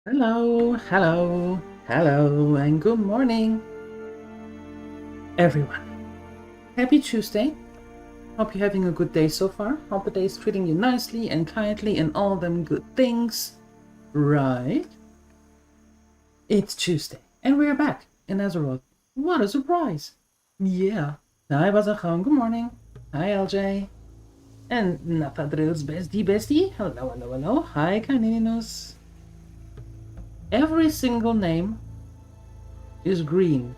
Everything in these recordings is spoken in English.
Hello, hello, hello, and good morning, everyone. Happy Tuesday. Hope you're having a good day so far. Hope the day is treating you nicely and kindly and all them good things. Right? It's Tuesday, and we're back in Azeroth. What a surprise! Yeah. Hi, Bazakhon. Good morning. Hi, LJ. And Nathadril's bestie. Hello, hello, hello. Hi, Canininus. Every single name is green.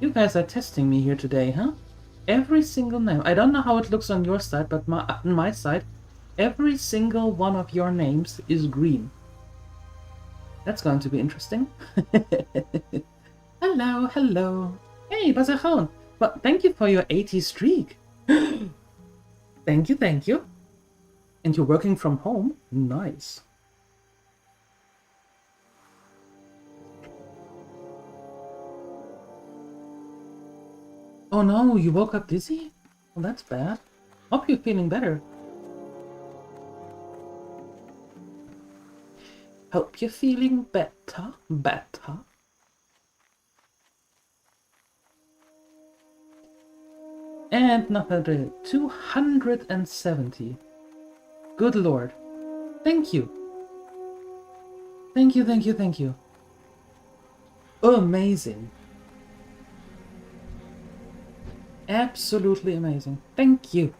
You guys are testing me here today, huh? Every single name. I don't know how it looks on your side, but on my side, every single one of your names is green. That's going to be interesting. Hello, hello. Hey, Bazakhon. Well, thank you for your 80 streak. Thank you, thank you. And you're working from home? Nice. Oh no, you woke up dizzy? Well, that's bad. Hope you're feeling better. Hope you're feeling better. And another 270. Good lord. Thank you. Thank you, thank you, thank you. Amazing. Absolutely amazing. Thank you.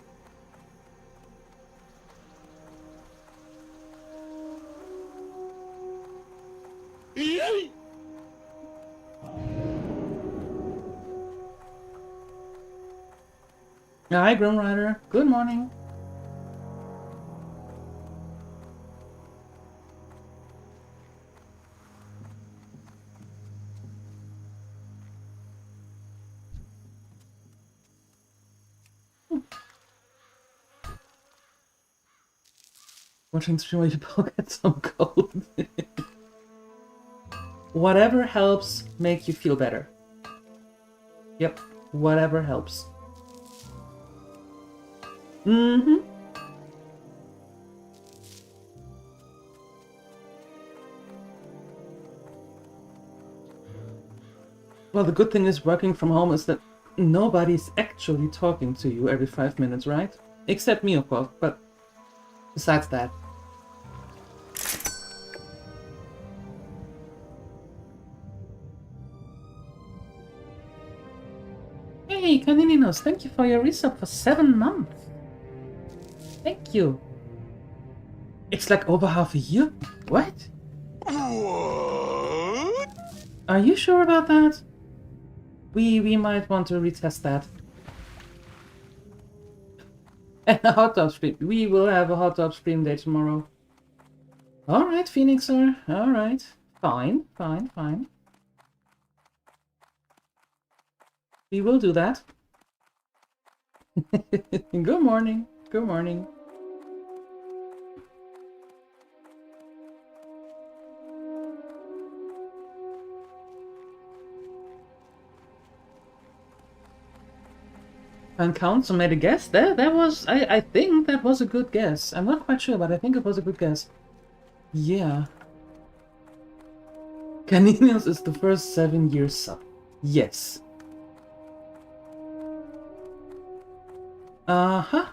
Hi, Grim Rider. Good morning. Watching stream while you get some cold. Whatever helps make you feel better. Yep, whatever helps. Mm-hmm. Well, the good thing is working from home is that nobody's actually talking to you every 5 minutes, right? Except me, of course, but besides that. Hey, Canininos, thank you for your resub for 7 months. Thank you. It's like over half a year? What? Are you sure about that? We might want to retest that. And a hot tub stream. We will have a hot tub stream day tomorrow. Alright, Phoenixer. Alright. Fine. We will do that. Good morning. Good morning. And Council made a guess there. That was, I think that was a good guess. I'm not quite sure, but I think it was a good guess. Yeah. Caninius is the first 7-year sub. Yes. Uh-huh.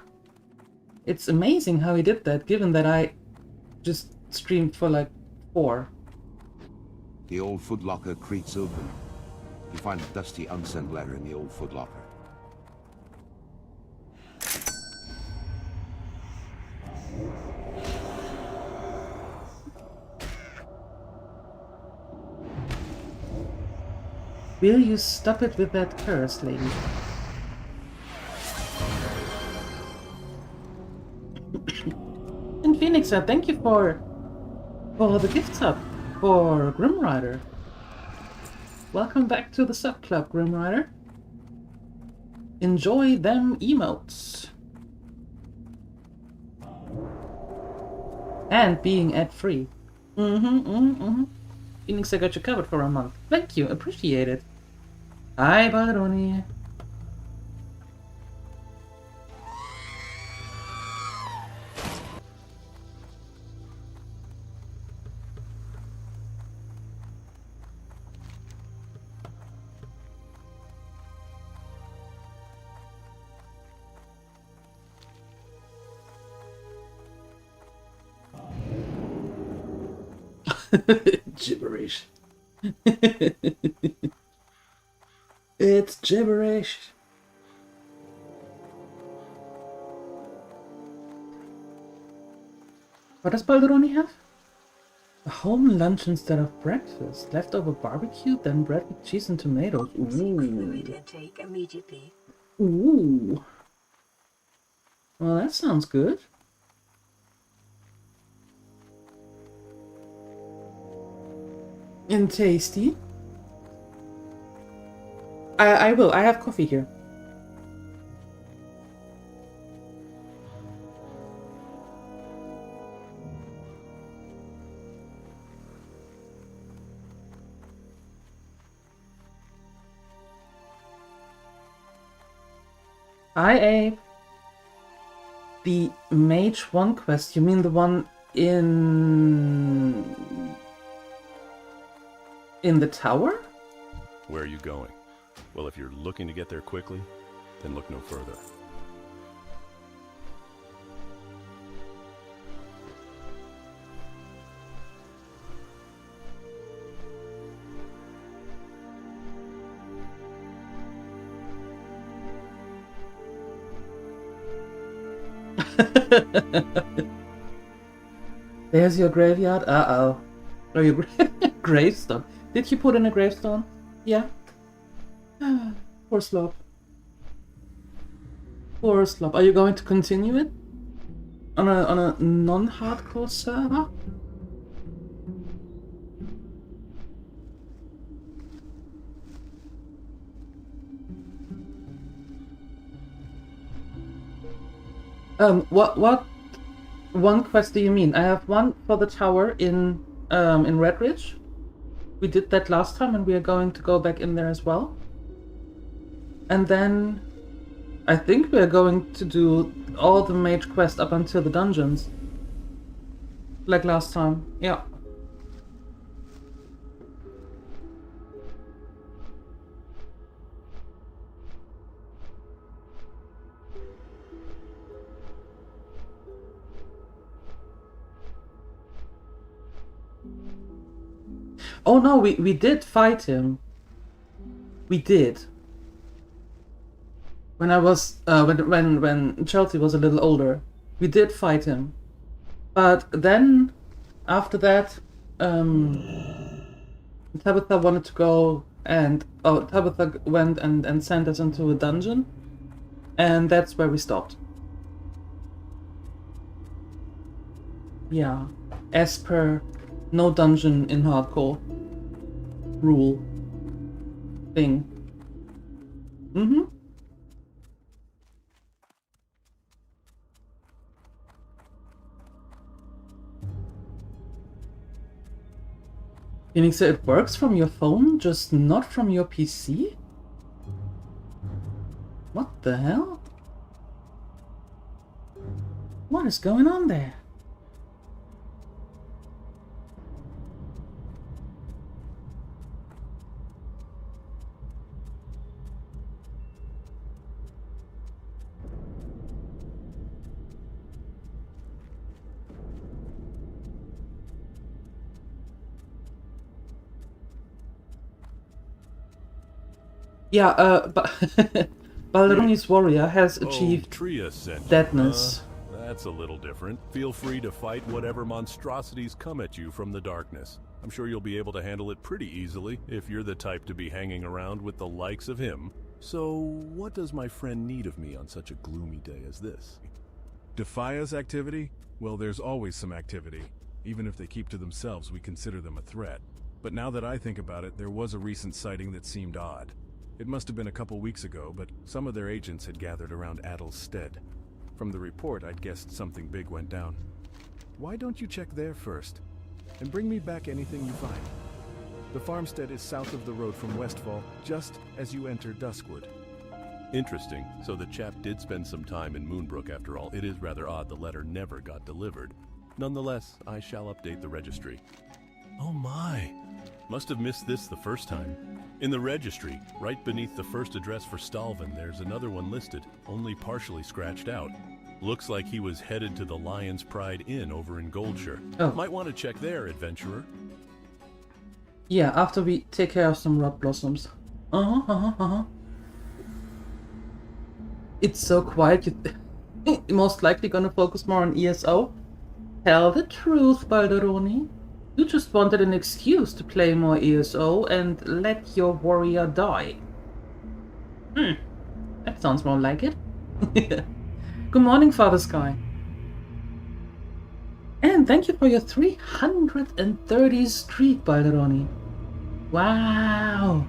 It's amazing how he did that, given that I just streamed for like 4. The old footlocker creaks open. You find a dusty unsent letter in the old footlocker. Will you stop it with that curse, lady? And Phoenixer, thank you for the gift sub for Grim Rider. Welcome back to the sub club, Grim Rider. Enjoy them emotes. And being ad-free. Phoenix, I got you covered for a month. Thank you, appreciate it. Hi, Baroni. Gibberish. It's gibberish. What does Balderoni have? A home lunch instead of breakfast. Leftover barbecue, then bread with cheese and tomatoes. Ooh. Fluid intake immediately. Ooh. Well, that sounds good. And tasty. I will. I have coffee here. Hi, Abe. The Mage 1 quest, you mean the one in the tower? Where are you going? Well, if you're looking to get there quickly, then look no further. There's your graveyard. Uh-oh. Or your gravestone. Did you put in a gravestone? Yeah. Poor Slop. Poor Slop. Are you going to continue it? On a non-hardcore server? What one quest do you mean? I have one for the tower in Redridge. We did that last time and we are going to go back in there as well. And then I think we are going to do all the mage quests up until the dungeons. Like last time. Yeah. Oh no, we did fight him. We did. When I was when Chelsea was a little older, we did fight him. But then after that, Tabitha wanted to go and Tabitha went and sent us into a dungeon, and that's where we stopped. Yeah, as per no dungeon in hardcore rule thing. Mm-hmm. Phoenix, it works from your phone, just not from your PC? What the hell? What is going on there? Yeah, but Balderoni's warrior has achieved deadness. That's a little different. Feel free to fight whatever monstrosities come at you from the darkness. I'm sure you'll be able to handle it pretty easily if you're the type to be hanging around with the likes of him. So, what does my friend need of me on such a gloomy day as this? Defia's activity? Well, there's always some activity. Even if they keep to themselves, we consider them a threat. But now that I think about it, there was a recent sighting that seemed odd. It must have been a couple weeks ago, but some of their agents had gathered around Adel's stead. From the report, I'd guessed something big went down. Why don't you check there first? And bring me back anything you find. The farmstead is south of the road from Westfall, just as you enter Duskwood. Interesting. So the chap did spend some time in Moonbrook after all. It is rather odd the letter never got delivered. Nonetheless, I shall update the registry. Oh my! Must have missed this the first time. In the registry, right beneath the first address for Stalvin, there's another one listed, only partially scratched out. Looks like he was headed to the Lion's Pride Inn over in Goldshire. Oh. Might want to check there, adventurer. Yeah, after we take care of some rot blossoms. It's so quiet. You're most likely gonna focus more on ESO. Tell the truth, Balderoni. You just wanted an excuse to play more ESO and let your warrior die. That sounds more like it. Good morning, Father Sky. And thank you for your 330 streak, Balderoni. Wow.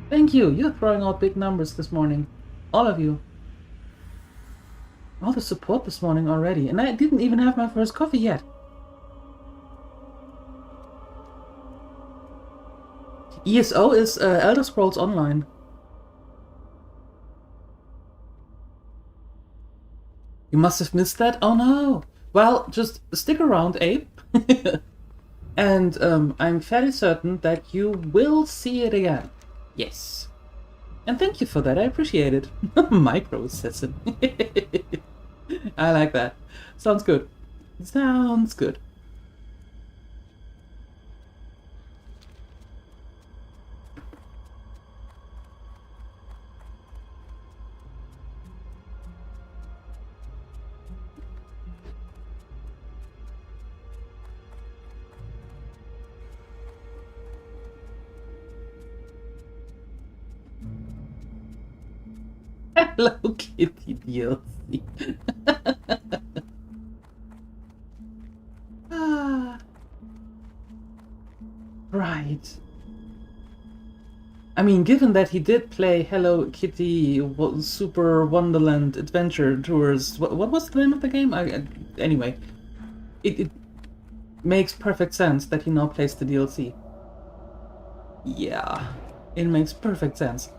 Thank you. You're throwing out big numbers this morning. All of you. All the support this morning already. And I didn't even have my first coffee yet. ESO is Elder Scrolls Online. You must have missed that? Oh no! Well, just stick around, Abe. And I'm fairly certain that you will see it again. Yes. And thank you for that, I appreciate it. Micro assassin. I like that. Sounds good. Sounds good. Hello Kitty DLC. Right. I mean, given that he did play Hello Kitty Super Wonderland Adventure Tours, what was the name of the game? Anyway, it makes perfect sense that he now plays the DLC. Yeah, it makes perfect sense.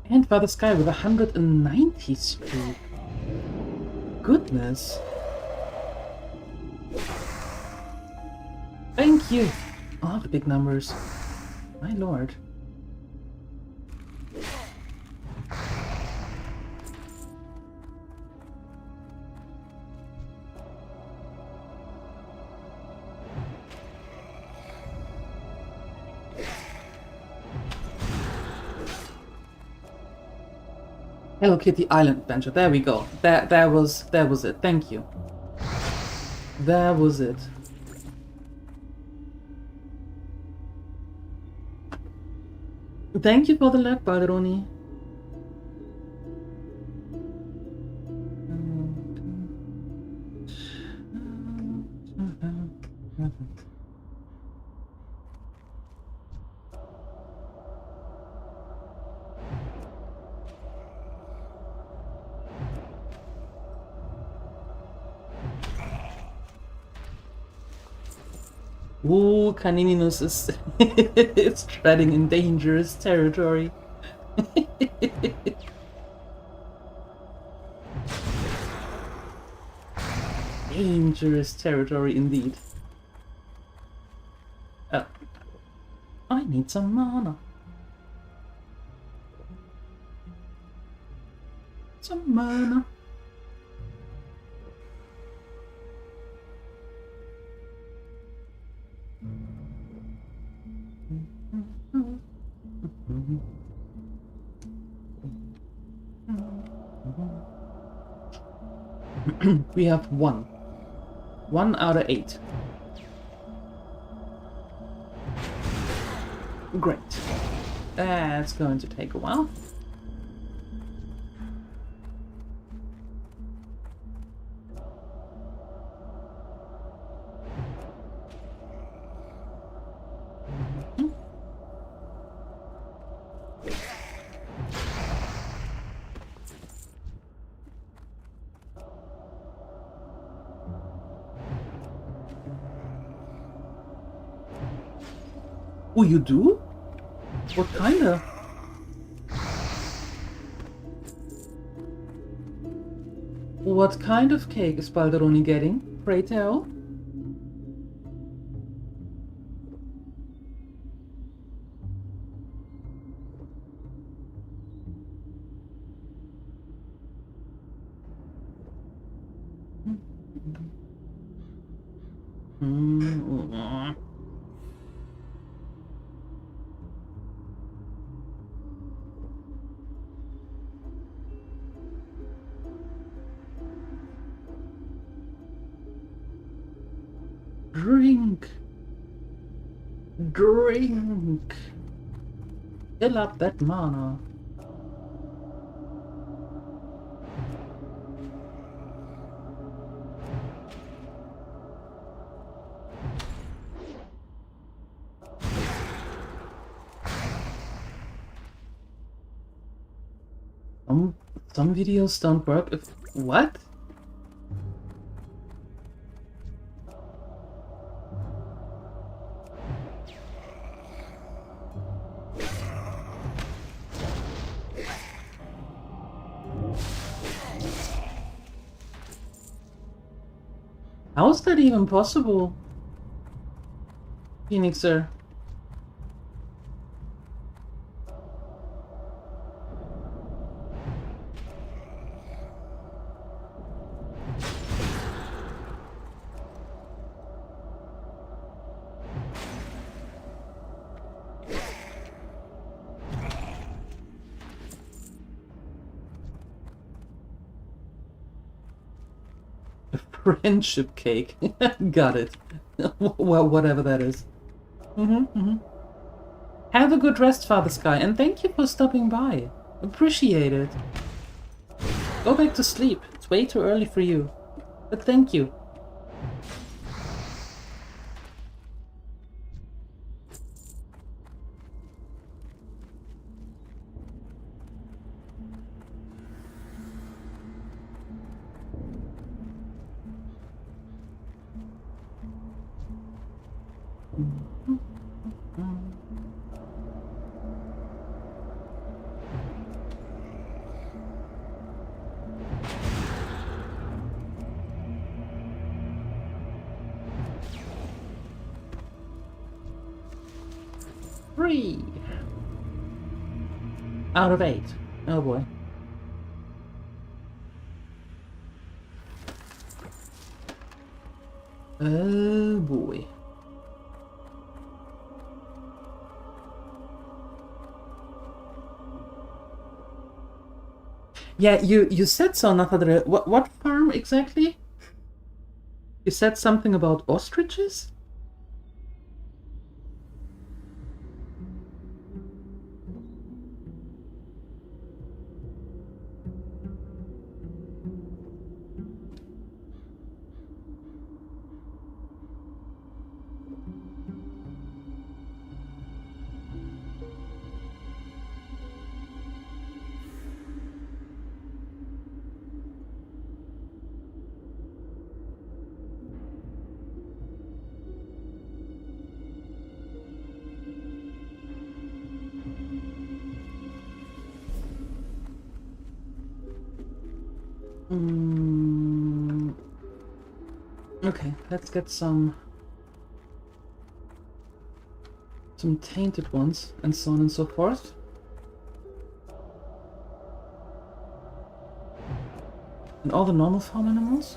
And Father Sky with 190 streak. Goodness. Thank you. Oh, the big numbers. My lord. Hello Kitty Island Adventure. There we go. That was it. Thank you. That was it. Thank you for the luck, Balderoni. Ooh, Canininus is it's treading in dangerous territory. Dangerous territory indeed. Oh. I need some mana. Some mana. We have one. 1 out of 8. Great. That's going to take a while. Oh, you do? What kinda? What kind of cake is Balderoni getting? Pray tell. Drink! Drink! Fill up that mana. Some videos don't work if... What? How is that even possible? Phoenixer. Friendship cake. Got it. Well, whatever that is. Have a good rest, Father Sky, and thank you for stopping by. Appreciate it. Go back to sleep. It's way too early for you. But thank you. Three out of 8. Oh boy. Oh boy. Yeah, you said so, Nathadre. What farm exactly? You said something about ostriches? Okay, let's get some tainted ones and so on and so forth. And all the normal farm animals?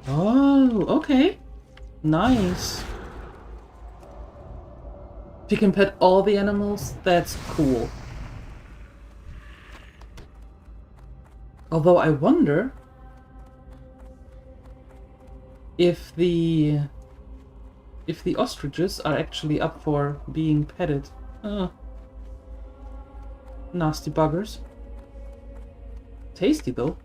Oh, okay. Nice. If you can pet all the animals, that's cool. Although I wonder if the ostriches are actually up for being petted. Nasty buggers. Tasty though.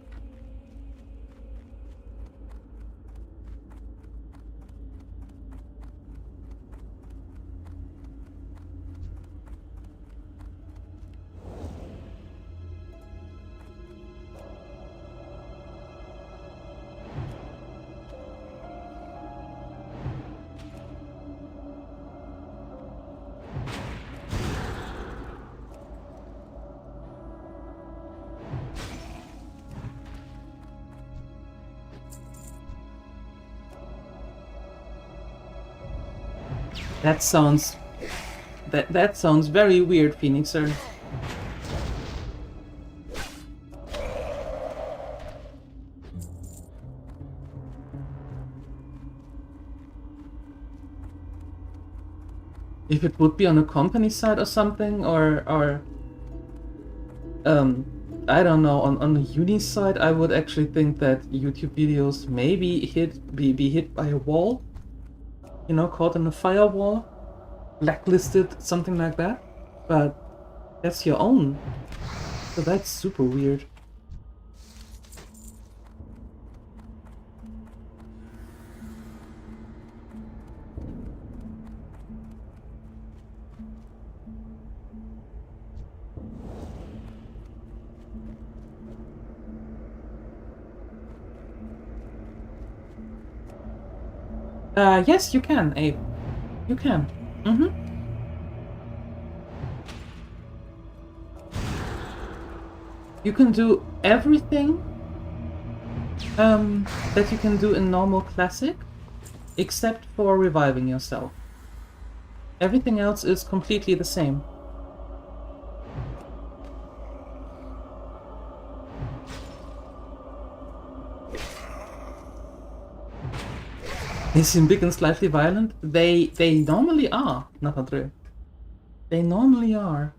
That sounds very weird, Phoenixer. if it would be on a company side or something, or I don't know, on the uni side, I would actually think that YouTube videos maybe be hit by a wall, you know, caught in a firewall, blacklisted, something like that. But that's your own, so that's super weird. Yes, you can, Abe. You can. You can do everything that you can do in normal classic, except for reviving yourself. Everything else is completely the same. They seem big and slightly violent. They normally are, Napadre. They normally are.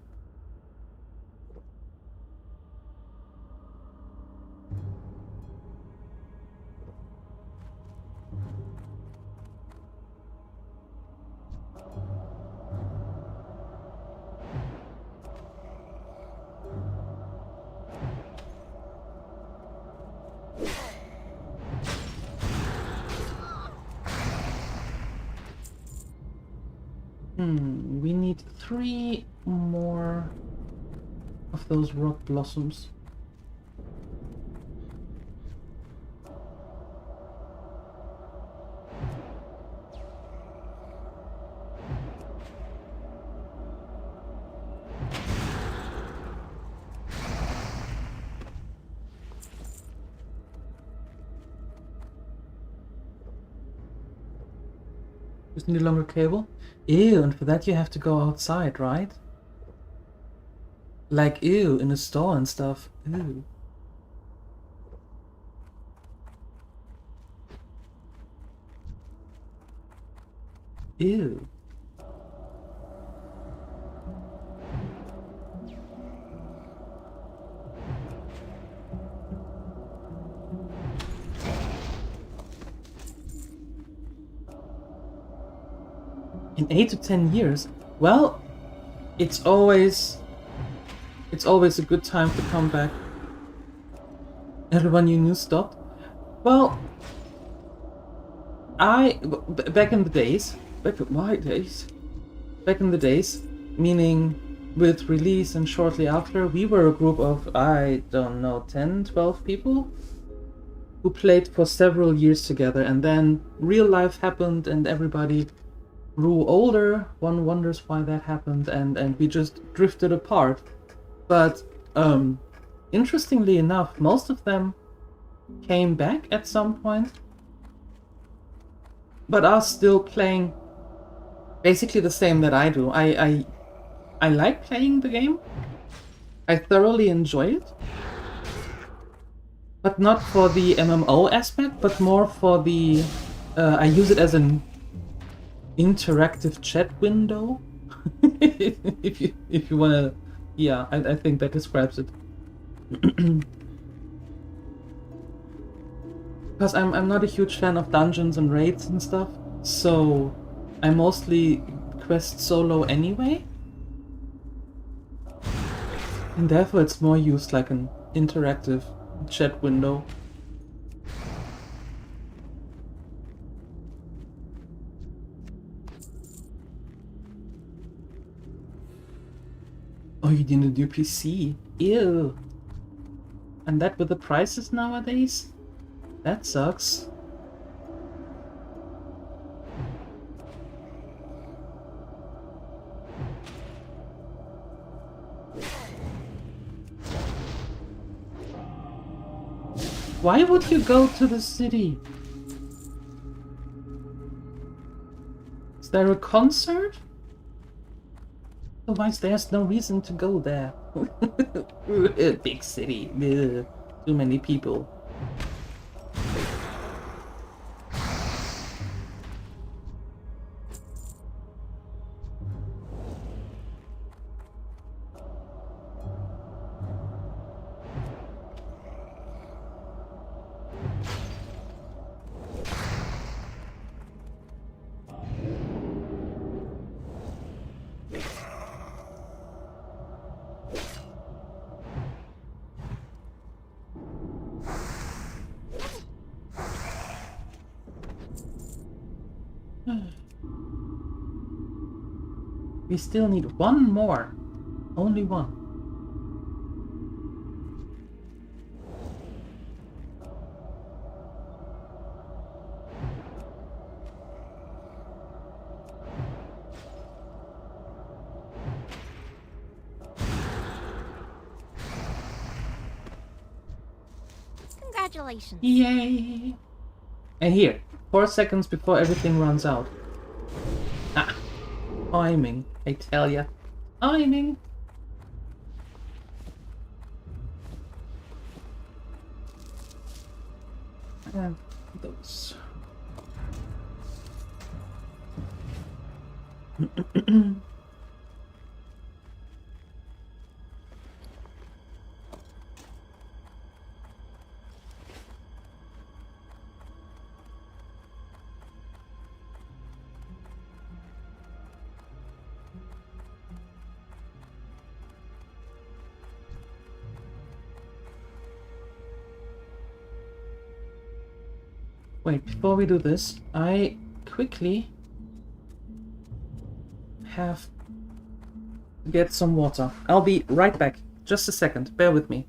We need 3 more of those rock blossoms. Just need a longer cable. Ew, and for that you have to go outside, right? Like, ew, in a store and stuff. Ew. Ew. In 8 to 10 years? Well, it's always a good time to come back. Everyone you knew stopped? Well, back in the days, back in the days, meaning with release and shortly after, we were a group of, I don't know, 10, 12 people who played for several years together, and then real life happened and everybody grew older. One wonders why that happened, and we just drifted apart. But interestingly enough, most of them came back at some point, but are still playing basically the same that I do. I like playing the game. I thoroughly enjoy it, but not for the MMO aspect, but more for the I use it as an interactive chat window. if you wanna, yeah, I think that describes it. Because I'm not a huge fan of dungeons and raids and stuff, so I mostly quest solo anyway, and therefore it's more used like an interactive chat window. Oh, you didn't do PC? Ew. And that with the prices nowadays? That sucks. Why would you go to the city? Is there a concert? Otherwise, there's no reason to go there. A big city. Ugh. Too many people. We still need one more. Only one. Congratulations. Yay! And here, 4 seconds before everything runs out. Ah, timing, I tell ya. Timing! And those. Wait, before we do this, I quickly have to get some water. I'll be right back. Just a second, bear with me.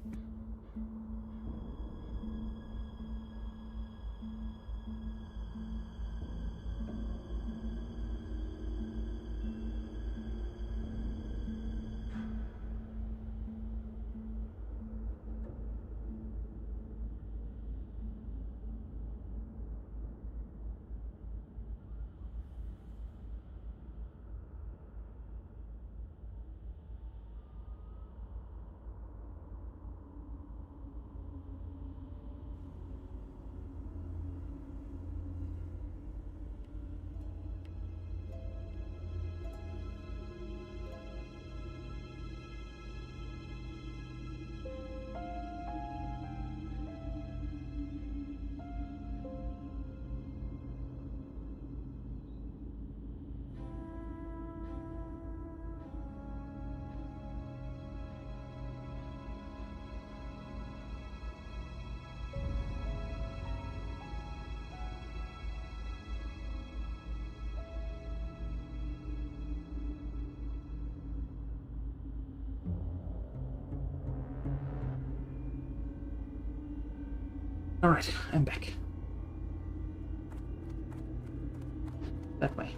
Alright, I'm back. That way.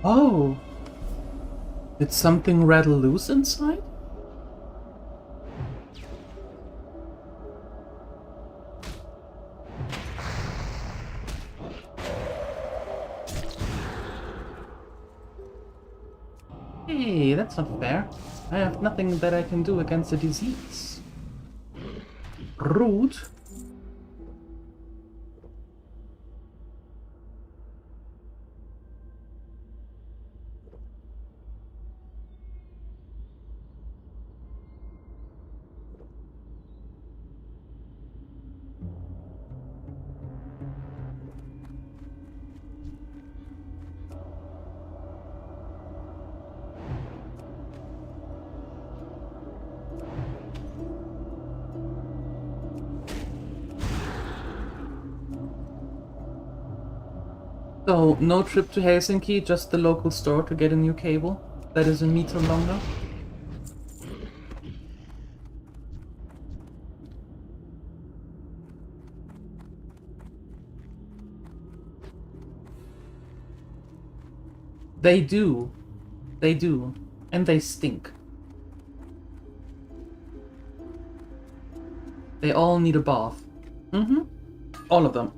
Oh! Did something rattle loose inside? Hey, that's not fair. I have nothing that I can do against the disease. Rude. So, no trip to Helsinki, just the local store to get a new cable that is a meter longer? They do. They do. And they stink. They all need a bath. Mm-hmm. All of them.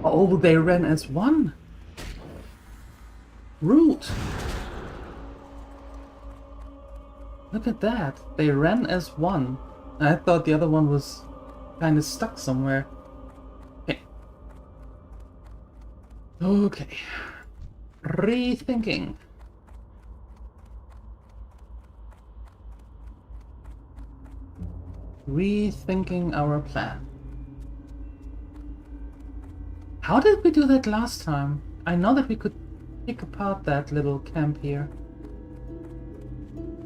Oh, they ran as one. Rude. Look at that. They ran as one. I thought the other one was kind of stuck somewhere. Okay. Okay. Rethinking. Rethinking our plan. How did we do that last time? I know that we could pick apart that little camp here.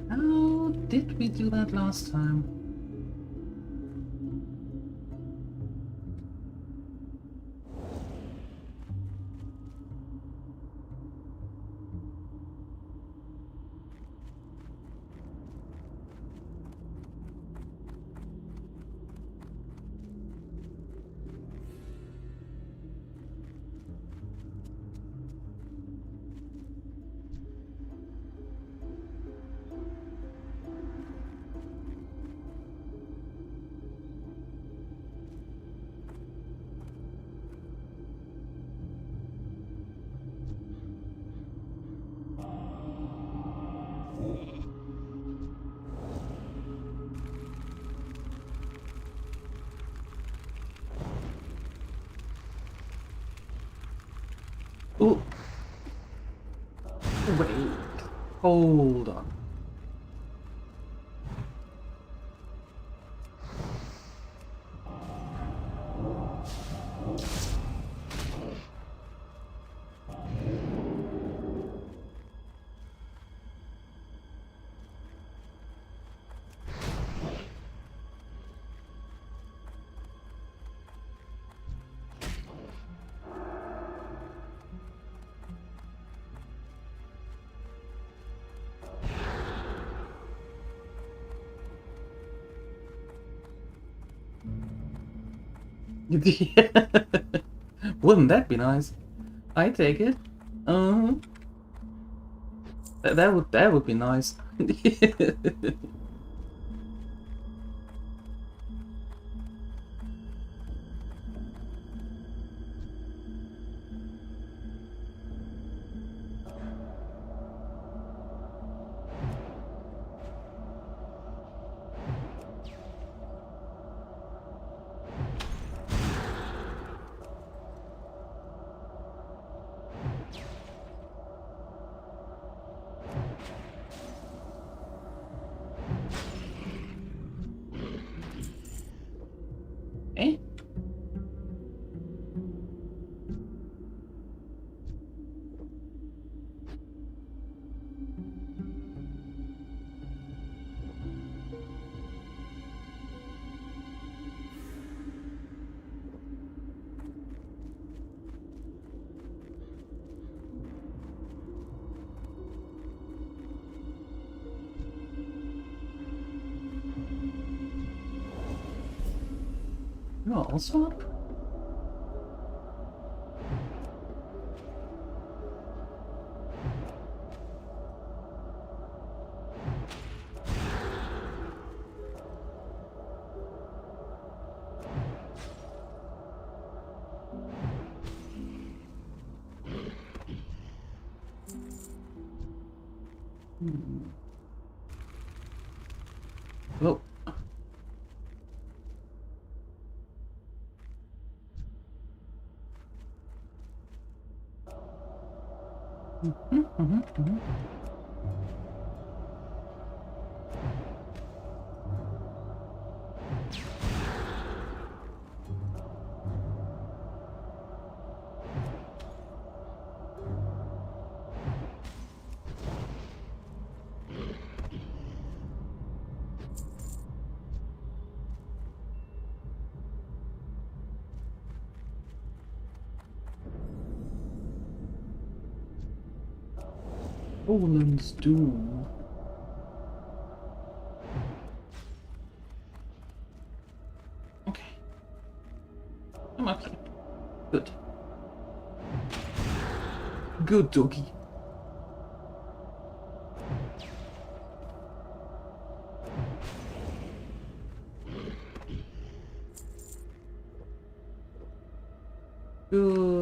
How did we do that last time? Ooh. Wait. Hold on. Wouldn't that be nice? I take it. That would be nice. Eh? You're also up? Whoa. Poland's Doom. Okay. I'm up here. Good. Good doggy. Good.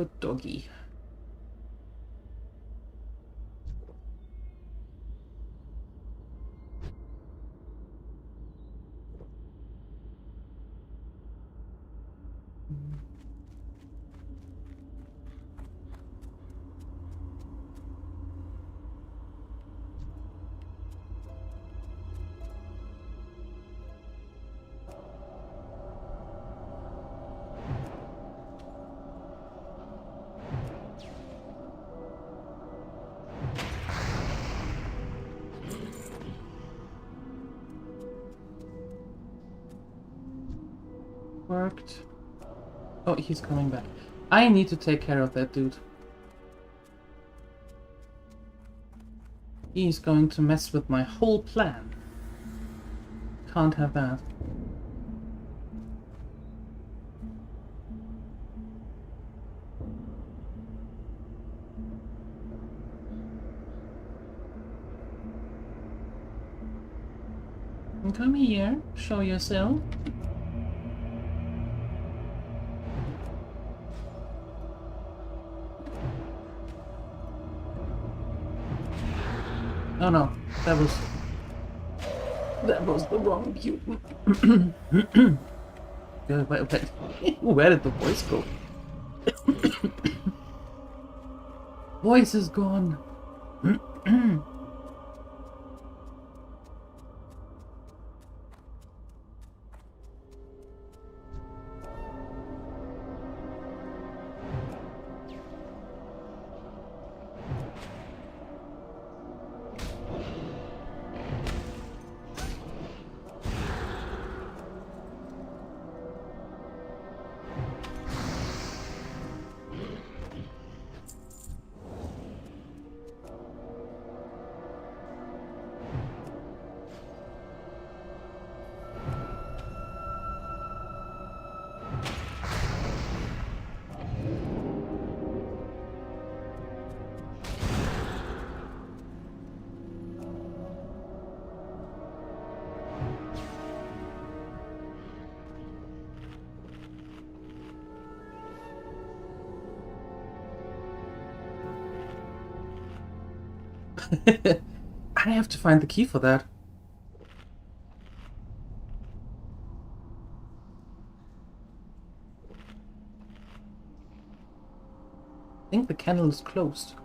worked. Oh, he's coming back. I need to take care of that dude. He's going to mess with my whole plan. Can't have that. Come here, show yourself. Oh no, that was the wrong mutant. Where did the voice go? Voice is gone. I have to find the key for that. I think the kennel is closed.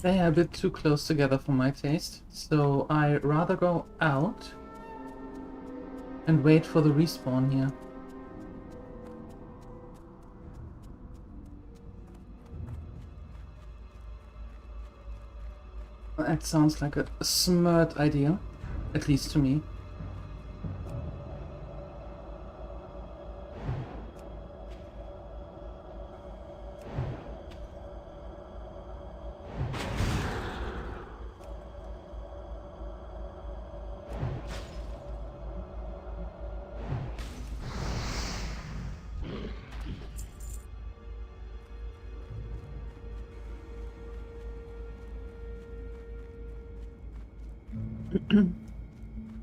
They are a bit too close together for my taste, so I rather go out and wait for the respawn here. That sounds like a smart idea, at least to me.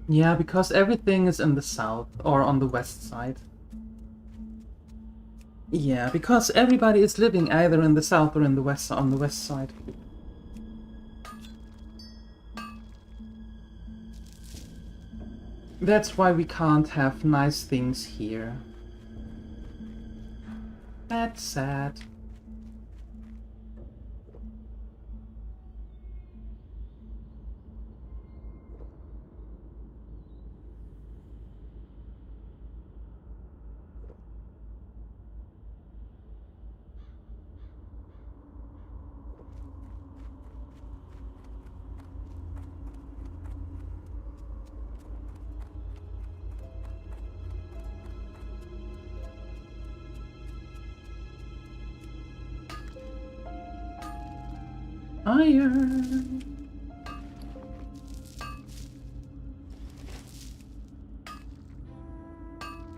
Yeah, because everything is in the south or on the west side. Yeah, because everybody is living either in the south or in the west on the west side. That's why we can't have nice things here. That's sad. Iron.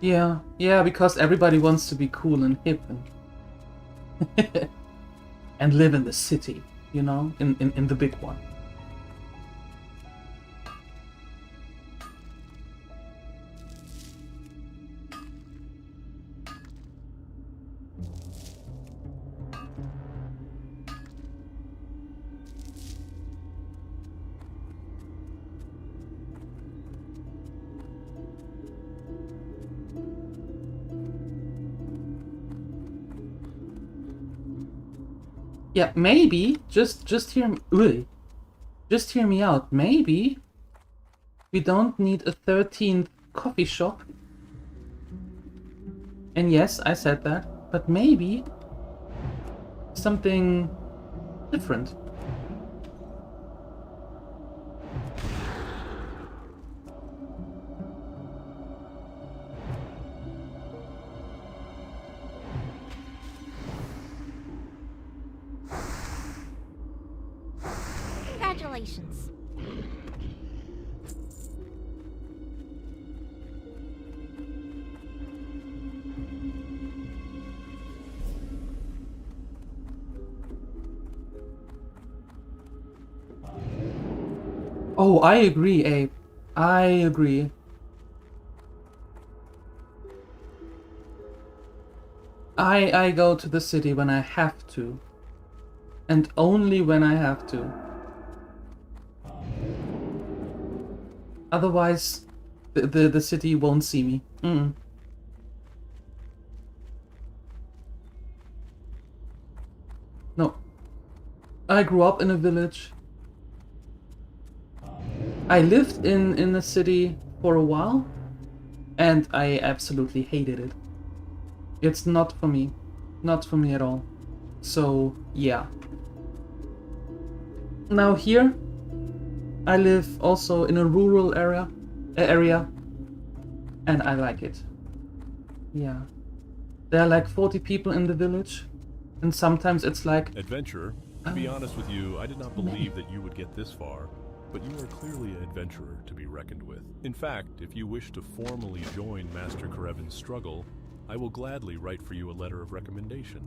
Yeah, because everybody wants to be cool and hip and and live in the city, you know, in the big one. Yeah, maybe, just hear me, just hear me out. Maybe we don't need a 13th coffee shop. And yes, I said that, but maybe something different. Congratulations. Oh, I agree, Abe. I agree. I go to the city when I have to. And only when I have to. Otherwise, the city won't see me. No. I grew up in a village. I lived in a city for a while, and I absolutely hated it. It's not for me. Not for me at all. So, yeah. Now here, I live also in a rural area, and I like it. Yeah. There are like 40 people in the village, and sometimes it's like... Adventurer, to be honest with you, I did not believe that you would get this far, but you are clearly an adventurer to be reckoned with. In fact, if you wish to formally join Master Karevin's struggle, I will gladly write for you a letter of recommendation.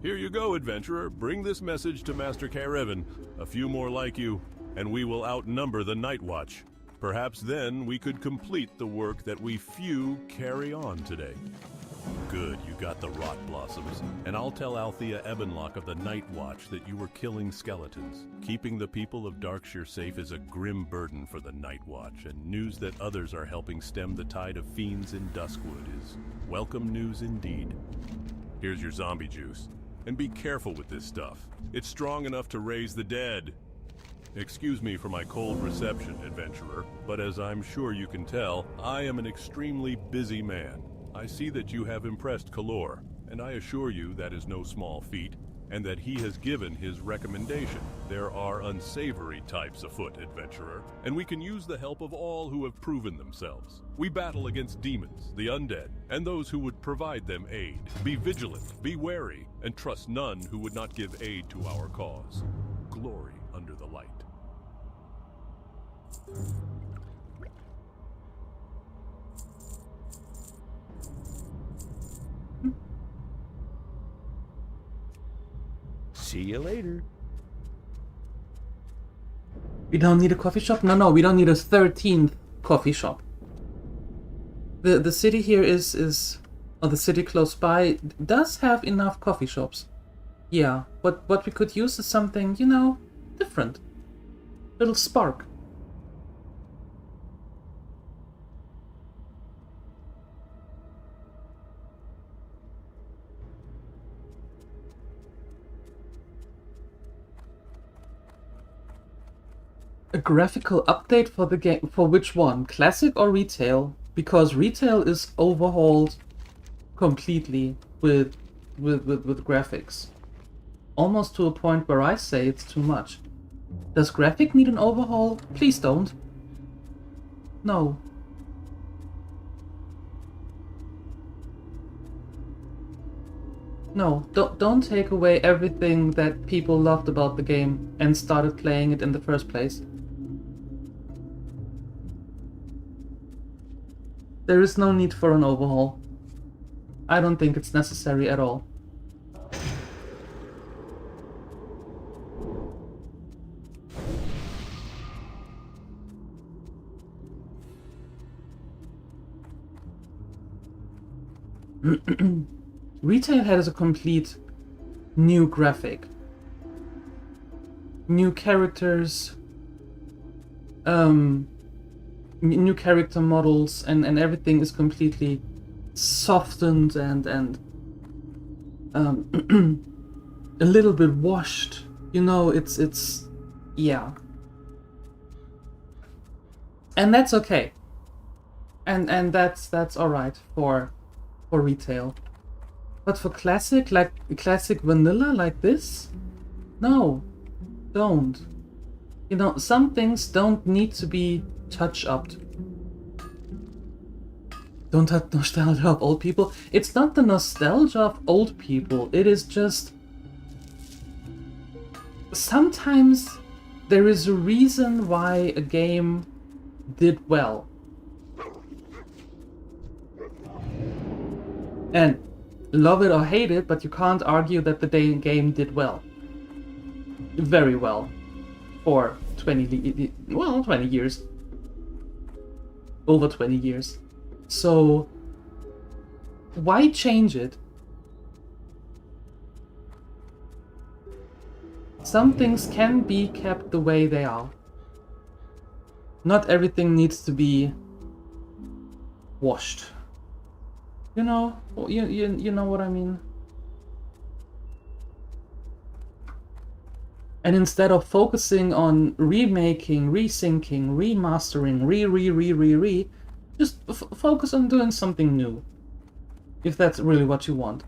Here you go, adventurer. Bring this message to Master Karevin, a few more like you, and we will outnumber the Night Watch. Perhaps then we could complete the work that we few carry on today. Good, you got the rot blossoms, and I'll tell Althea Ebenlock of the Night Watch that you were killing skeletons. Keeping the people of Darkshire safe is a grim burden for the Night Watch, and news that others are helping stem the tide of fiends in Duskwood is welcome news indeed. Here's your zombie juice. And be careful with this stuff. It's strong enough to raise the dead. Excuse me for my cold reception, adventurer, but as I'm sure you can tell, I am an extremely busy man. I see that you have impressed Kalor, and I assure you that is no small feat, and that he has given his recommendation. There are unsavory types afoot, adventurer, and we can use the help of all who have proven themselves. We battle against demons, the undead, and those who would provide them aid. Be vigilant, be wary, and trust none who would not give aid to our cause. Glory under the light. See you later. We don't need a coffee shop? No, we don't need a 13th coffee shop. The city here or the city close by does have enough coffee shops. Yeah, but what we could use is something, you know, different. Little spark. A graphical update for the game. For which one? Classic or retail? Because retail is overhauled completely with graphics. Almost to a point where I say it's too much. Does graphic need an overhaul? Please don't. No. No, don't take away everything that people loved about the game and started playing it in the first place. There is no need for an overhaul. I don't think it's necessary at all. Retail has a complete new graphic. New characters, new character models, and everything is completely softened and a little bit washed. You know, it's yeah. And that's okay. And that's alright for retail. But for classic, like classic vanilla like this, no, don't. You know, some things don't need to be touch-upped. Don't have nostalgia of old people. It's not the nostalgia of old people. It is just... Sometimes there is a reason why a game did well. And love it or hate it, but you can't argue that the game did well. Very well. For 20 years. Over 20 years. So, why change it? Some things can be kept the way they are. Not everything needs to be washed. You know, you know what I mean? And instead of focusing on remaking, resyncing, remastering, just focus on doing something new. If that's really what you want.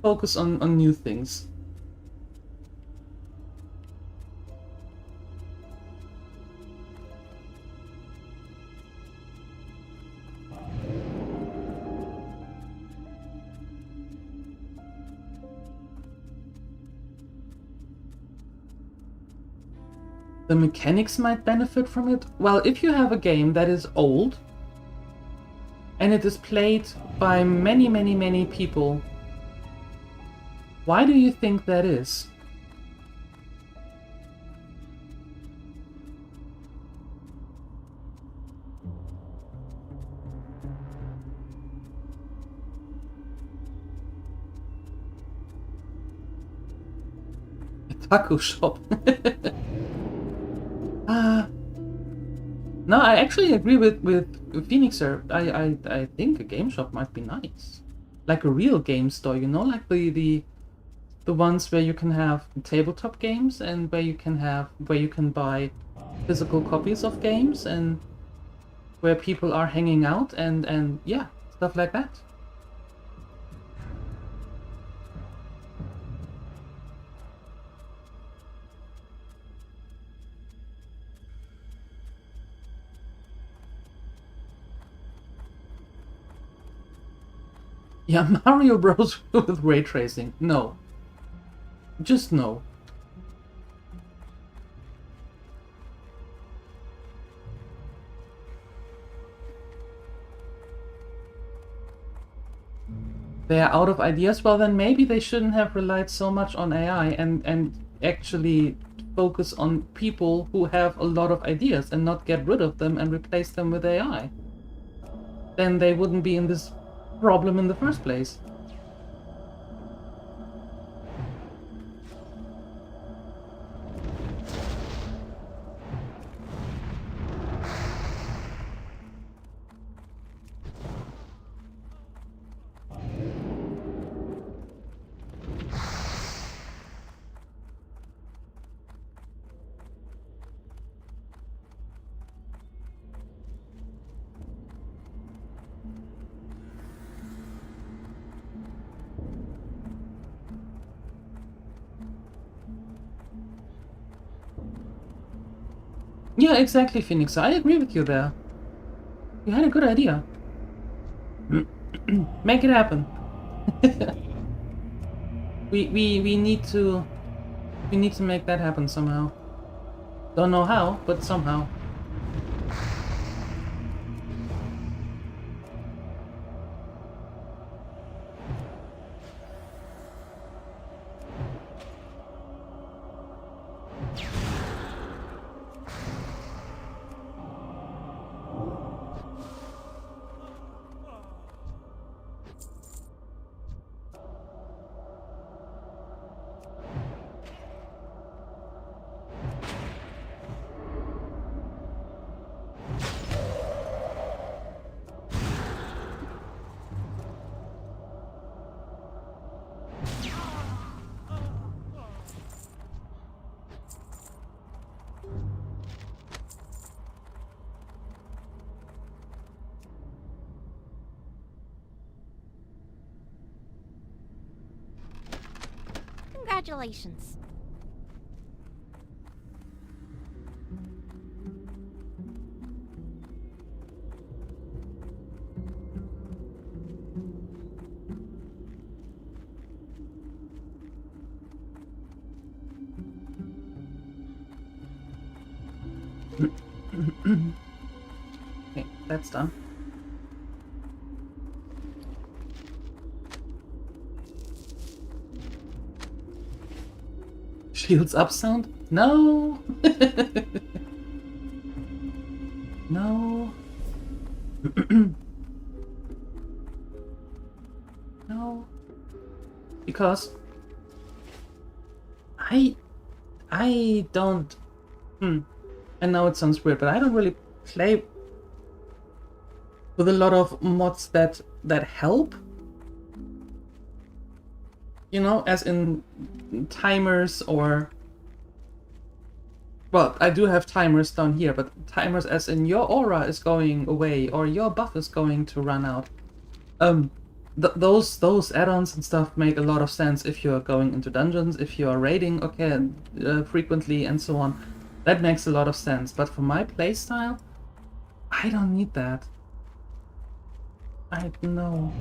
Focus on new things. The mechanics might benefit from it. Well, if you have a game that is old and it is played by many people, why do you think that is? A taco shop. No, I actually agree with Phoenixer. I think a game shop might be nice. Like a real game store, you know, like the ones where you can have tabletop games and where you can buy physical copies of games and where people are hanging out and yeah, stuff like that. Yeah, Mario Bros. With ray tracing. No. Just no. They are out of ideas? Well, then maybe they shouldn't have relied so much on AI and actually focus on people who have a lot of ideas and not get rid of them and replace them with AI. Then they wouldn't be in this problem in the first place. Yeah, exactly, Phoenix. I agree with you there. You had a good idea. Make it happen. we need to make that happen somehow. Don't know how, but somehow. Congratulations. Okay, that's done. Shields up sound? No! No. No. Because I don't I know it sounds weird, but I don't really play with a lot of mods that help. You know, as in timers or... Well, I do have timers down here, but timers as in your aura is going away or your buff is going to run out. Those add-ons and stuff make a lot of sense if you're going into dungeons, if you're raiding frequently and so on. That makes a lot of sense, but for my playstyle, I don't need that. I know.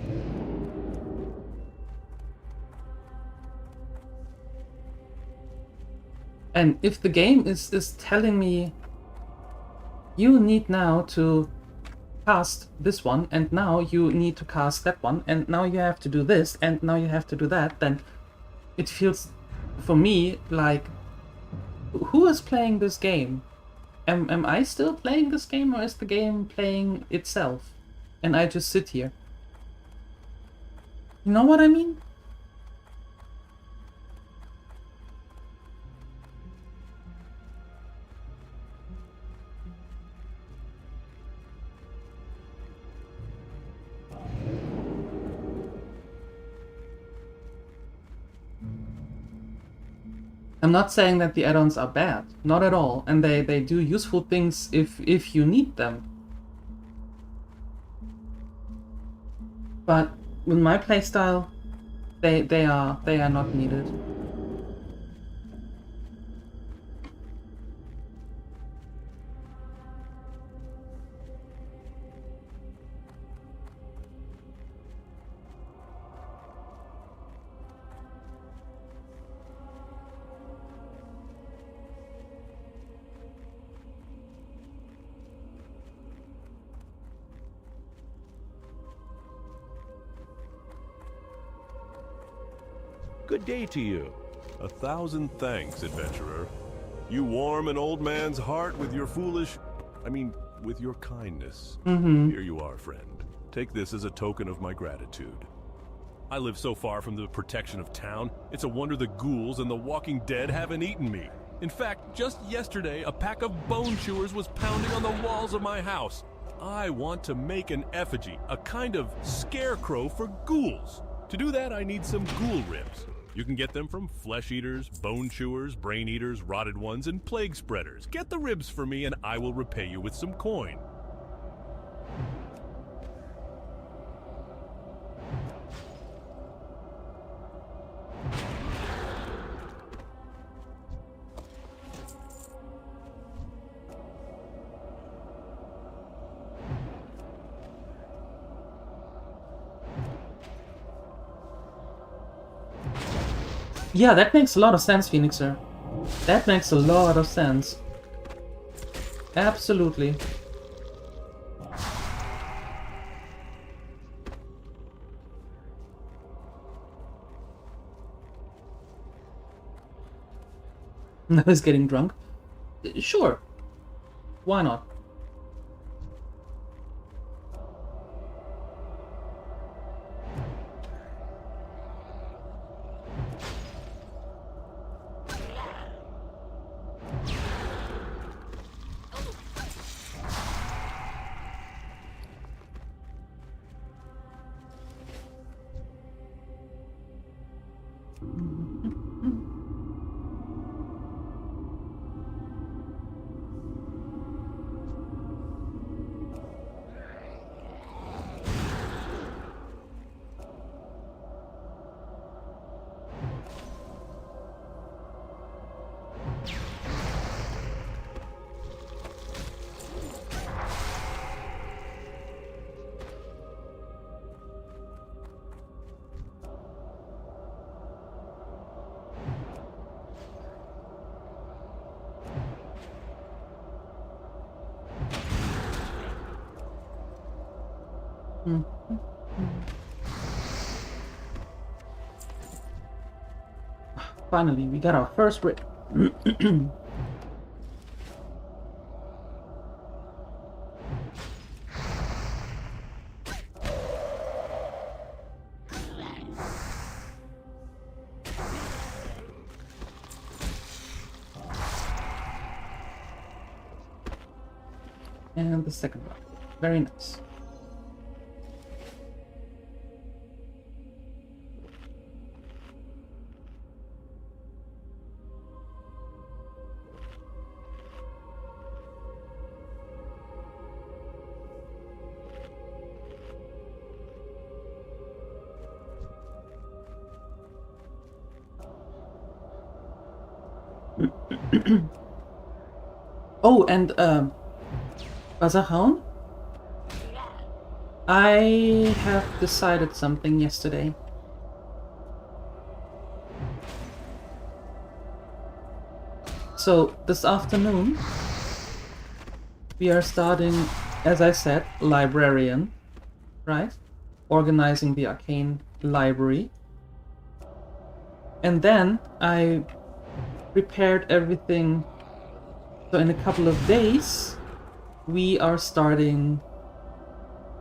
And if the game is telling me you need now to cast this one, and now you need to cast that one, and now you have to do this, and now you have to do that, then it feels for me like, who is playing this game? Am I still playing this game, or is the game playing itself? And I just sit here. You know what I mean? I'm not saying that the add-ons are bad, not at all, and they do useful things if you need them. But with my playstyle, they are not needed. Good day to you. 1,000 thanks, adventurer. You warm an old man's heart with your with your kindness. Here you are, friend. Take this as a token of my gratitude. I live so far from the protection of town, it's a wonder the ghouls and the walking dead haven't eaten me. In fact, just yesterday, a pack of bone chewers was pounding on the walls of my house. I want to make an effigy, a kind of scarecrow for ghouls. To do that, I need some ghoul ribs. You can get them from flesh eaters, bone chewers, brain eaters, rotted ones, and plague spreaders. Get the ribs for me and I will repay you with some coin. Yeah, that makes a lot of sense, Phoenixer. That makes a lot of sense. Absolutely. Now he's getting drunk. Sure. Why not? Hmm. Finally, we got our first raid. And the second one. Very nice. Oh, and Bazahound? I have decided something yesterday. So, this afternoon, we are starting, as I said, librarian, right? Organizing the arcane library. And then I prepared everything. So in a couple of days, we are starting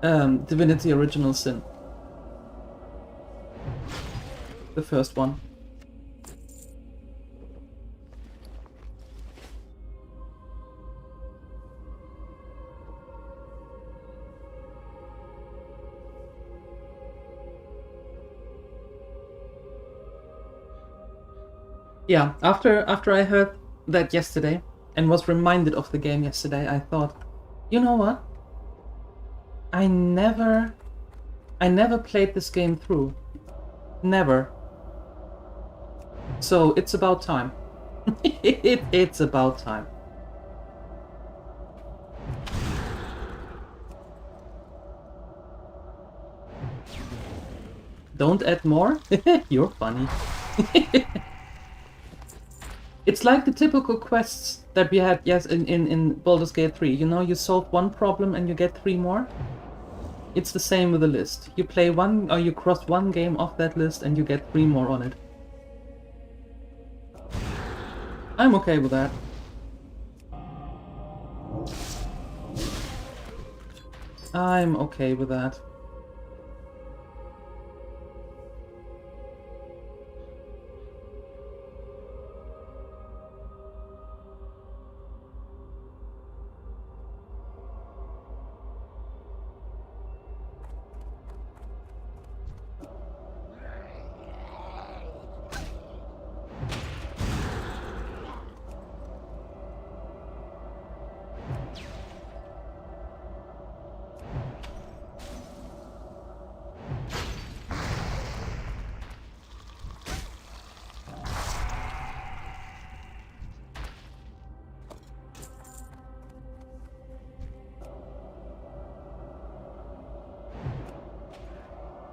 Divinity Original Sin. The first one. Yeah, after I heard that yesterday and was reminded of the game yesterday, I thought, you know what? I never played this game through. Never. So it's about time. It's about time. Don't add more? You're funny. It's like the typical quests that we had, yes, in Baldur's Gate 3. You know, you solve one problem and you get 3 more. It's the same with the list. You play one, or you cross one game off that list and you get 3 more on it. I'm okay with that. I'm okay with that.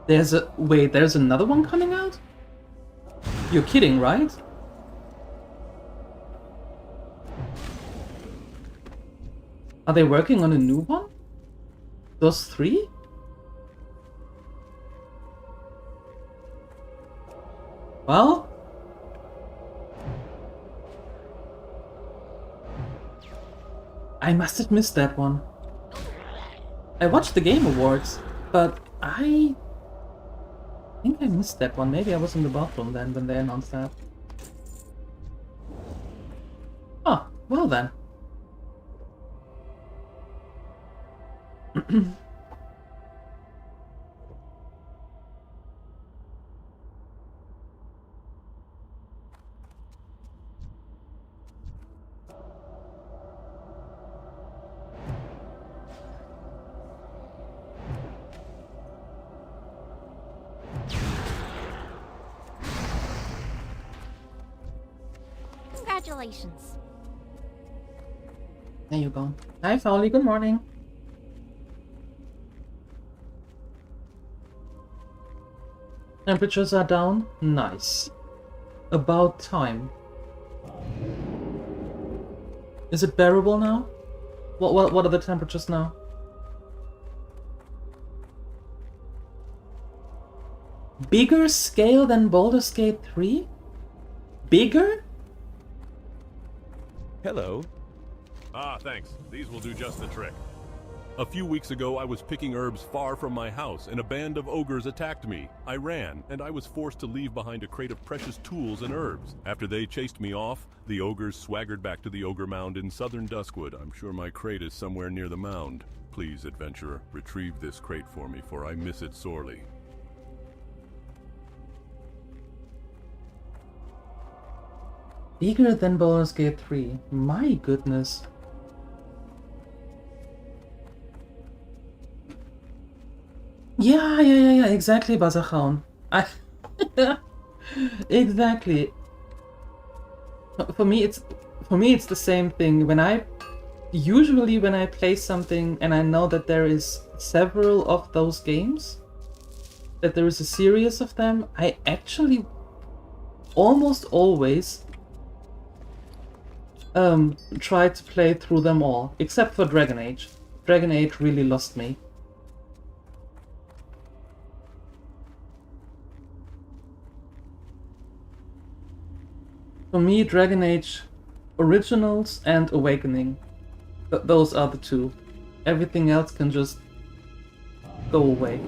There's another one coming out? You're kidding, right? Are they working on a new one? Those 3? Well... I must have missed that one. I watched the Game Awards, but I think I missed that one. Maybe I was in the bathroom then when they announced that. Oh, well then. Congratulations. There you go. Hi, Fowley. Good morning. Temperatures are down. Nice. About time. Is it bearable now? What are the temperatures now? Bigger scale than Baldur's Gate 3? Bigger? Hello. Ah, thanks. These will do just the trick. A few weeks ago, I was picking herbs far from my house, and a band of ogres attacked me. I ran, and I was forced to leave behind a crate of precious tools and herbs. After they chased me off, the ogres swaggered back to the ogre mound in southern Duskwood. I'm sure my crate is somewhere near the mound. Please, adventurer, retrieve this crate for me, for I miss it sorely. Bigger than Baldur's Gate 3. My goodness. Yeah, exactly, Bazachown. Exactly. For me, it's the same thing. Usually when I play something and I know that there is several of those games, that there is a series of them, I actually almost always try to play through them all, except for Dragon Age. Dragon Age really lost me. For me, Dragon Age Originals and Awakening. Those are the two. Everything else can just go away.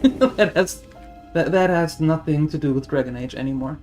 that has nothing to do with Dragon Age anymore.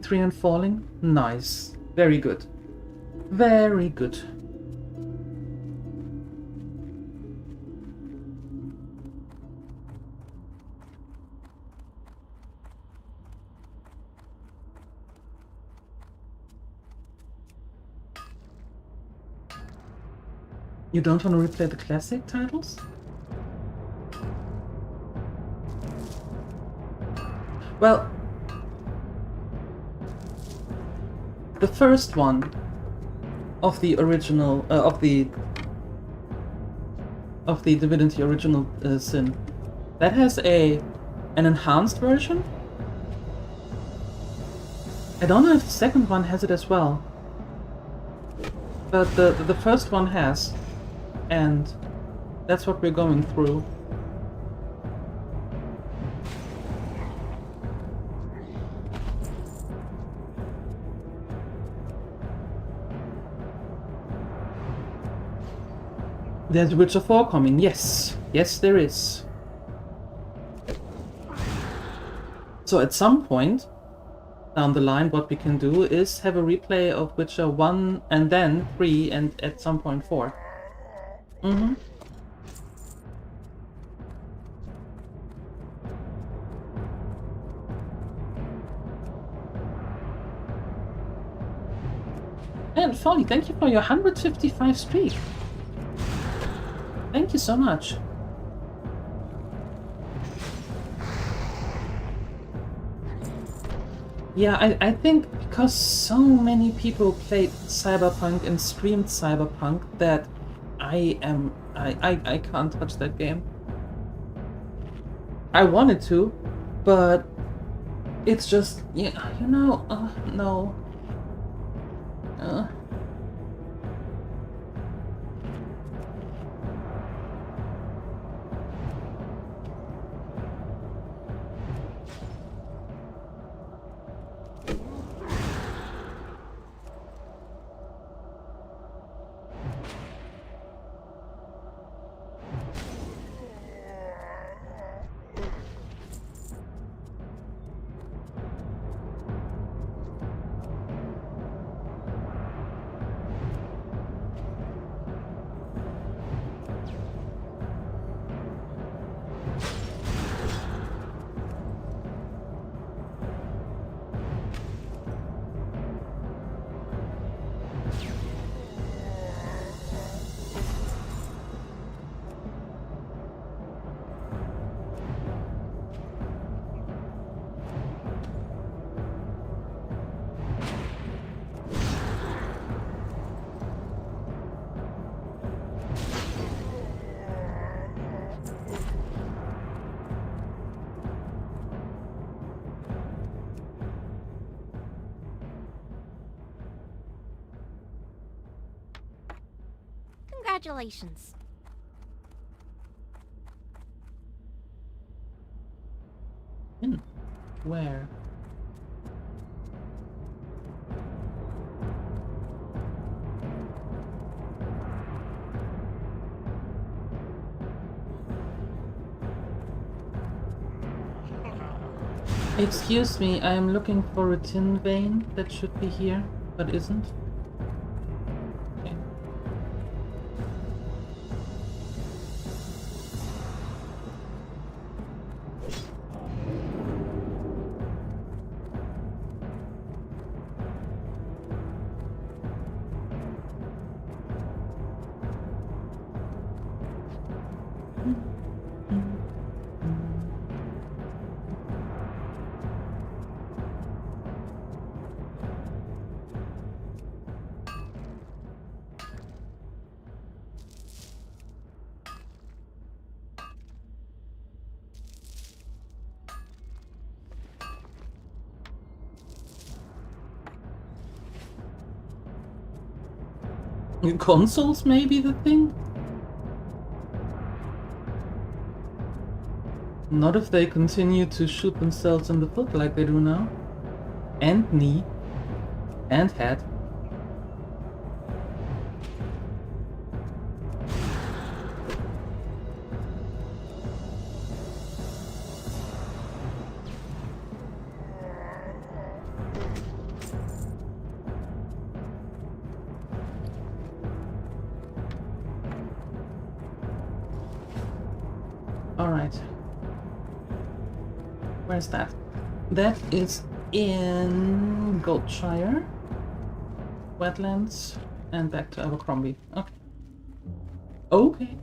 Three and falling? Nice. Very good. Very good. You don't want to replay the classic titles? Well, the first one of the original of the Divinity Original Sin, that has an enhanced version. I don't know if the second one has it as well, but the first one has, and that's what we're going through. There's Witcher 4 coming, yes. Yes, there is. So at some point down the line, what we can do is have a replay of Witcher 1 and then 3 and at some point 4. Mm-hmm. And Folly, thank you for your 155 streak. Thank you so much. Yeah, I think because so many people played Cyberpunk and streamed Cyberpunk that I can't touch that game. I wanted to, but it's just, yeah, you know, no. Congratulations. Where? Excuse me, I am looking for a tin vein that should be here, but isn't. Okay. Consoles may be the thing? Not if they continue to shoot themselves in the foot like they do now. And knee. And head. Alright. Where's that? That is in Goldshire. Wetlands. And back to Abercrombie. Okay. Okay.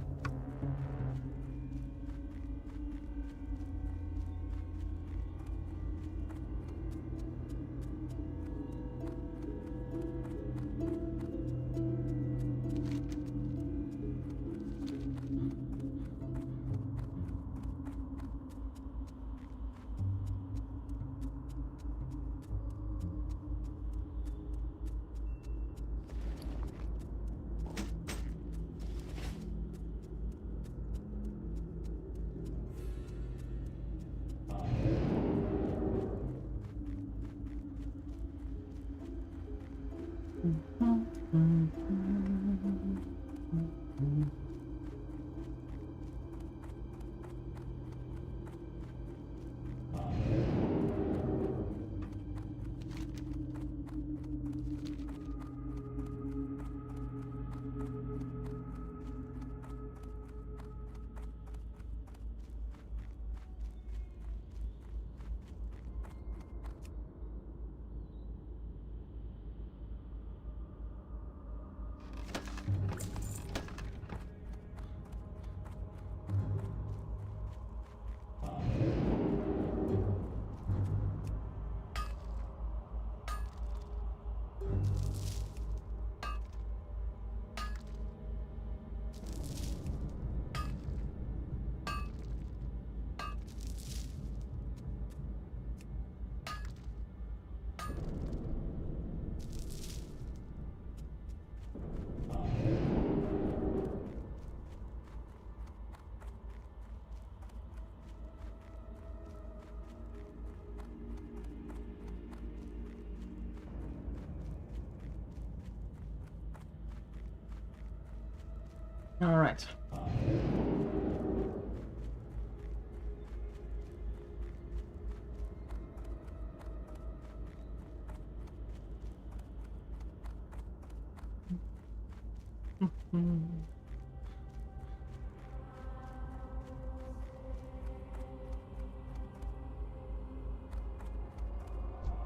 All right.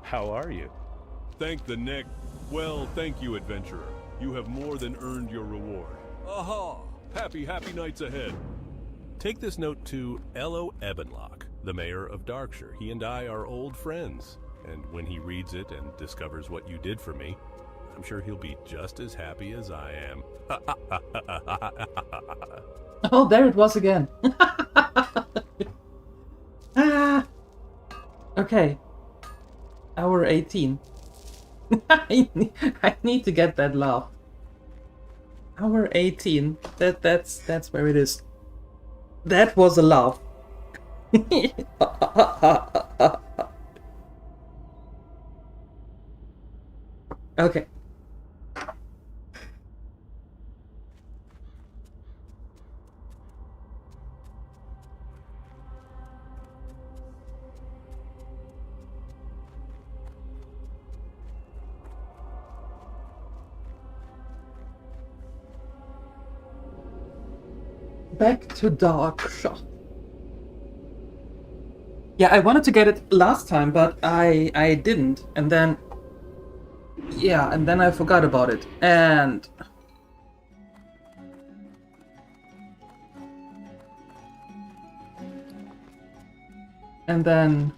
How are you? Thank the neck. Well, thank you, adventurer. You have more than earned your reward. Aha! Happy nights ahead. Take this note to Ello Ebenlock, the mayor of Darkshire. He and I are old friends, and when he reads it and discovers what you did for me, I'm sure he'll be just as happy as I am. Oh, there it was again. Ah. Okay. Hour 18. I need to get that laugh. Hour 18. That's where it is. That was a laugh. Okay. Back to Dark Shop. Yeah, I wanted to get it last time, but I didn't, and then I forgot about it, and then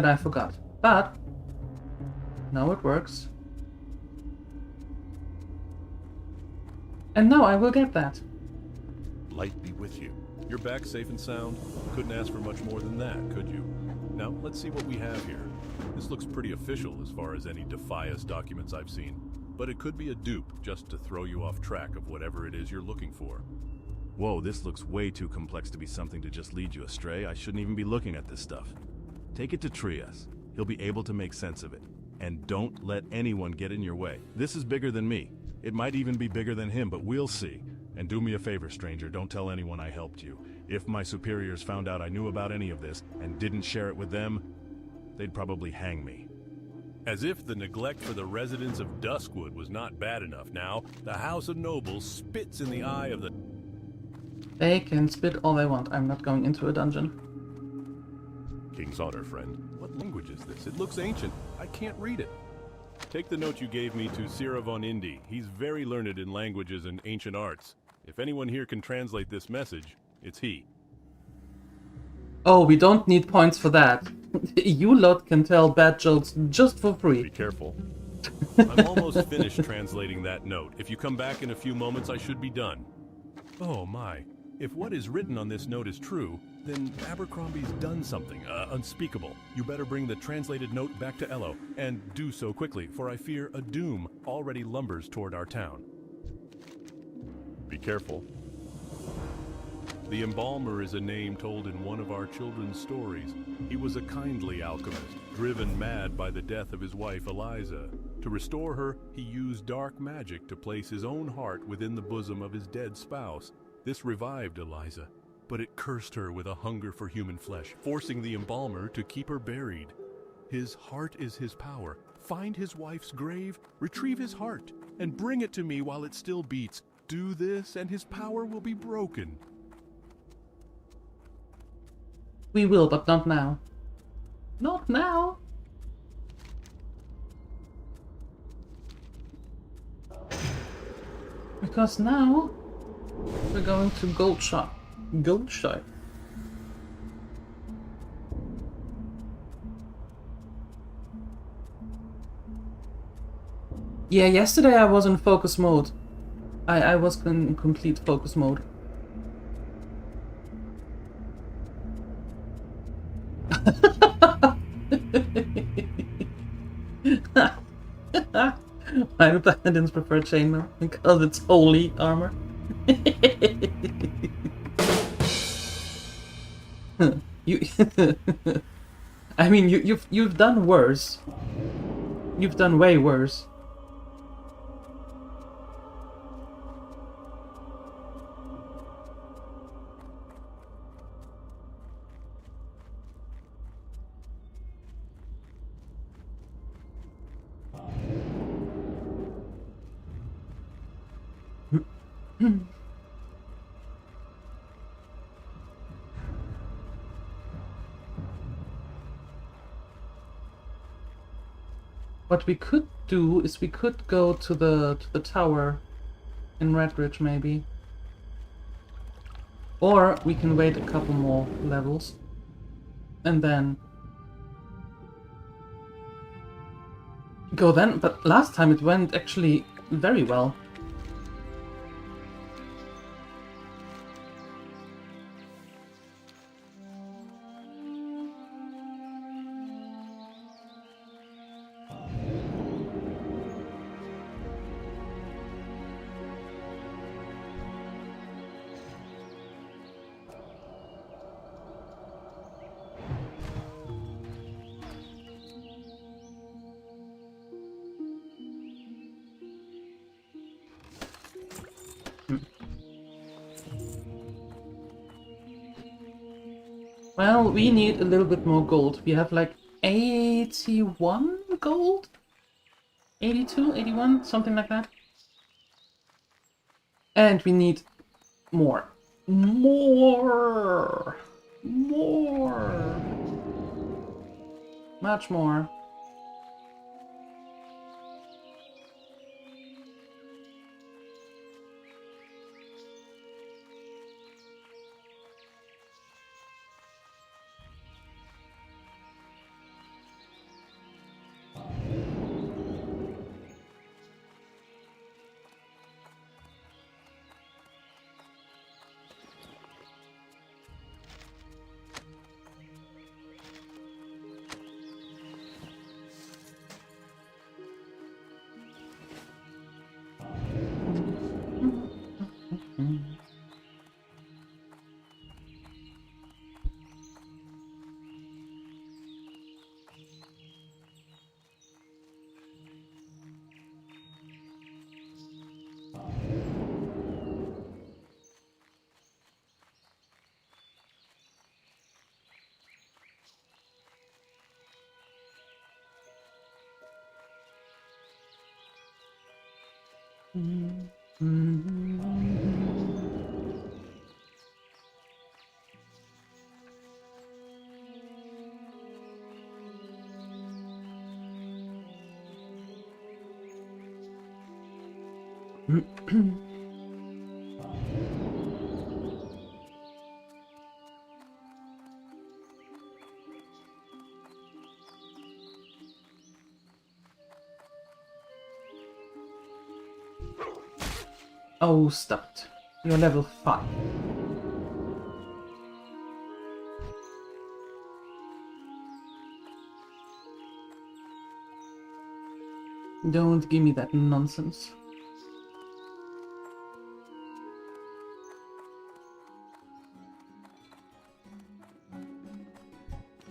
I forgot. But now it works, and now I will get that. Light be with you. You're back safe and sound? Couldn't ask for much more than that, could you? Now, let's see what we have here. This looks pretty official as far as any Defias documents I've seen. But it could be a dupe, just to throw you off track of whatever it is you're looking for. Whoa, this looks way too complex to be something to just lead you astray. I shouldn't even be looking at this stuff. Take it to Trias. He'll be able to make sense of it. And don't let anyone get in your way. This is bigger than me. It might even be bigger than him, but we'll see. And do me a favor, stranger, don't tell anyone I helped you. If my superiors found out I knew about any of this and didn't share it with them, they'd probably hang me. As if the neglect for the residents of Duskwood was not bad enough now, the House of Nobles spits in the eye of the... They can spit all they want. I'm not going into a dungeon. King's honor, friend. What language is this? It looks ancient. I can't read it. Take the note you gave me to Sira von Indy. He's very learned in languages and ancient arts. If anyone here can translate this message, it's he. Oh, we don't need points for that. You lot can tell bad jokes just for free. Be careful. I'm almost finished translating that note. If you come back in a few moments, I should be done. Oh my. If what is written on this note is true, then Abercrombie's done something unspeakable. You better bring the translated note back to Ello, and do so quickly, for I fear a doom already lumbers toward our town. Be careful. The Embalmer is a name told in one of our children's stories. He was a kindly alchemist, driven mad by the death of his wife Eliza. To restore her, he used dark magic to place his own heart within the bosom of his dead spouse. This revived Eliza, but it cursed her with a hunger for human flesh, forcing the Embalmer to keep her buried. His heart is his power. Find his wife's grave, retrieve his heart, and bring it to me while it still beats. Do this, and his power will be broken. We will, but not now. Not now! Because now we're going to Goldshire. Goldshire. Yeah, yesterday I was in focus mode. I was in complete focus mode. Why do paladins prefer chainmail? Because it's holy armor. You, I mean, you've done worse. You've done way worse. What we could do is we could go to the tower in Redridge maybe. Or we can wait a couple more levels and then go then, but last time it went actually very well. Well, we need a little bit more gold. We have like 81 gold? 82, 81, something like that. And we need more. More! More! Much more. Oh, stop it. You're level 5. Don't give me that nonsense.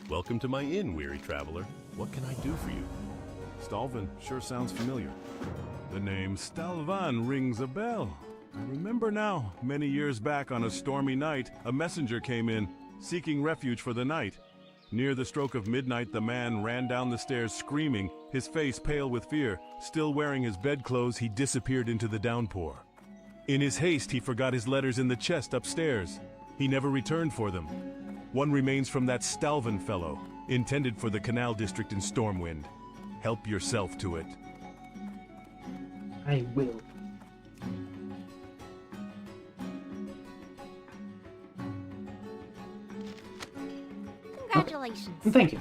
Welcome to my inn, weary traveler. What can I do for you? Stalvan sure sounds familiar. The name Stalvan rings a bell. I remember now, many years back on a stormy night, a messenger came in, seeking refuge for the night. Near the stroke of midnight, the man ran down the stairs screaming, his face pale with fear. Still wearing his bedclothes, he disappeared into the downpour. In his haste, he forgot his letters in the chest upstairs. He never returned for them. One remains from that Stalvan fellow, intended for the Canal District in Stormwind. Help yourself to it. I will. Congratulations. Thank you.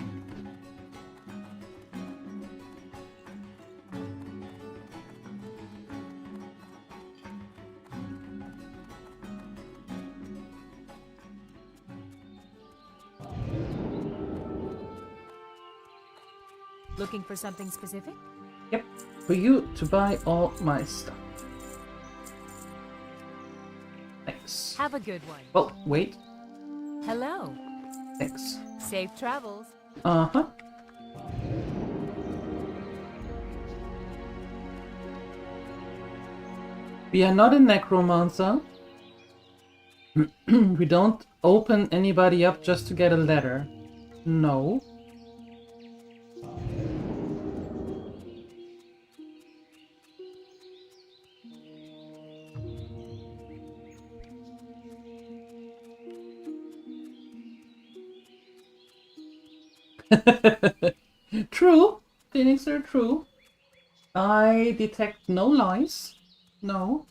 Looking for something specific? Yep, for you to buy all my stuff. Thanks. Have a good one. Well, wait. Hello. Thanks. Safe travels. Uh-huh. We are not a necromancer. We don't open anybody up just to get a letter. No. True. Things are true. I detect no lies. No.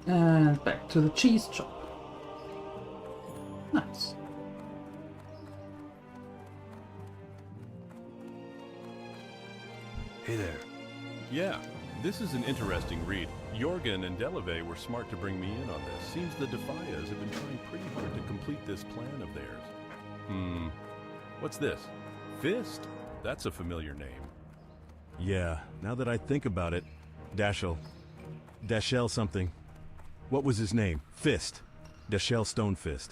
And back to the cheese shop. Nice. Hey there. Yeah, this is an interesting read. Jorgen and Delevé were smart to bring me in on this. Seems the Defias have been trying pretty hard to complete this plan of theirs. What's this? Fist? That's a familiar name. Yeah, now that I think about it, Dashel something. What was his name? Fist. Dashel Stonefist.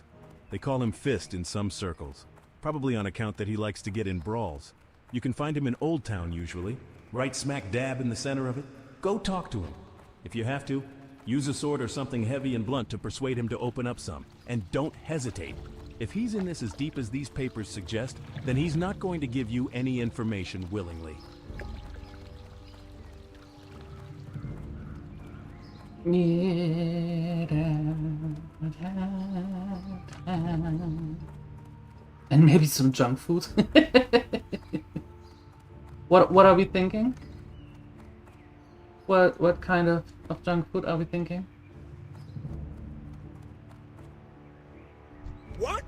They call him Fist in some circles. Probably on account that he likes to get in brawls. You can find him in Old Town usually. Right smack dab in the center of it. Go talk to him. If you have to, use a sword or something heavy and blunt to persuade him to open up some. And don't hesitate. If he's in this as deep as these papers suggest, then he's not going to give you any information willingly. And maybe some junk food. What are we thinking? What kind of junk food are we thinking? What?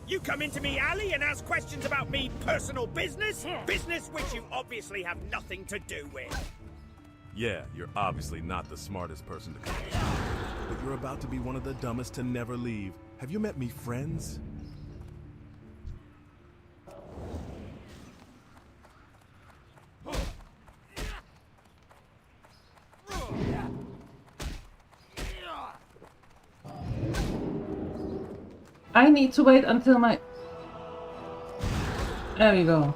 You come into me alley and ask questions about me personal business? Business which you obviously have nothing to do with. Yeah, you're obviously not the smartest person to come here, but you're about to be one of the dumbest to never leave. Have you met me friends? I need to wait until my... There we go.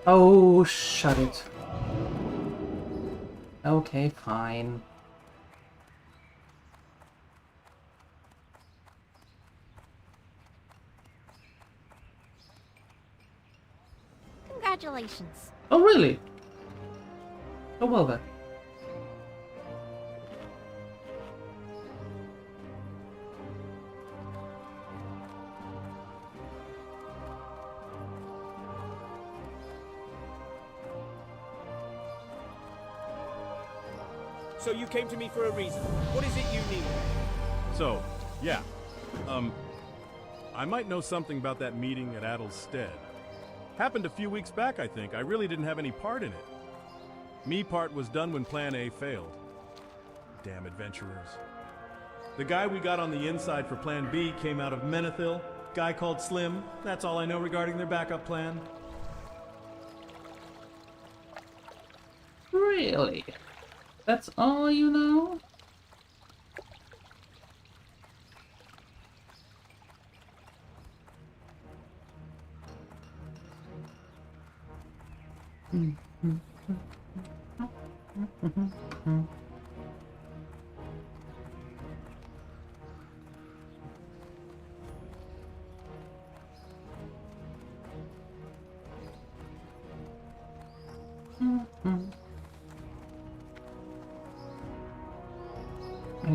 Oh, shut it. Okay, fine. Congratulations. Oh, really? Oh, well then. So you came to me for a reason. What is it you need? So, yeah. I might know something about that meeting at Adel's Stead. Happened a few weeks back, I think. I really didn't have any part in it. Me part was done when Plan A failed. Damn adventurers. The guy we got on the inside for Plan B came out of Menethil. Guy called Slim. That's all I know regarding their backup plan. Really? That's all you know?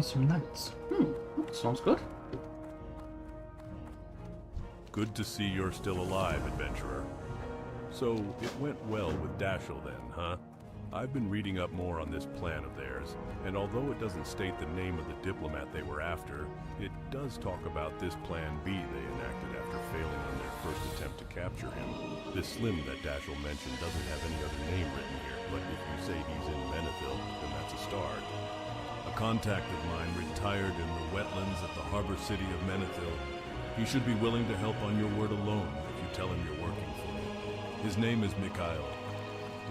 Some knights. Sounds good. Good to see you're still alive, adventurer. So, it went well with Dashel then, huh? I've been reading up more on this plan of theirs, and although it doesn't state the name of the diplomat they were after, it does talk about this Plan B they enacted after failing on their first attempt to capture him. This Slim that Dashel mentioned doesn't have any other name written here, but if you say he's in Menethil, then that's a start. A contact of mine retired in the wetlands at the harbor city of Menethil. He should be willing to help on your word alone if you tell him you're working for me. His name is Mikhail.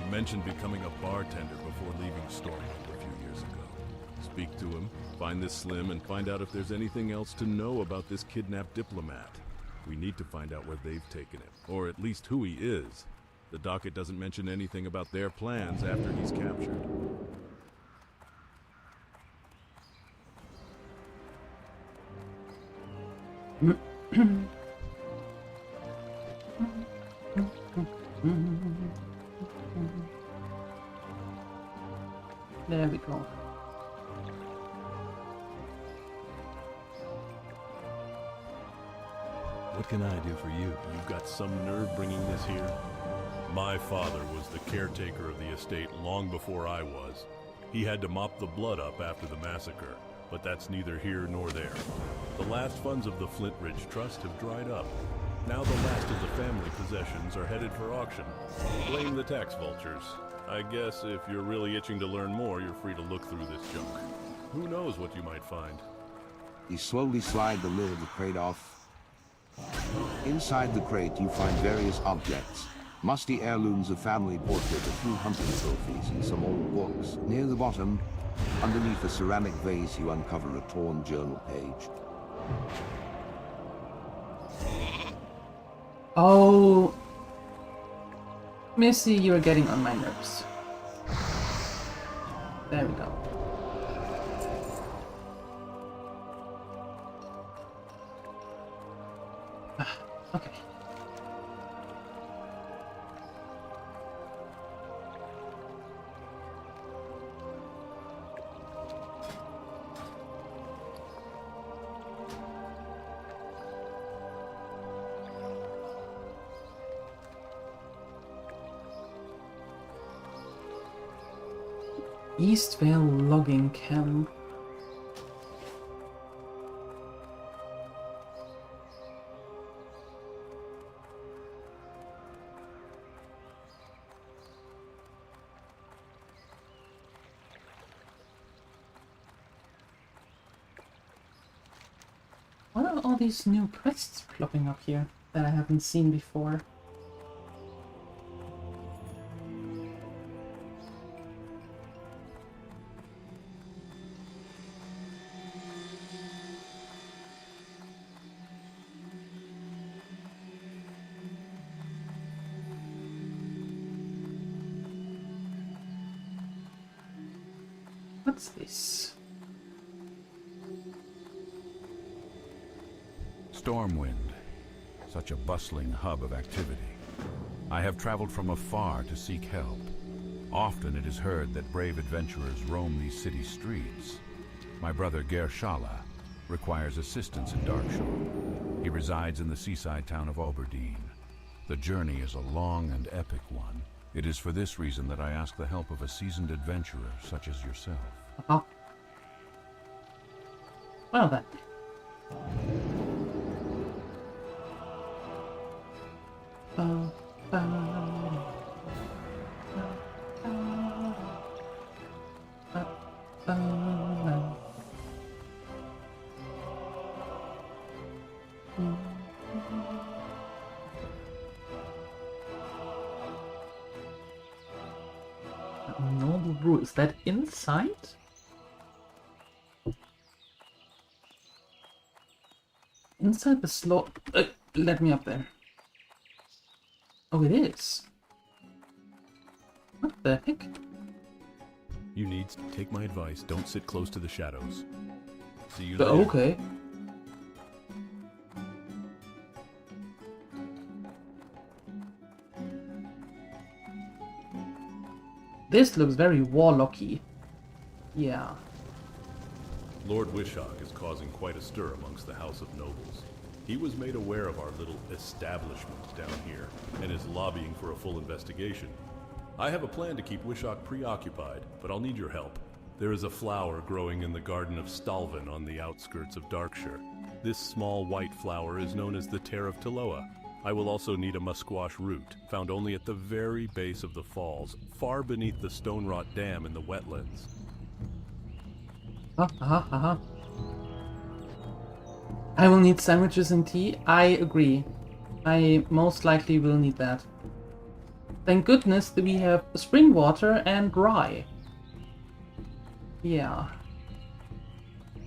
He mentioned becoming a bartender before leaving Stormwind a few years ago. Speak to him, find this Slim, and find out if there's anything else to know about this kidnapped diplomat. We need to find out where they've taken him, or at least who he is. The docket doesn't mention anything about their plans after he's captured. There we go. What can I do for you? You've got some nerve bringing this here. My father was the caretaker of the estate long before I was. He had to mop the blood up after the massacre, but that's neither here nor there. The last funds of the Flint Ridge Trust have dried up. Now the last of the family possessions are headed for auction. Blame the tax vultures. I guess if you're really itching to learn more, you're free to look through this junk. Who knows what you might find? You slowly slide the lid of the crate off. Inside the crate you find various objects. Musty heirlooms of family portrait, a few hunting trophies, and some old books. Near the bottom, underneath a ceramic vase, you uncover a torn journal page. Oh, Missy, you're getting on my nerves. There we go. Okay. Eastvale logging camp. What are all these new quests plopping up here that I haven't seen before? What's this? Stormwind, such a bustling hub of activity. I have traveled from afar to seek help. Often it is heard that brave adventurers roam these city streets. My brother Gershala requires assistance in Darkshore. He resides in the seaside town of Oberdeen. The journey is a long and epic one. It is for this reason that I ask the help of a seasoned adventurer such as yourself. Uh-huh. Well then. Noble brew, is that inside? Inside the slot. Let me up there. Oh, it is. What the heck? You need to take my advice. Don't sit close to the shadows. See you later. Okay. This looks very warlocky. Yeah. Lord Wishok is causing quite a stir amongst the House of Nobles. He was made aware of our little establishment down here, and is lobbying for a full investigation. I have a plan to keep Wishok preoccupied, but I'll need your help. There is a flower growing in the garden of Stalvin on the outskirts of Darkshire. This small white flower is known as the Tear of Teloa. I will also need a musquash root, found only at the very base of the falls, far beneath the stone rot dam in the wetlands. I will need sandwiches and tea. I agree. I most likely will need that. Thank goodness that we have spring water and rye. Yeah.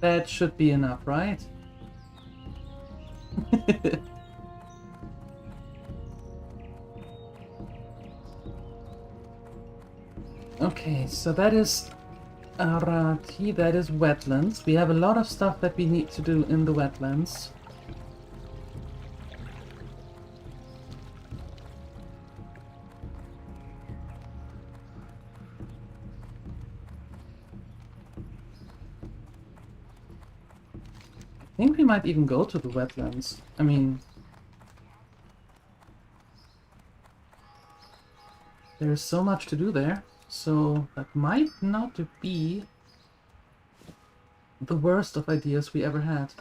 That should be enough, right? Okay, so that is Arati, that is wetlands. We have a lot of stuff that we need to do in the wetlands. I think we might even go to the wetlands. I mean, There's so much to do there, so that might not be the worst of ideas we ever had.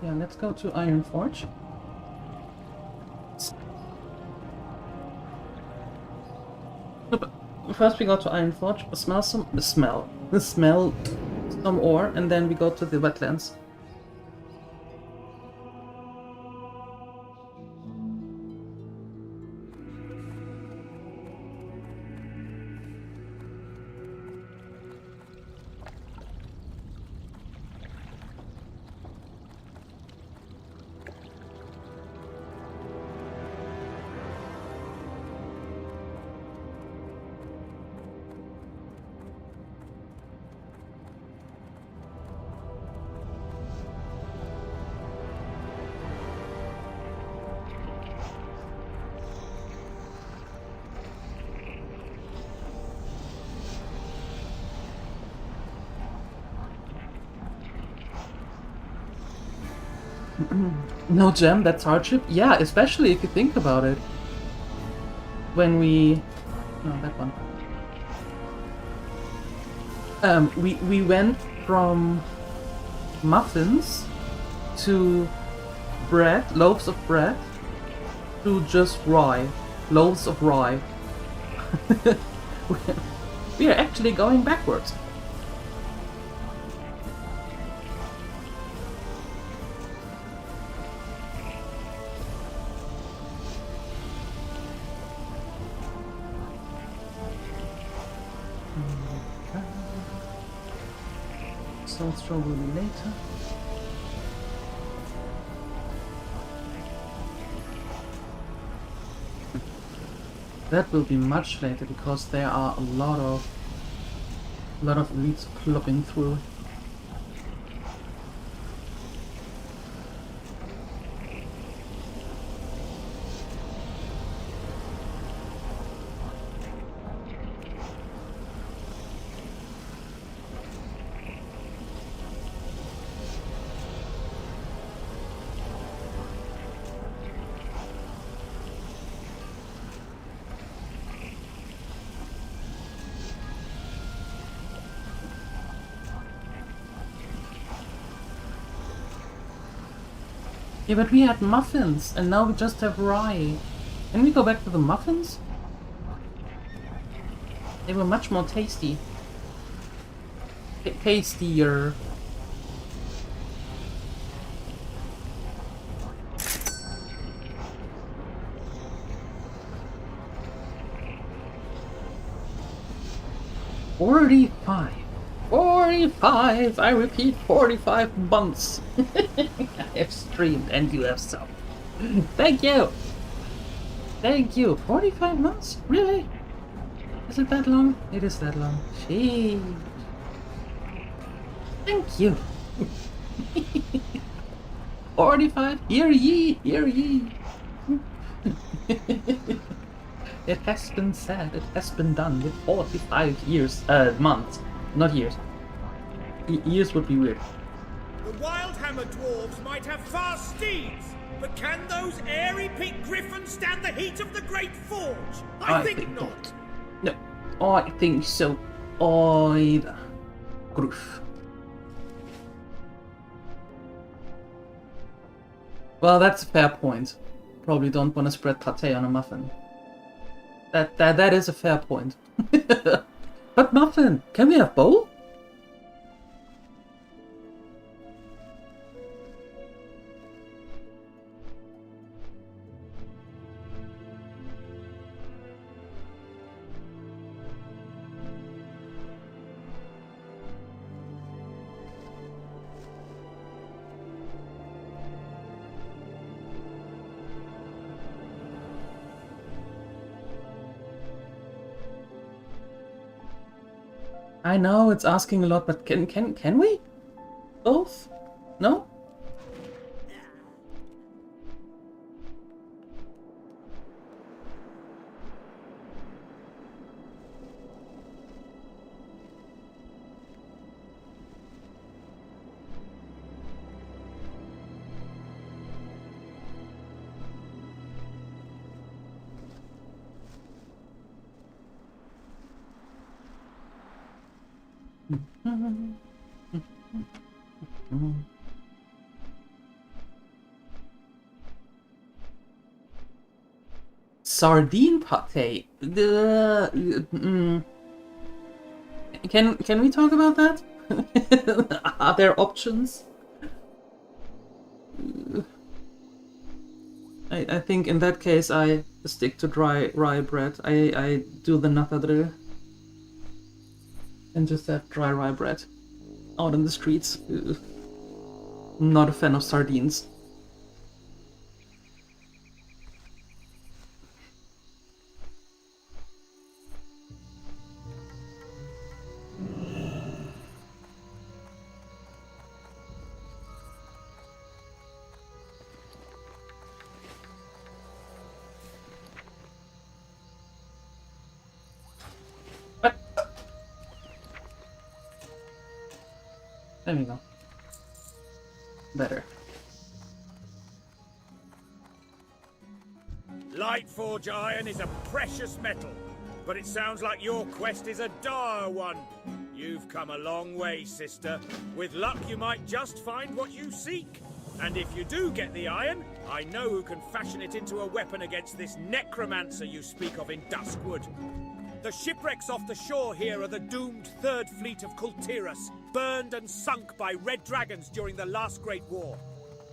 Yeah, let's go to Ironforge. But first we go to Ironforge, smell some ore, and then we go to the wetlands. No gem, that's hardship? Yeah, especially if you think about it. When we... No, that one. We went from muffins to bread, loaves of bread, to just rye. Loaves of rye. We are actually going backwards. Some strawberry later. That will be much later because there are a lot of elites plopping through. Yeah, but we had muffins, and now we just have rye. Can we go back to the muffins? They were much more tasty. Tastier. $45. 45! I repeat, 45 months. I have streamed and you have subbed. Thank you! Thank you! 45 months? Really? Is it that long? It is that long. Sheesh. Thank you! 45? Hear ye! Hear ye! It has been said, it has been done with 45 years, months. Not years. Years would be weird. The Wildhammer dwarves might have fast steeds, but can those airy-peaked griffins stand the heat of the Great Forge? I think not. No, I think so either. Groof. Well, that's a fair point. Probably don't want to spread pate on a muffin. That is a fair point. But muffin, can we have both? I know it's asking a lot, but can we? Both? No? Sardine pate. Can we talk about that? Are there options? I think in that case I stick to dry rye bread. I do the natadru and just have dry rye bread out in the streets. Not a fan of sardines. There we go. Better. Lightforge iron is a precious metal, but it sounds like your quest is a dire one. You've come a long way, sister. With luck, you might just find what you seek. And if you do get the iron, I know who can fashion it into a weapon against this necromancer you speak of in Duskwood. The shipwrecks off the shore here are the doomed Third Fleet of Kultiras, burned and sunk by red dragons during the last Great War.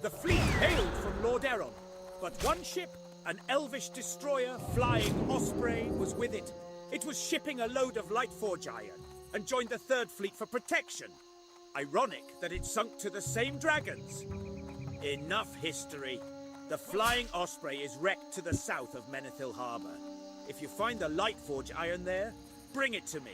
The fleet hailed from Lord Eron, but one ship, an elvish destroyer, Flying Osprey, was with it. It was shipping a load of Lightforge iron, and joined the Third Fleet for protection. Ironic that it sunk to the same dragons. Enough history. The Flying Osprey is wrecked to the south of Menethil Harbour. If you find the Lightforge iron there, bring it to me.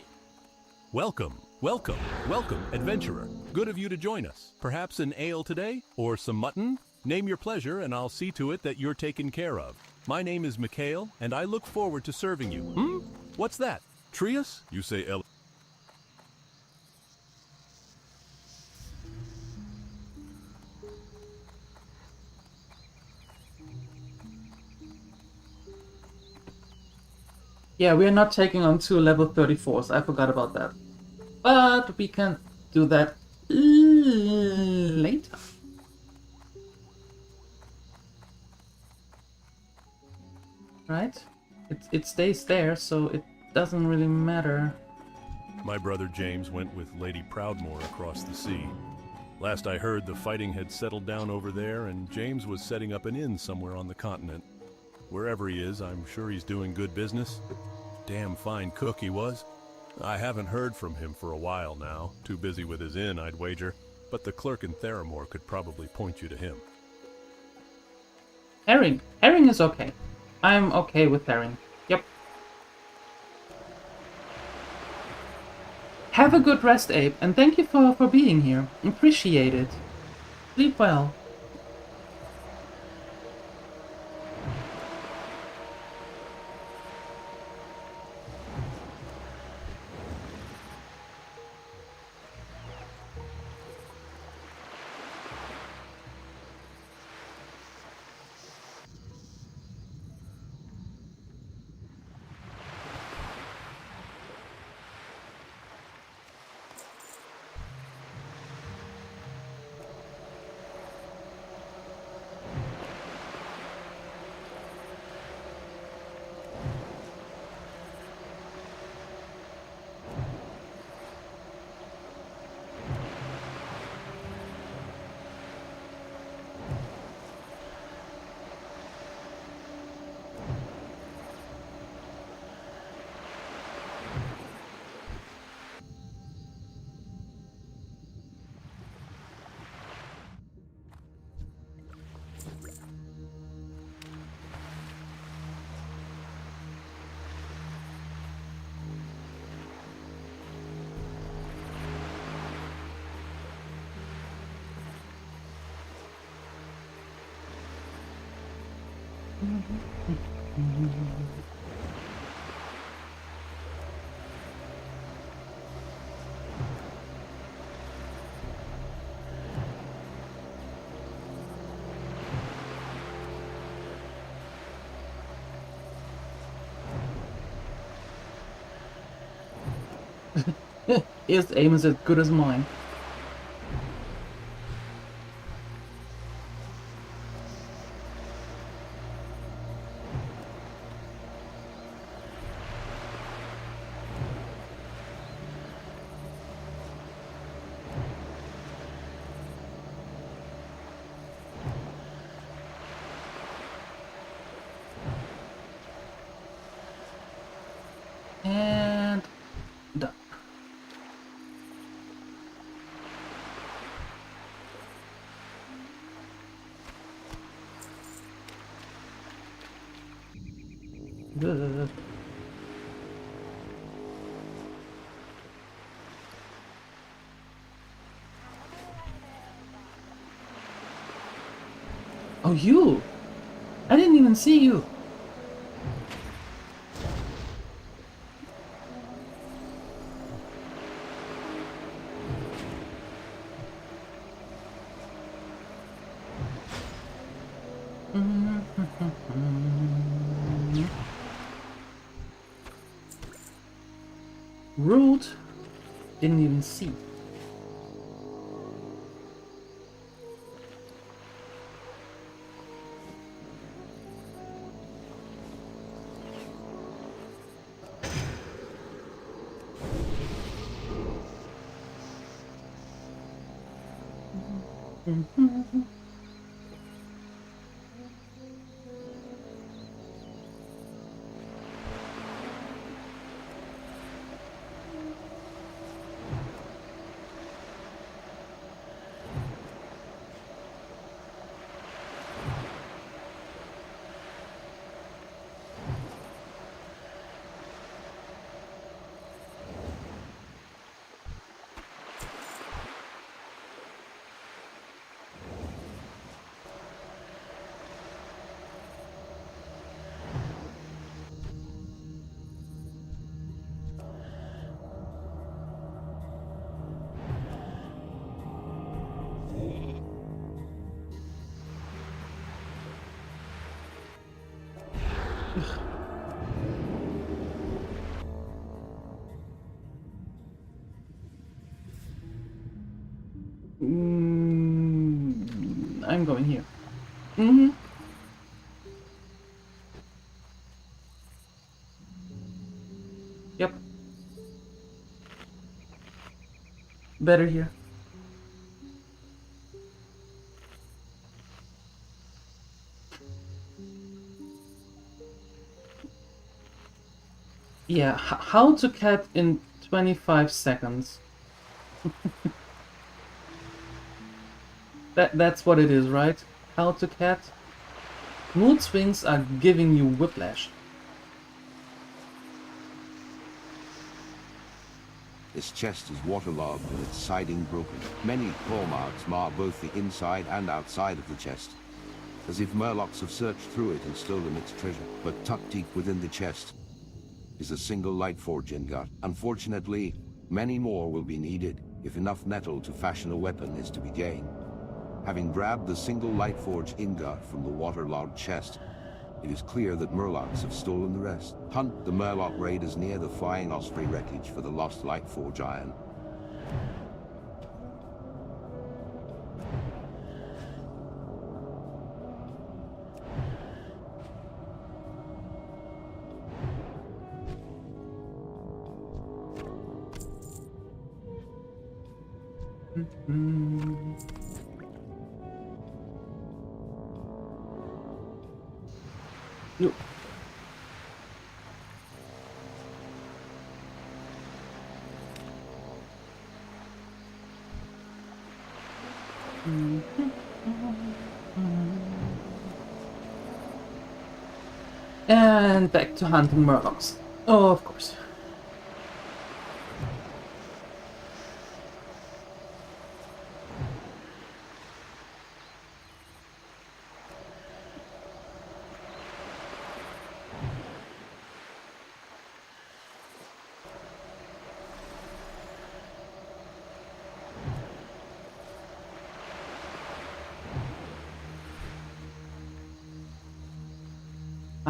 Welcome, welcome, welcome, adventurer. Good of you to join us. Perhaps an ale today? Or some mutton? Name your pleasure and I'll see to it that you're taken care of. My name is Mikhail, and I look forward to serving you. What's that? Trius? You say El... Yeah, we're not taking on 2 level 34s. I forgot about that. But we can do that later. Right? It stays there, so it doesn't really matter. My brother James went with Lady Proudmoore across the sea. Last I heard, the fighting had settled down over there, and James was setting up an inn somewhere on the continent. Wherever he is, I'm sure he's doing good business. Damn fine cook he was. I haven't heard from him for a while now. Too busy with his inn, I'd wager. But the clerk in Theramore could probably point you to him. Herring. Herring is okay. I'm okay with herring. Yep. Have a good rest, Abe, and thank you for being here. Appreciate it. Sleep well. His aim is as good as mine. And done. Good. Oh, you! I didn't even see you. Rude. Didn't even see. I'm going here. Yep. Better here. Yeah, how to cat in 25 seconds. That's what it is, right? How to cat. Mood swings are giving you whiplash. This chest is waterlogged and its siding broken. Many claw marks mar both the inside and outside of the chest, as if murlocs have searched through it and stolen its treasure. But tucked deep within the chest is a single Lightforge ingot. Unfortunately, many more will be needed if enough metal to fashion a weapon is to be gained. Having grabbed the single Lightforge ingot from the waterlogged chest, it is clear that murlocs have stolen the rest. Hunt the murloc raiders near the Flying Osprey wreckage for the lost Lightforge iron. No. And back to hunting murlocs. Oh, of course.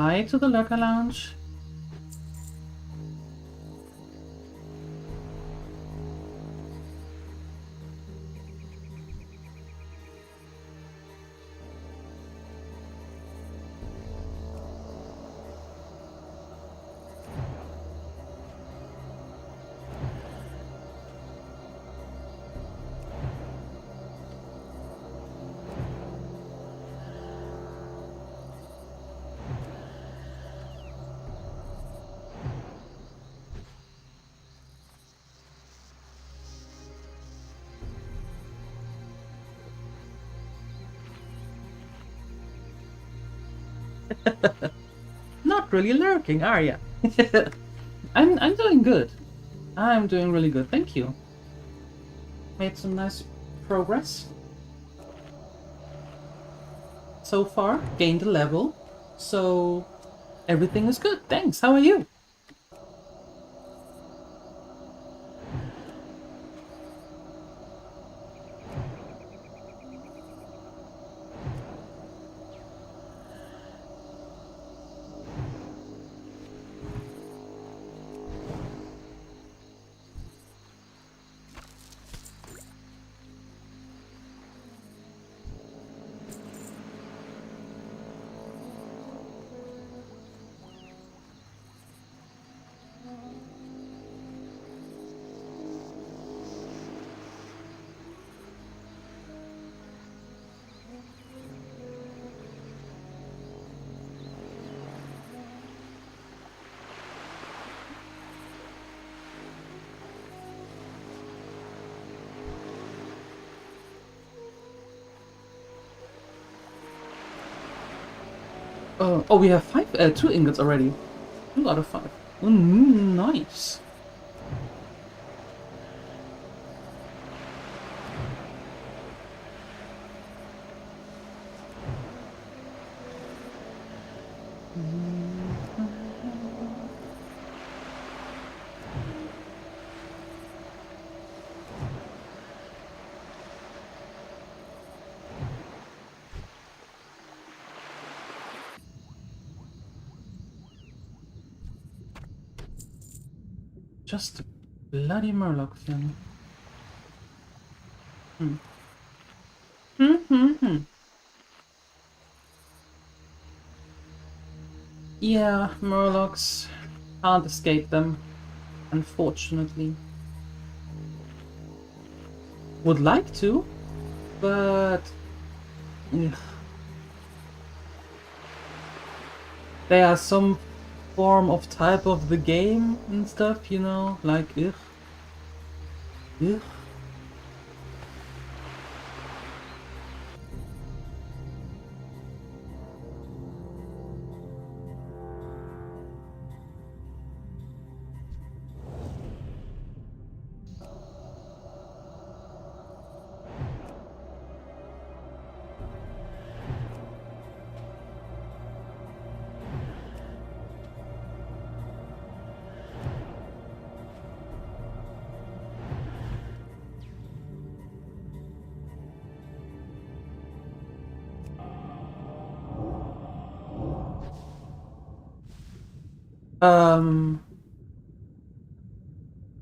Hi to the Lurker Lounge. Not really lurking, are ya? I'm doing good. I'm doing really good, thank you. Made some nice progress. So far, gained a level, so everything is good, thanks. How are you? Oh, we have two ingots already. 2 out of 5. Nice. Just a bloody Murloc thing. Yeah, Murlocs. Can't escape them, unfortunately. Would like to, but... ugh. They are some form of type of the game and stuff, you know, like ugh. Ugh.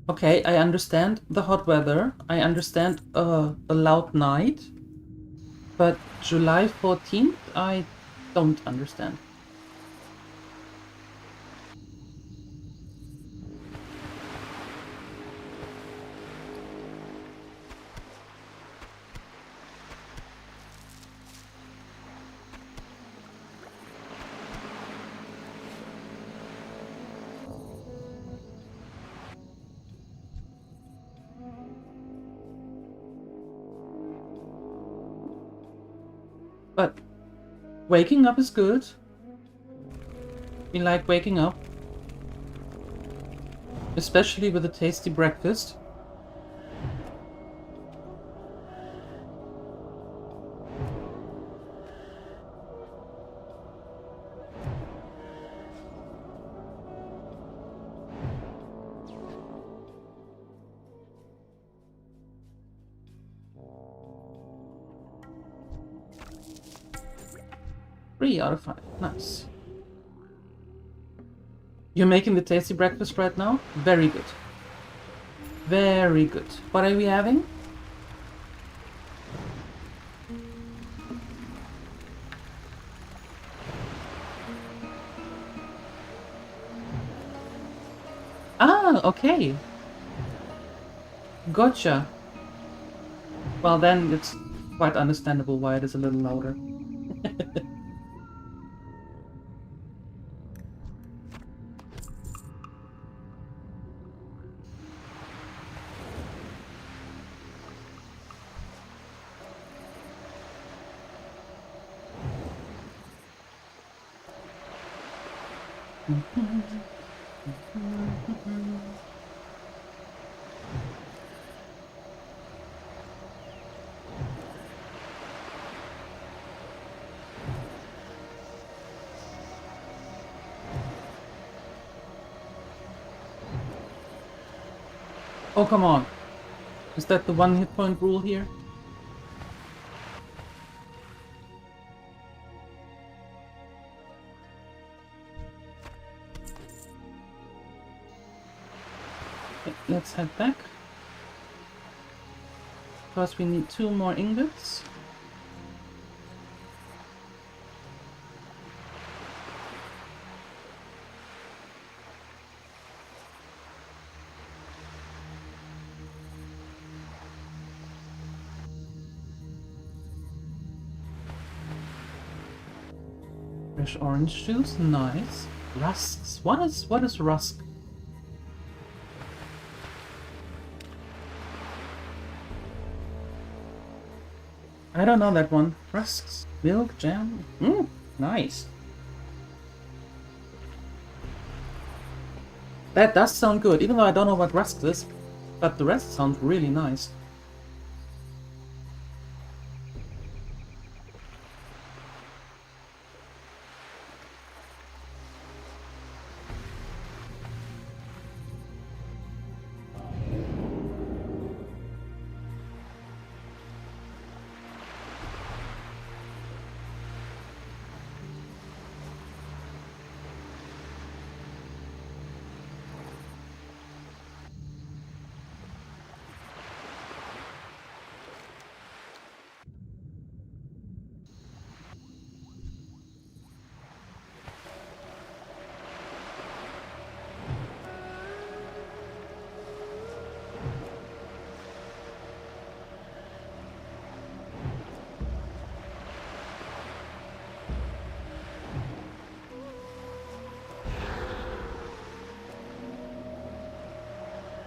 Okay, I understand the hot weather. I understand the loud night. But July 14th, I don't understand. But waking up is good. We like waking up. Especially with a tasty breakfast. Three out of 5. Nice. You're making the tasty breakfast right now? Very good. Very good. What are we having? Ah, okay. Gotcha. Well, then it's quite understandable why it is a little louder. Oh, come on. Is that the one hit point rule here? Okay, let's head back. Because we need 2 more ingots. Fresh orange juice, nice. Rusks. What is rusk? I don't know that one. Rusks, milk, jam. Nice. That does sound good, even though I don't know what rusks is. But the rest sounds really nice.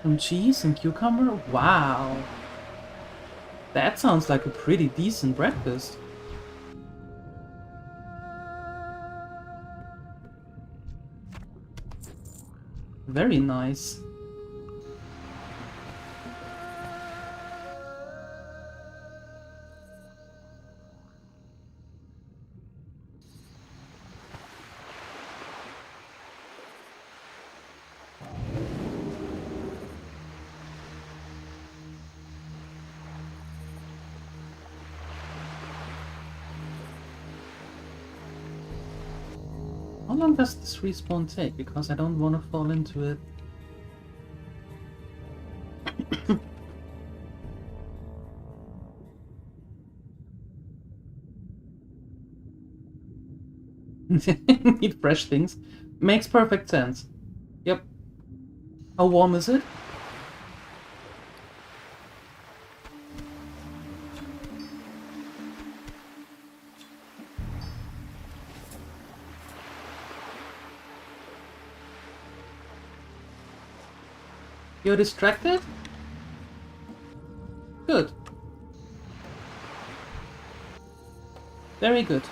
Some cheese and cucumber? Wow! That sounds like a pretty decent breakfast. Very nice. How long does this respawn take? Because I don't want to fall into it. Need fresh things. Makes perfect sense. Yep. How warm is it? You're distracted? Good. Very good.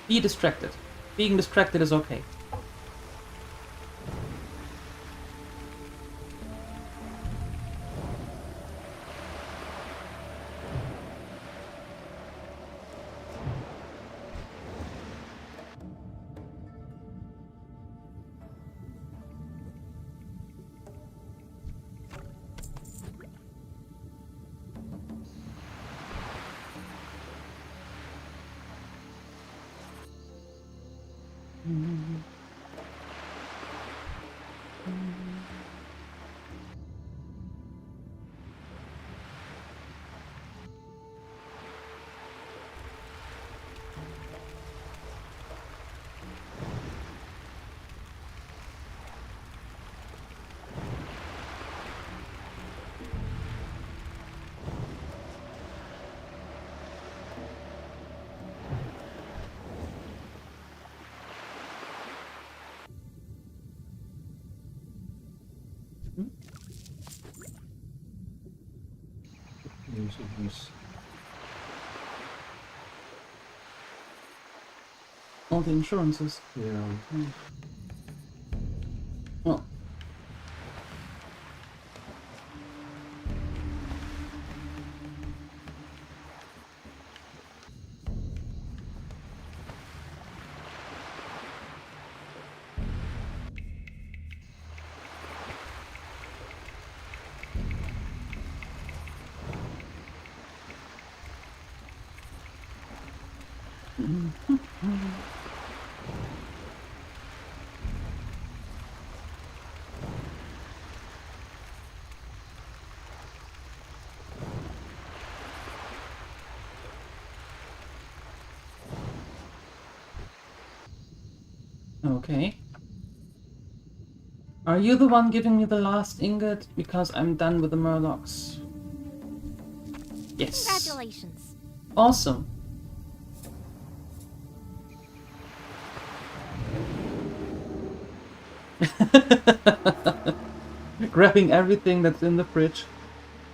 Be distracted. Being distracted is okay. Use. All the insurances. Yeah. Well. Okay. Are you the one giving me the last ingot? Because I'm done with the murlocs. Yes. Congratulations. Awesome. Grabbing everything that's in the fridge,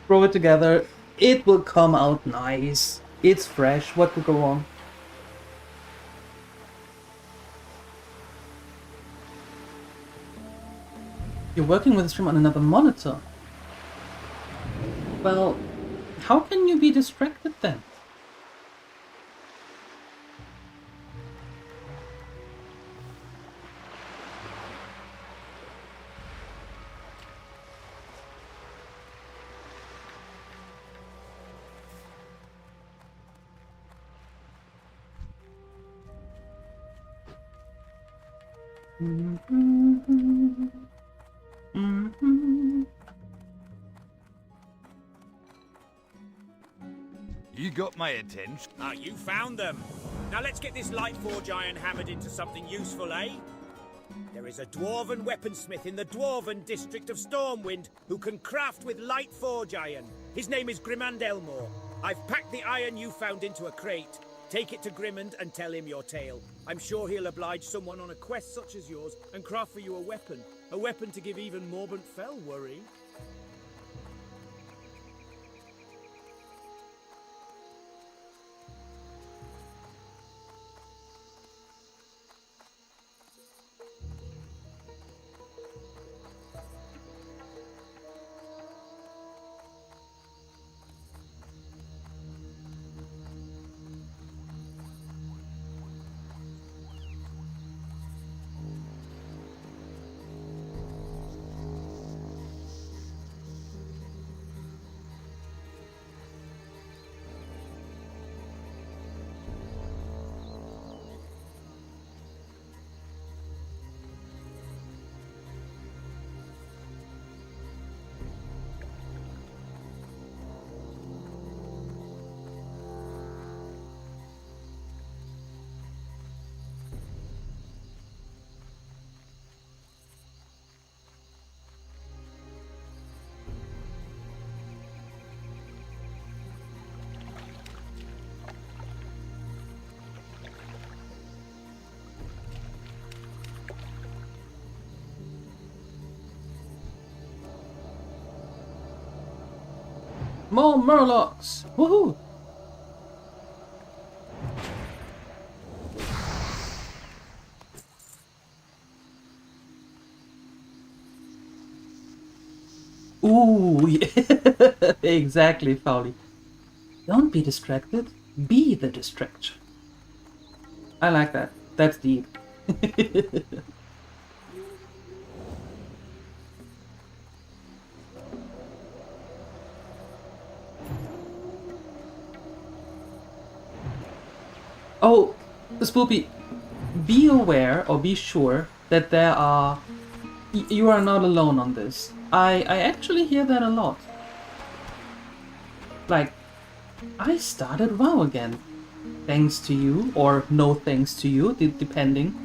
throw it together. It will come out nice. It's fresh. What could go wrong? You're working with the stream on another monitor. Well, how can you be distracted then? You got my attention. Ah, you found them. Now let's get this Lightforge iron hammered into something useful, eh? There is a dwarven weaponsmith in the dwarven district of Stormwind who can craft with Lightforge iron. His name is Grimand Elmore. I've packed the iron you found into a crate. Take it to Grimand and tell him your tale. I'm sure he'll oblige someone on a quest such as yours and craft for you a weapon. A weapon to give even Morbant Fell worry. More murlocs! Woohoo! Ooh, yeah. Exactly, Fowly. Don't be distracted. Be the distraction. I like that. That's deep. Oh, Spoopy, be aware or be sure that there are... You are not alone on this. I actually hear that a lot. Like, I started WoW again. Thanks to you, or no thanks to you, depending.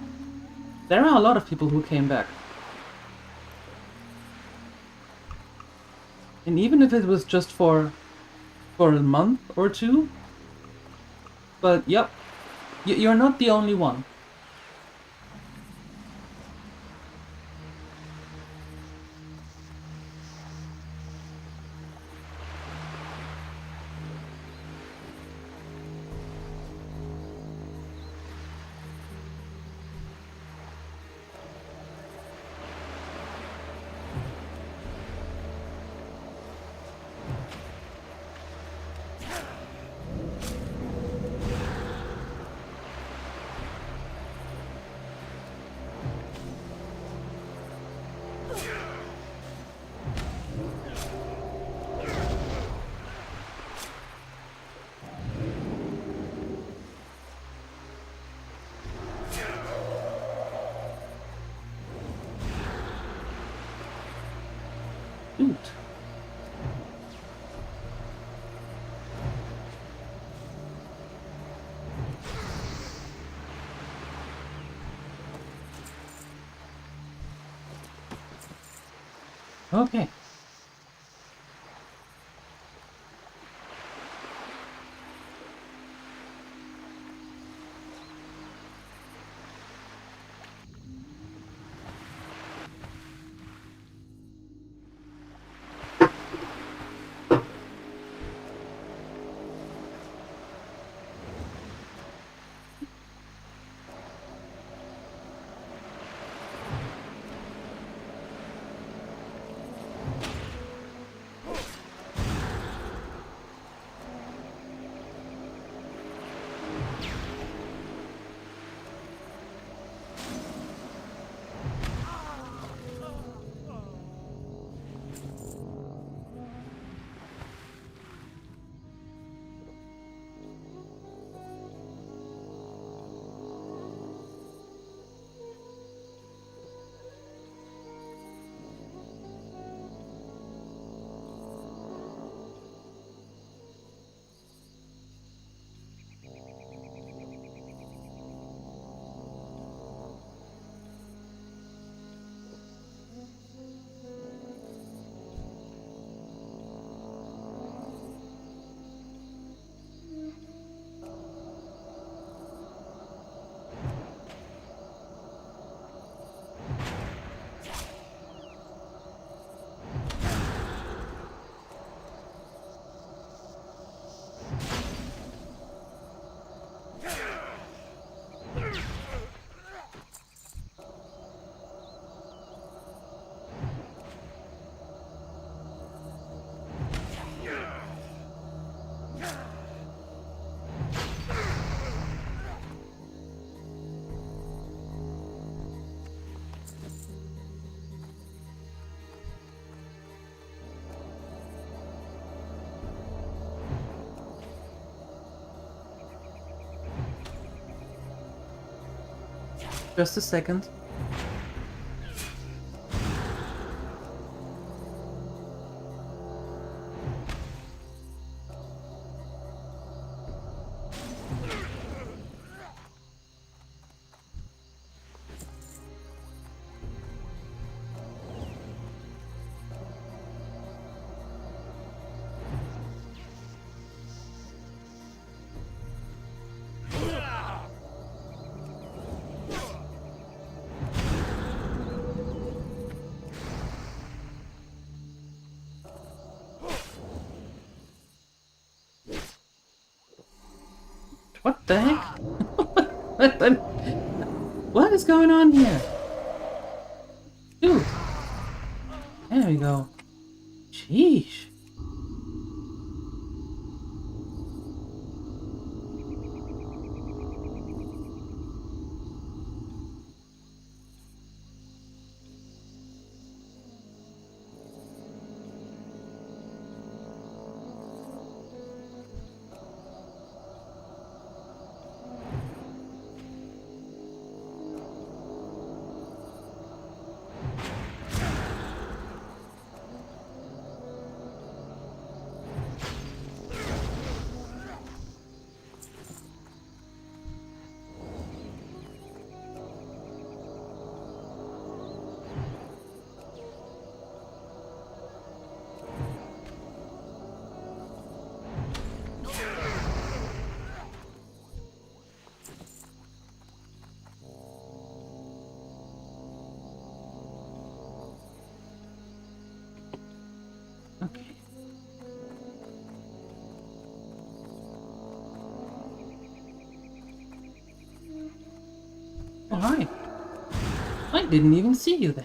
There are a lot of people who came back. And even if it was just for a month or two. But yep, you're not the only one. Dude. Okay. Just a second. What the heck? What is going on here? Dude. There we go. Sheesh. Okay. Oh, hi. I didn't even see you there.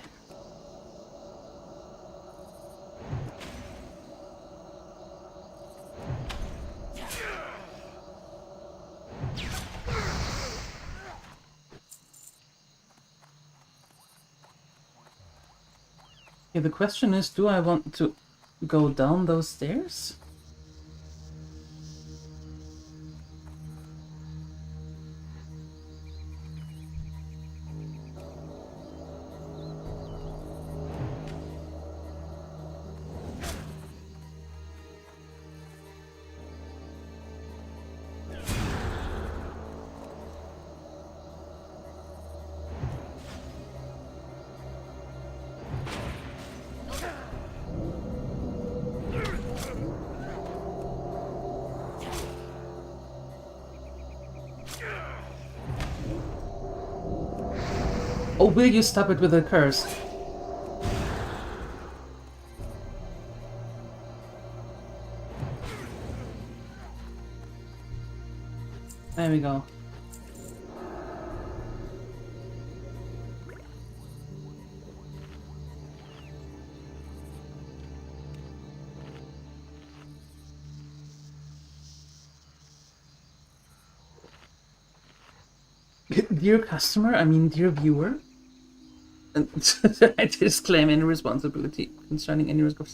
Yeah, the question is, do I want to go down those stairs? Oh, will you stop it with a curse? There we go. Dear customer, I mean dear viewer, I disclaim any responsibility concerning any risk of...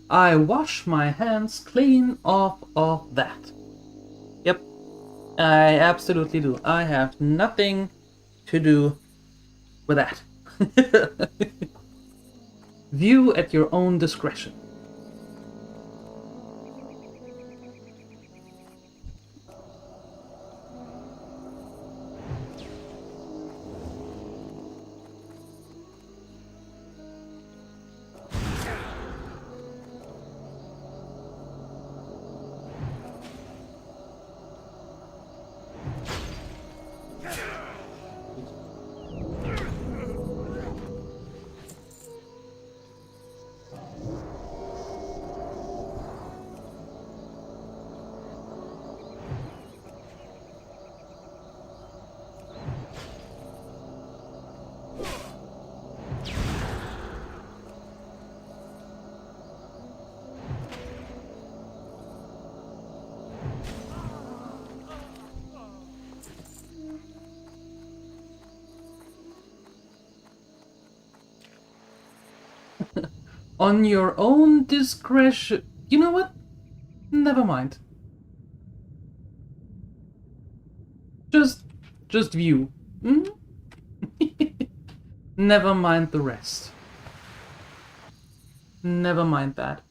I wash my hands clean off of that. Yep, I absolutely do. I have nothing to do with that. View at your own discretion. On your own discretion. You know what? Never mind. Just view. Hmm? Never mind the rest. Never mind that.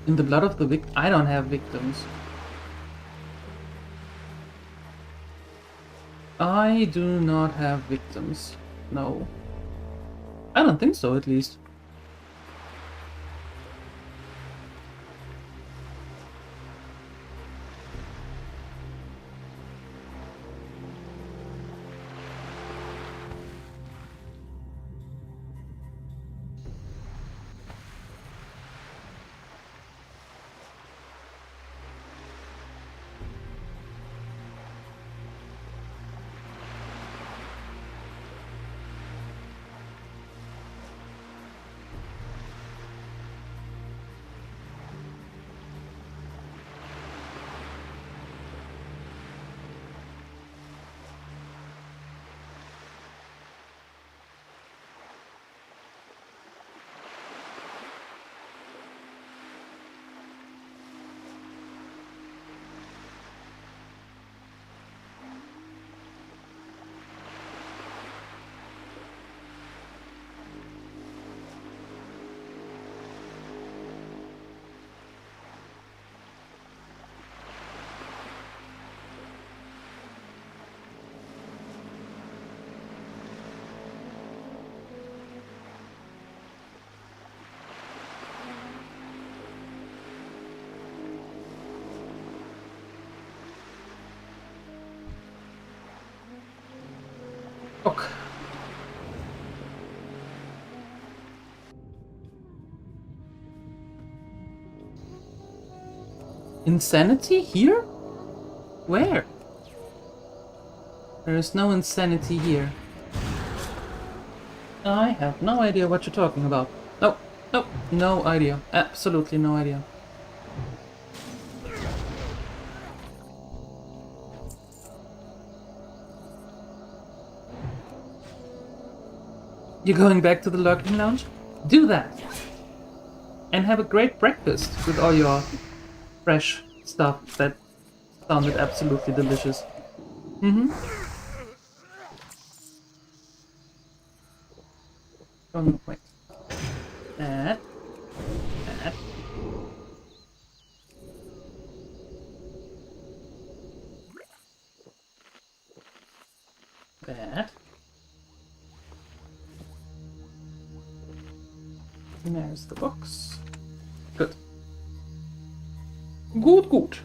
In the blood of the victim. I don't have victims. I do not have victims. No. I don't think so, at least. Okay. Insanity here? Where? There is no insanity here. I have no idea what you're talking about. No, no, no idea. Absolutely no idea. You're going back to the lurking lounge? Do that! And have a great breakfast with all your fresh stuff that sounded absolutely delicious. Mm-hmm. Oh no, wait. That. There's the box. Good. Good, good.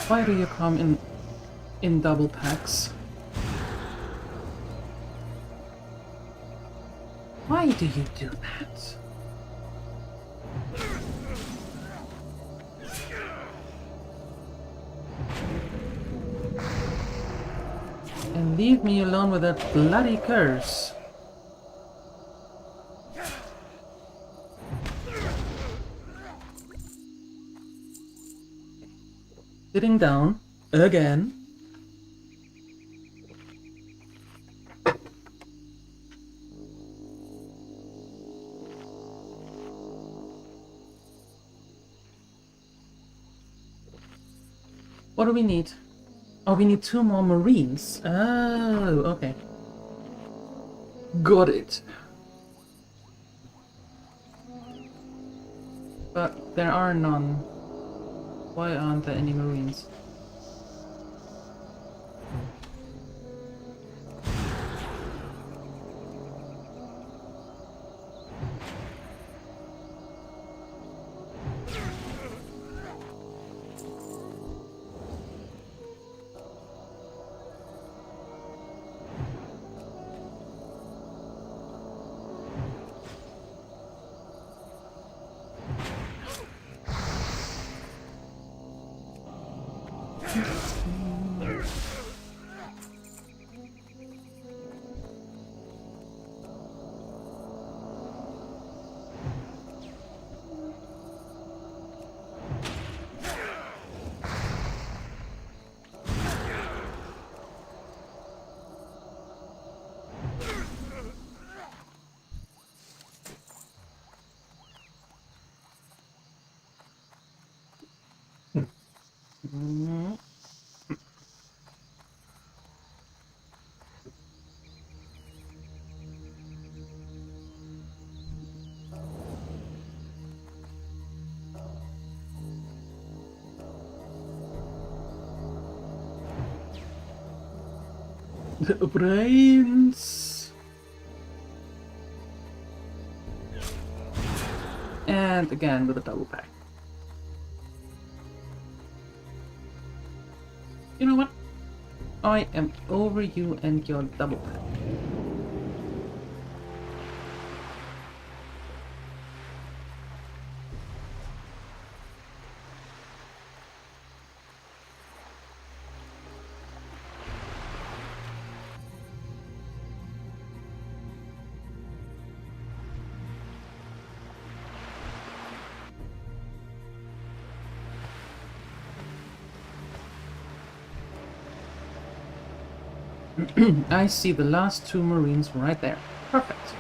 Why do you come in double packs? Why do you do that? And leave me alone with that bloody curse. Sitting down again. What do we need? Oh, we need 2 more marines. Oh, okay. Got it. But there are none. Why aren't there any marines? The brains. And again with a double pack. You know what? I am over you and your double pack. I see the last 2 marines right there. Perfect.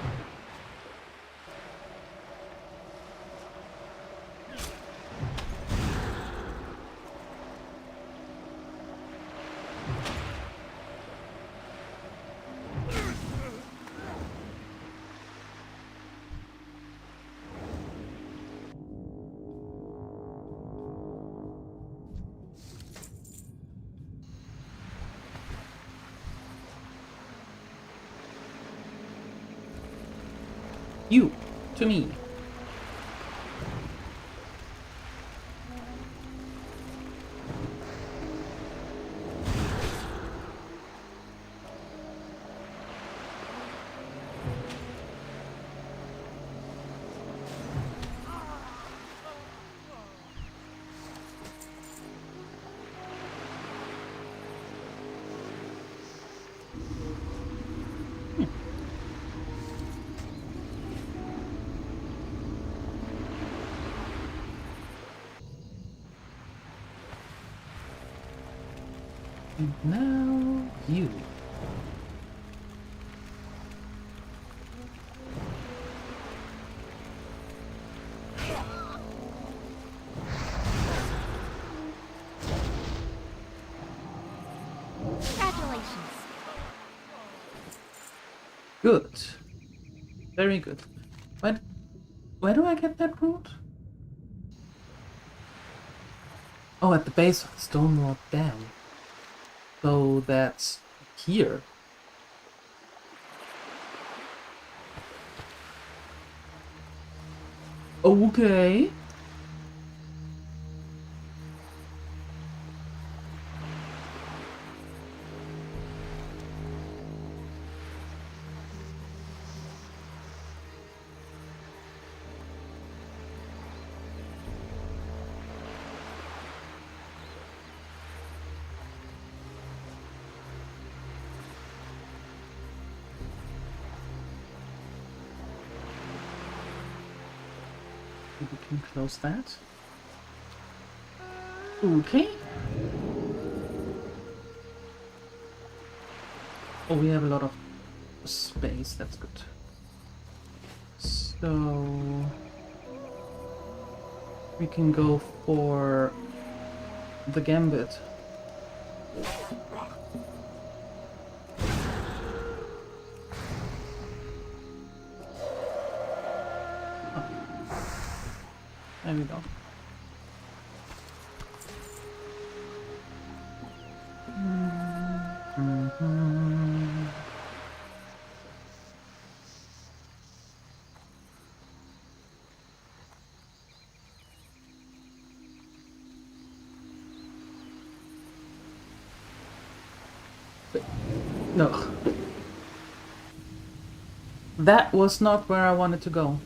You, to me. And now you. Good. Very good. But where do I get that root? Oh, at the base of the Stone Wall Dam. So that's here. Okay. We can close that. Okay. Oh, we have a lot of space. That's good. So we can go for the gambit. There we go. No. That was not where I wanted to go.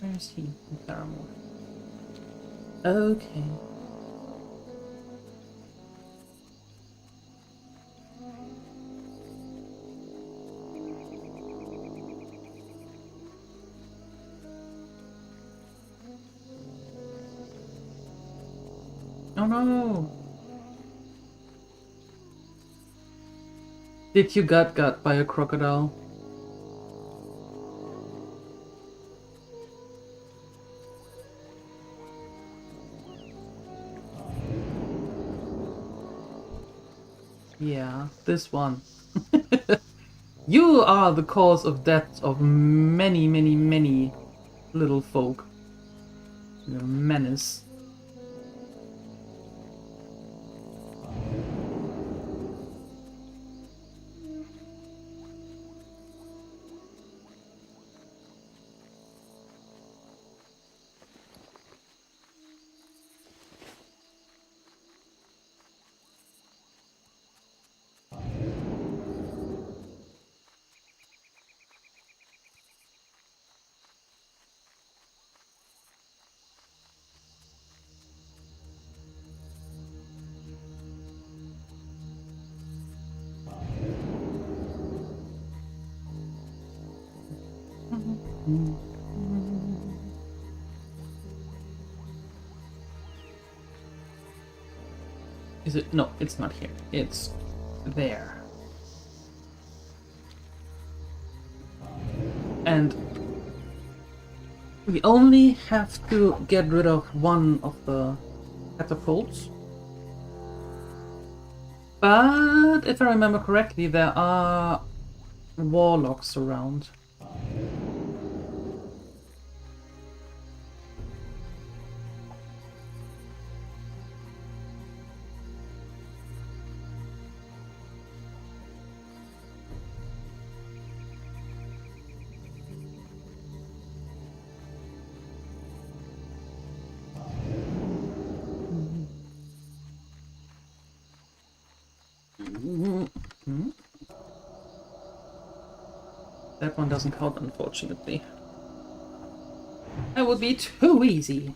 Where is he? Paramore. Okay. Oh no! Did you got by a crocodile? Yeah, this one. You are the cause of death of many, many, many little folk. You're a menace. Is it? No, it's not here. It's there. And we only have to get rid of one of the catapults. But if I remember correctly, there are warlocks around. That one doesn't count, unfortunately. That would be too easy.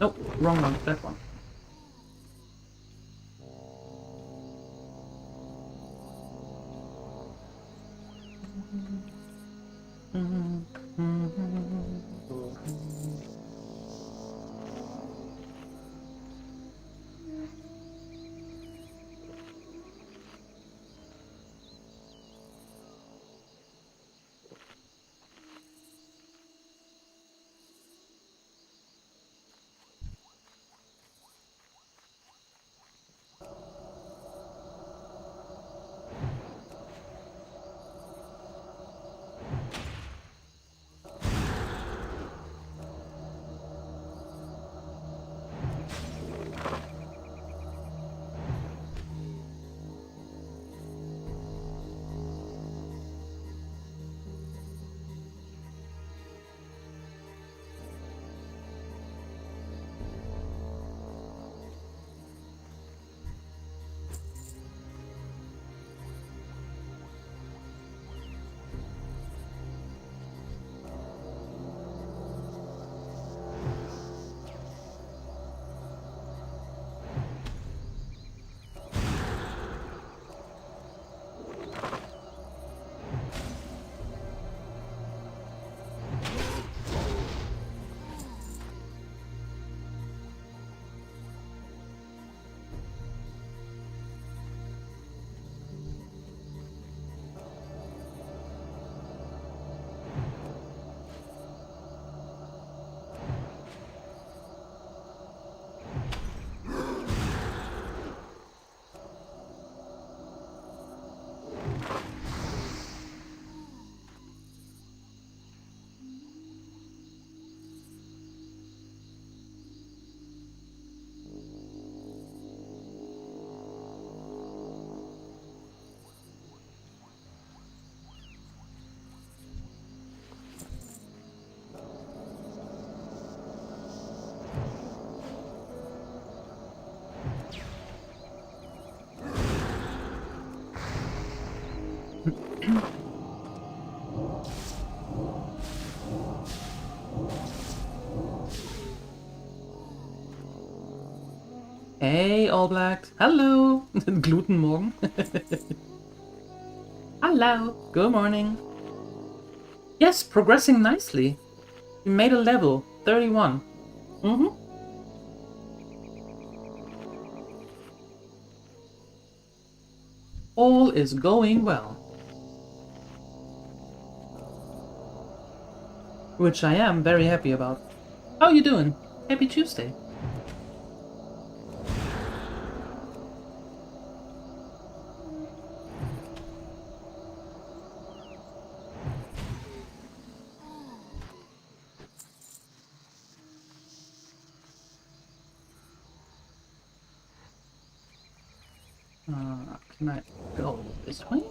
Nope, wrong one, that one. Hey, All Black. Hello. Gluten Morgen. Hello. Good morning. Yes, progressing nicely. We made a level 31. All is going well. Which I am very happy about. How you doing? Happy Tuesday. Can I go this way?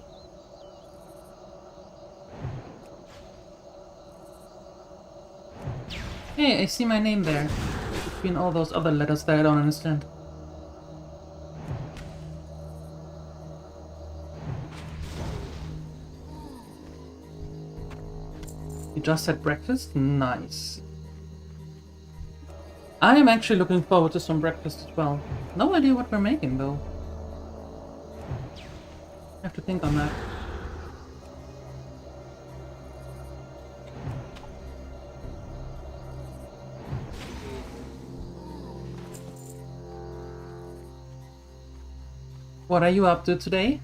Hey, I see my name there. Between all those other letters that I don't understand. You just had breakfast? Nice. I am actually looking forward to some breakfast as well. No idea what we're making though. I have to think on that. What are you up to today?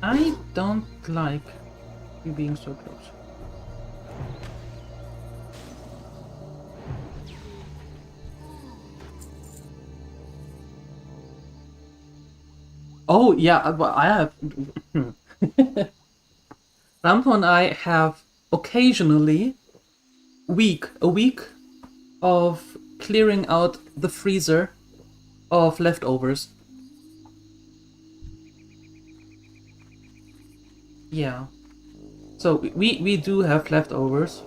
I don't like you being so close. Oh yeah, well, I have. Rampo and I have occasionally a week of clearing out the freezer of leftovers. Yeah. So we do have leftovers.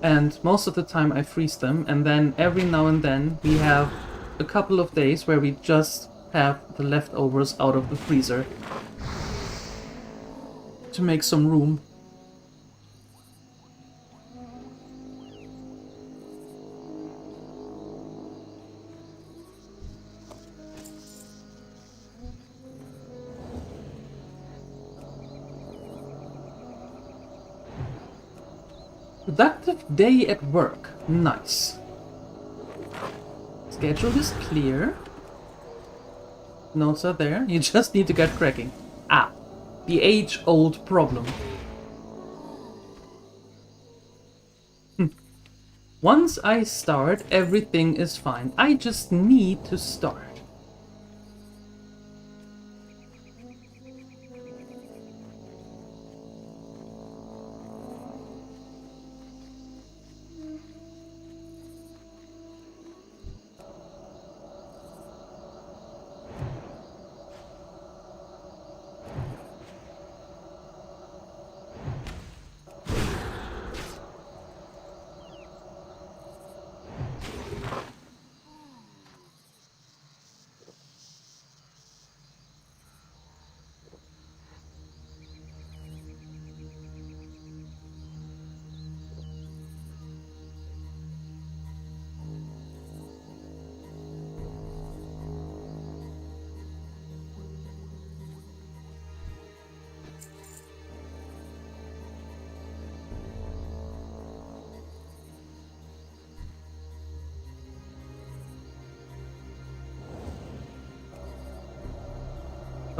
And most of the time I freeze them, and then every now and then we have a couple of days where we just have the leftovers out of the freezer to make some room. Productive day at work. Nice. Schedule is clear. Notes are there. You just need to get cracking. Ah, the age-old problem. Once I start, everything is fine. I just need to start.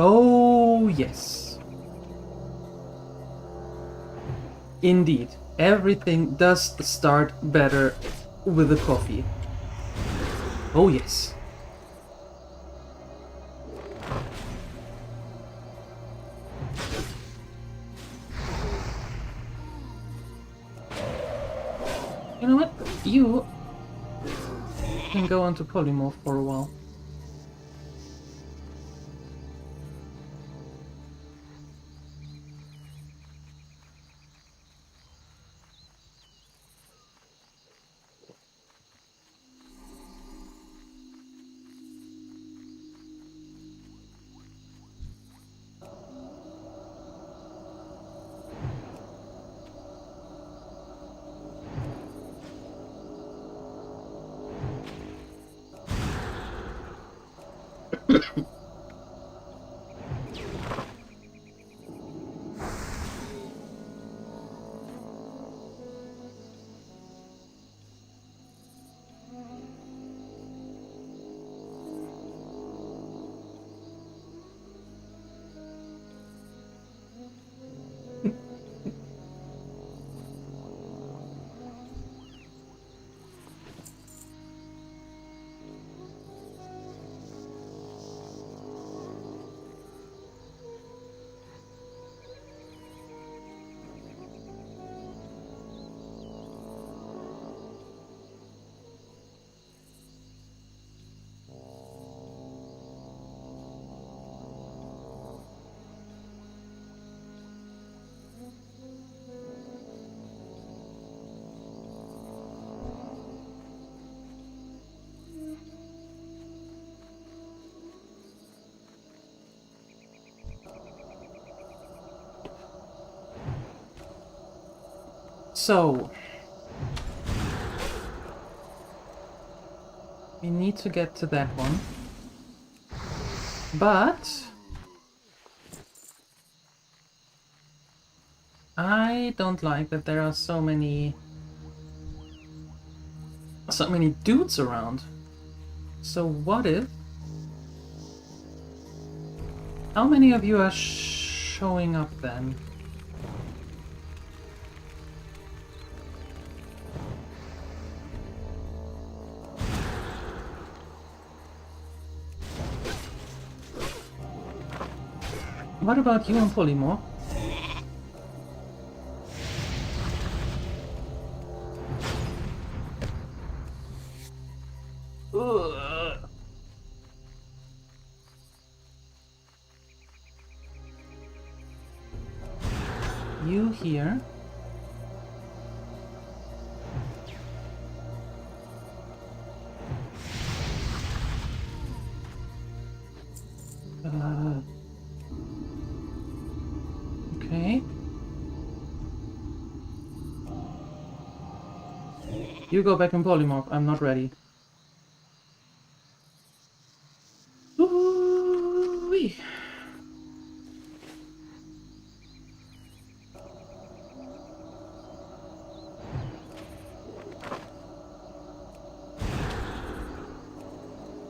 Oh, yes. Indeed, everything does start better with the coffee. Oh, yes. You know what? You can go on to polymorph for a while. So, we need to get to that one, but I don't like that there are so many dudes around. So what if, how many of you are showing up then? What about you and Polymorph? Ugh. You here? Okay. You go back in polymorph. I'm not ready. Ooh-wee.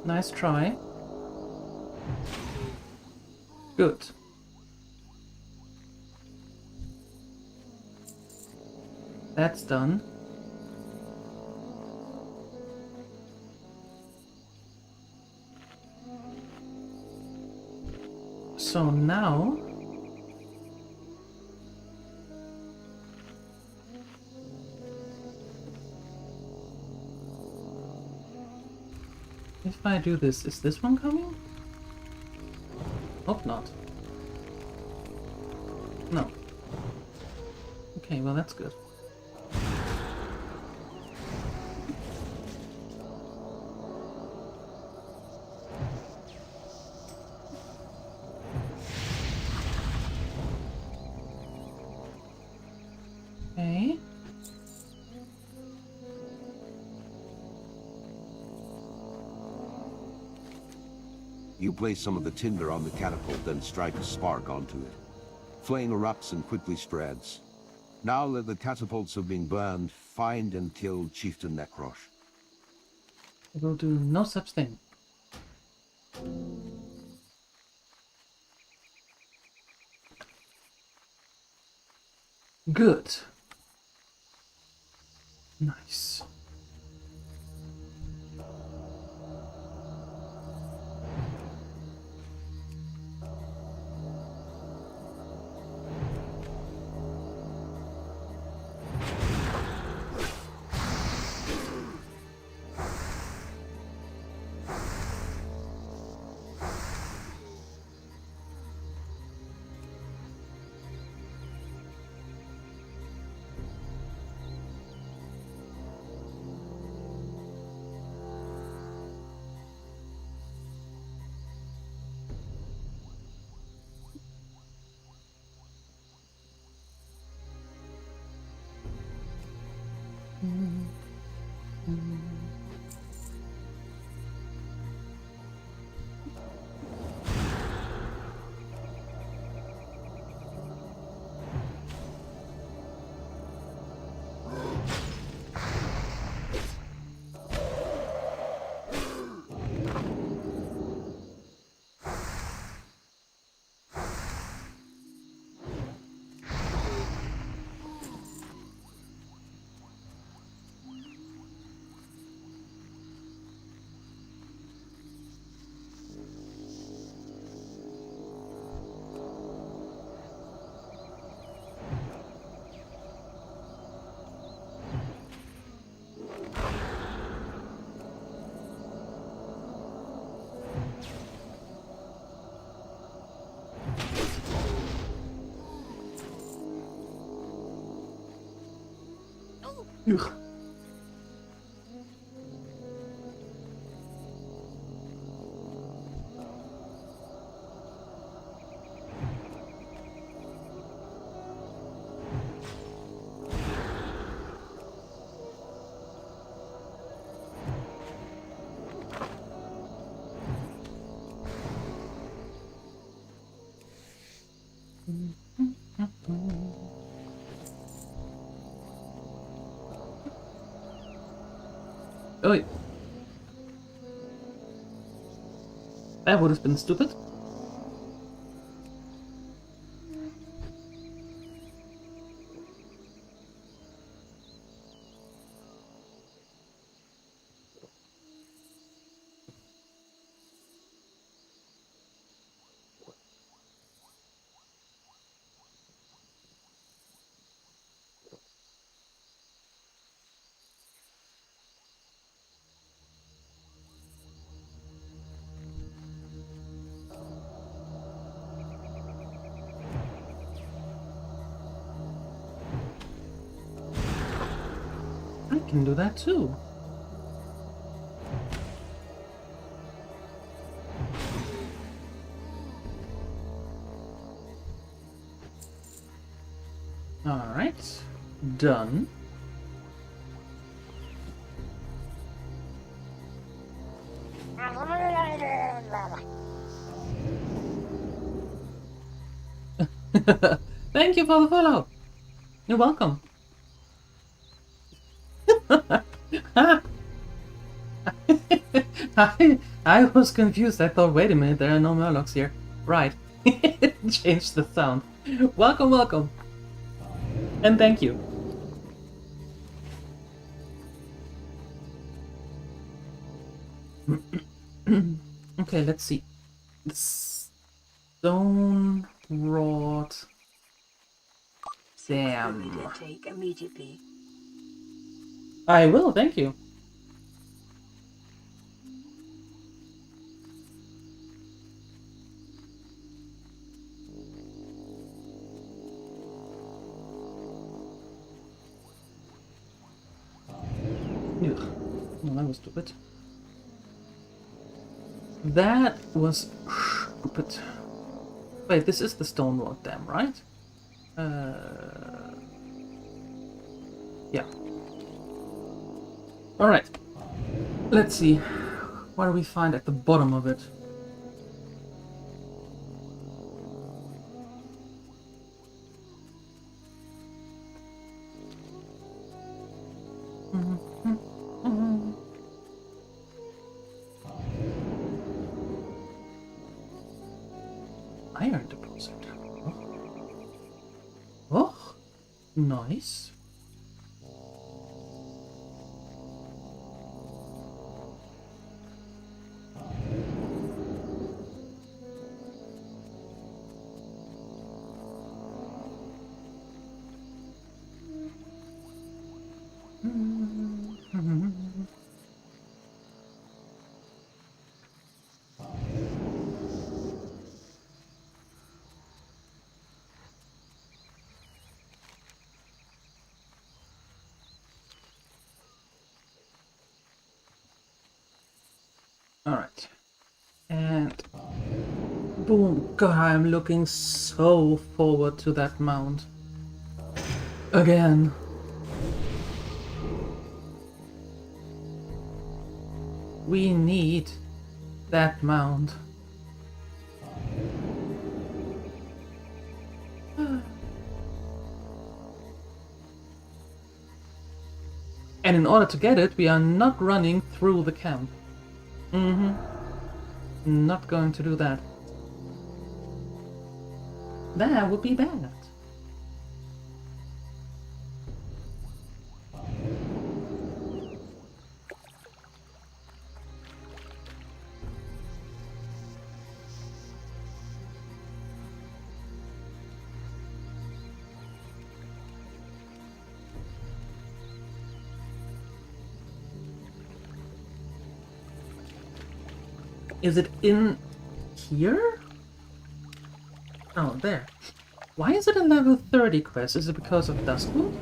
Nice try. Good. That's done. So now if I do this, is this one coming? Hope not. No. Okay, well that's good. Okay. You place some of the tinder on the catapult, then strike a spark onto it. Flame erupts and quickly spreads. Now that the catapults have been burned, find and kill Chieftain Necrosh. I will do no such thing. Good. Nice. Ugh. Oh, that would have been stupid. I can do that too. done. Thank you for the follow. You're welcome. I was confused. I thought, wait a minute, there are no murlocs here. Right. Change the sound. Welcome, welcome. And thank you. Okay, let's see. The stone rod. Damn. Immediate take immediately. I will, thank you. Ugh. Well, that was stupid. That was stupid. Wait, this is the stone rod dam, right? Yeah. Alright. Let's see. What do we find at the bottom of it? Iron deposit. Oh, nice. Alright. And boom. God, I'm looking so forward to that mount. Again. We need that mount. And in order to get it, we are not running through the camp. Not going to do that. That would be bad. Is it in here? Oh, there. Why is it a level 30 quest? Is it because of Duskwood?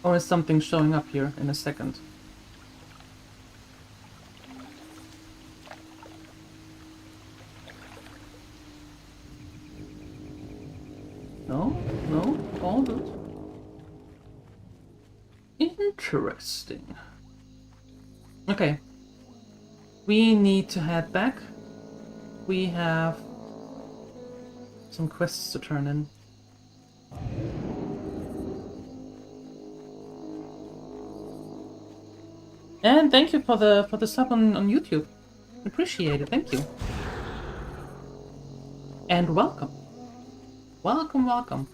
Or is something showing up here in a second? No? No? All good. Interesting. Okay. We need to head back. We have some quests to turn in. And thank you for the sub on YouTube. Appreciate it, thank you. And welcome. Welcome, welcome.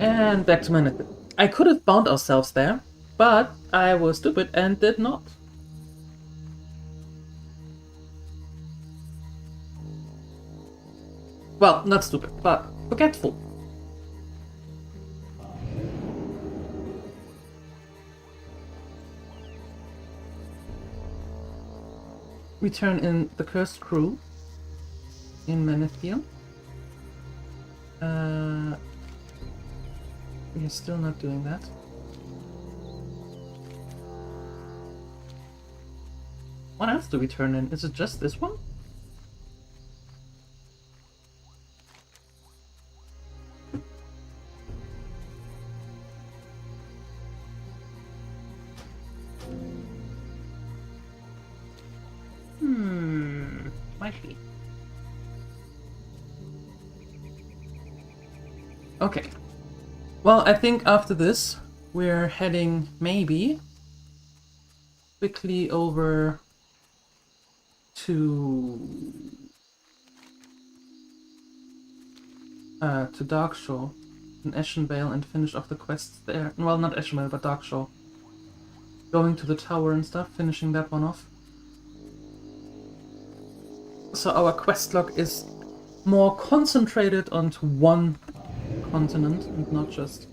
And back to my net. I could have bound ourselves there, but I was stupid and did not. Well, not stupid, but forgetful. We turn in the Cursed Crew in Menethil. We're still not doing that. What else do we turn in? Is it just this one? Might be. Okay. Well, I think after this, we're heading maybe quickly over to Darkshore in Ashenvale and finish off the quests there. Well, not Ashenvale, but Darkshore. Going to the tower and stuff, finishing that one off. So our quest log is more concentrated onto one continent and not just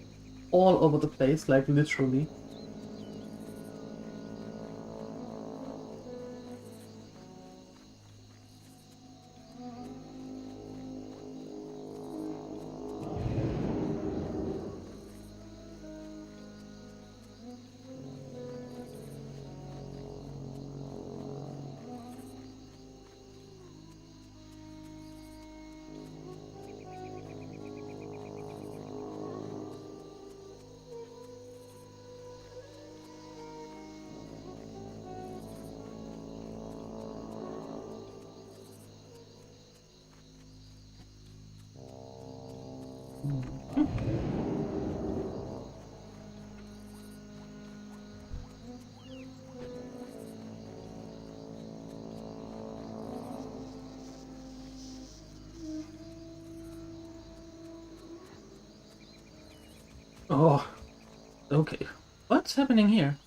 all over the place, like literally. Oh, okay. What's happening here?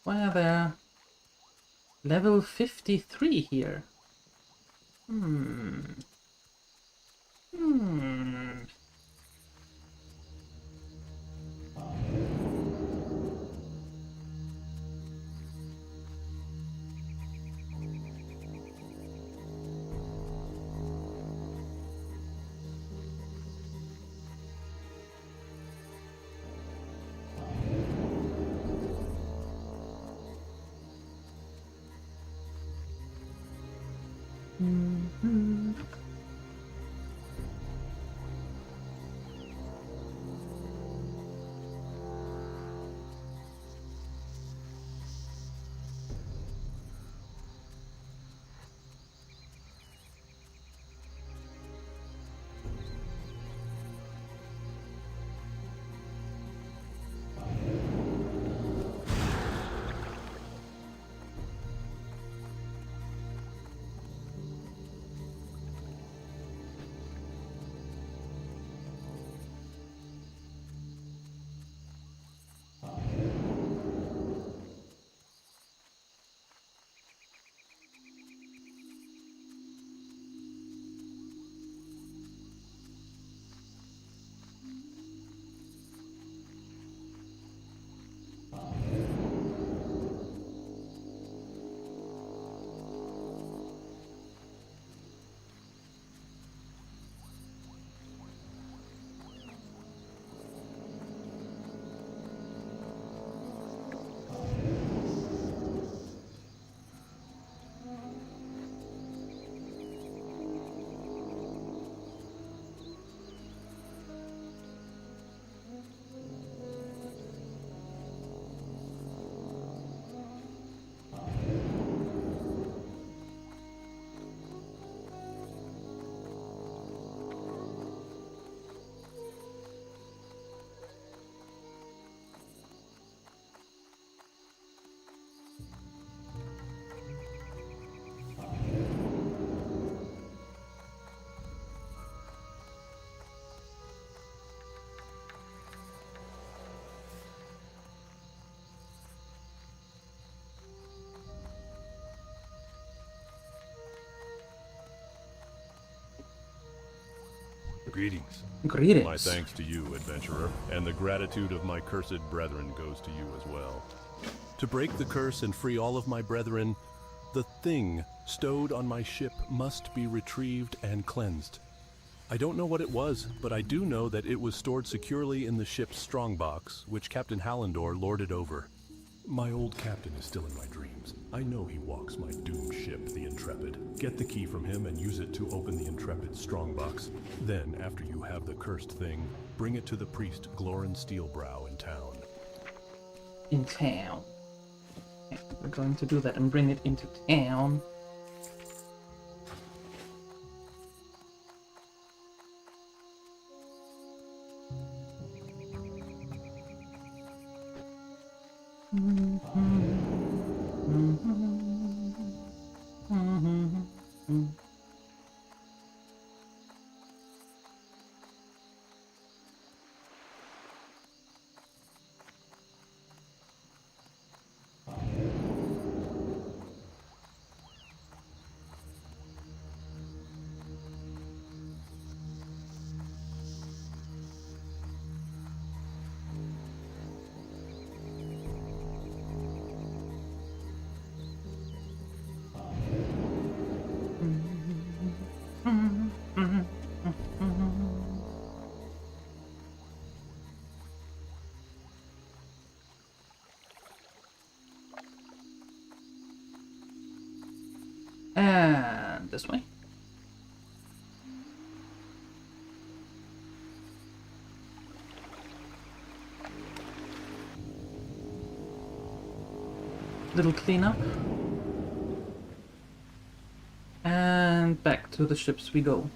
Why are there level 53 here? Greetings. Greetings. My thanks to you, adventurer, and the gratitude of my cursed brethren goes to you as well. To break the curse and free all of my brethren, the thing stowed on my ship must be retrieved and cleansed. I don't know what it was, but I do know that it was stored securely in the ship's strongbox, which Captain Hallandor lorded over. My old captain is still in my dreams. I know he walks my doomed ship, the Intrepid. Get the key from him and use it to open the Intrepid's strongbox. Then, after you have the cursed thing, bring it to the priest Glorin Steelbrow in town. In town. Okay, we're going to do that and bring it into town. And this way. Little cleanup. And back to the ships we go.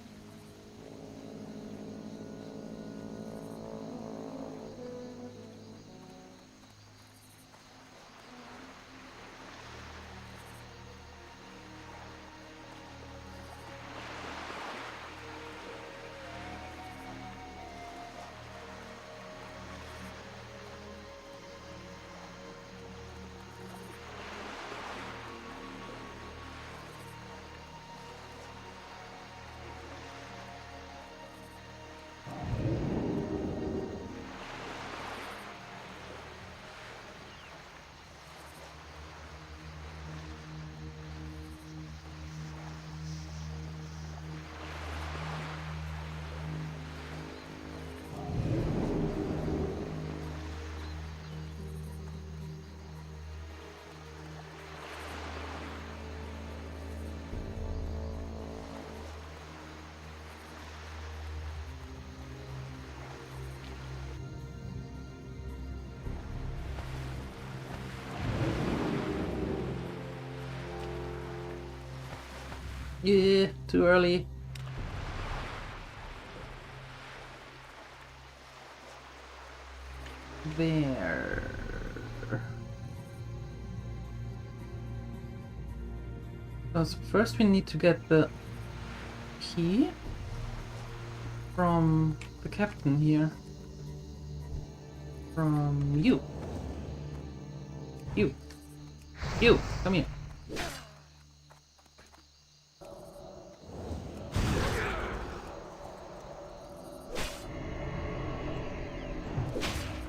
Yeah, too early. There. Because first we need to get the key from the captain here. From you. You, come here.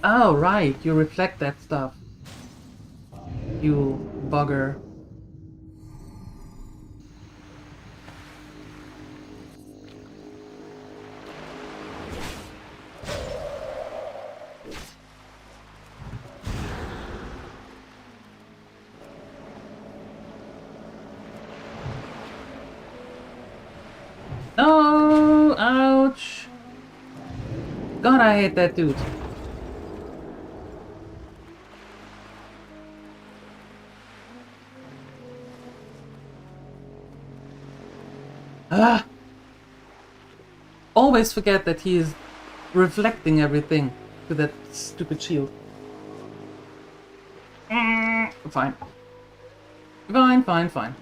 Oh, right, you reflect that stuff. You bugger. No! Ouch! God, I hate that dude. Ah! Always forget that he is reflecting everything to that stupid shield. Fine. Fine.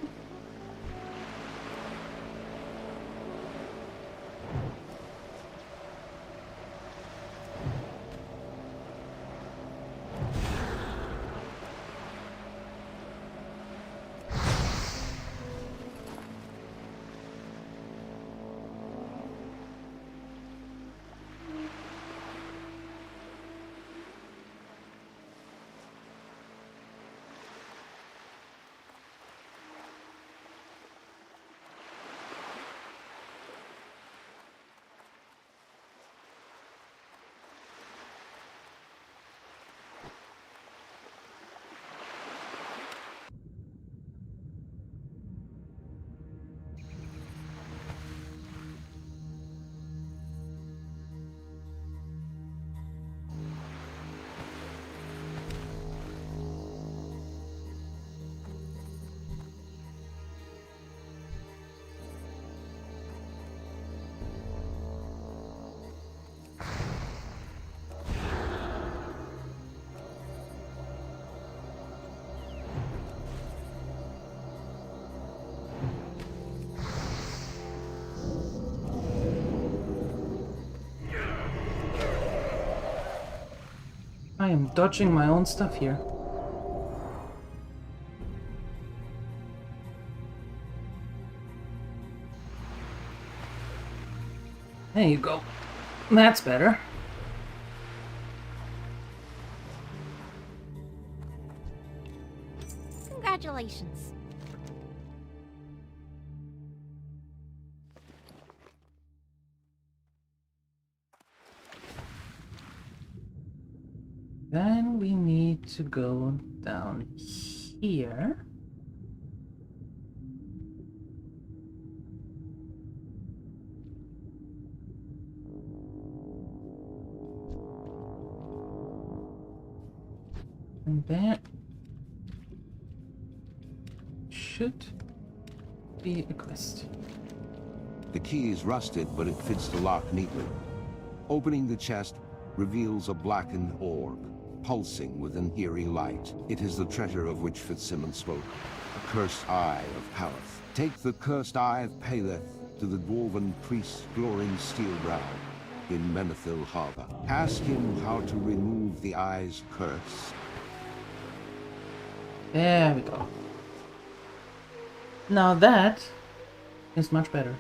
I am dodging my own stuff here. There you go. That's better. Congratulations. Then we need to go down here. And that should be a quest. The key is rusted, but it fits the lock neatly. Opening the chest reveals a blackened orb, pulsing with an eerie light. It is the treasure of which Fitzsimmons spoke, a cursed eye of Paleth. Take the cursed eye of Paleth to the dwarven priest Gloring Steelbrow in Menethil Harbor. Ask him how to remove the eye's curse. There we go. Now that is much better.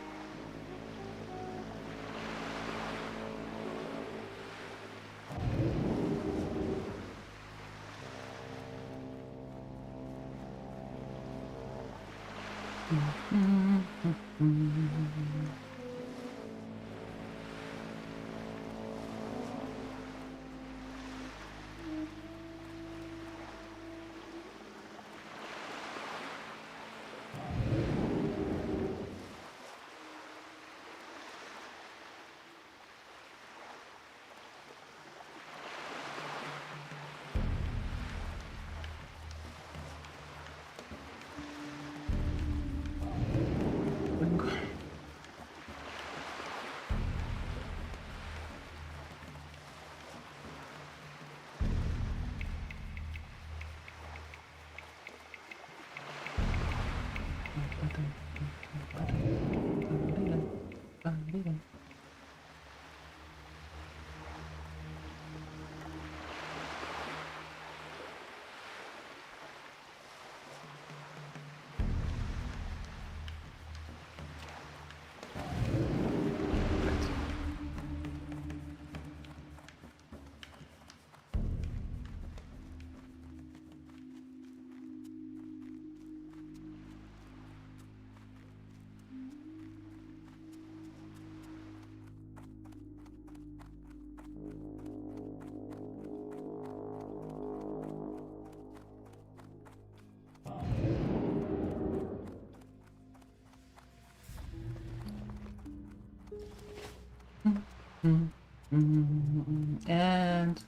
And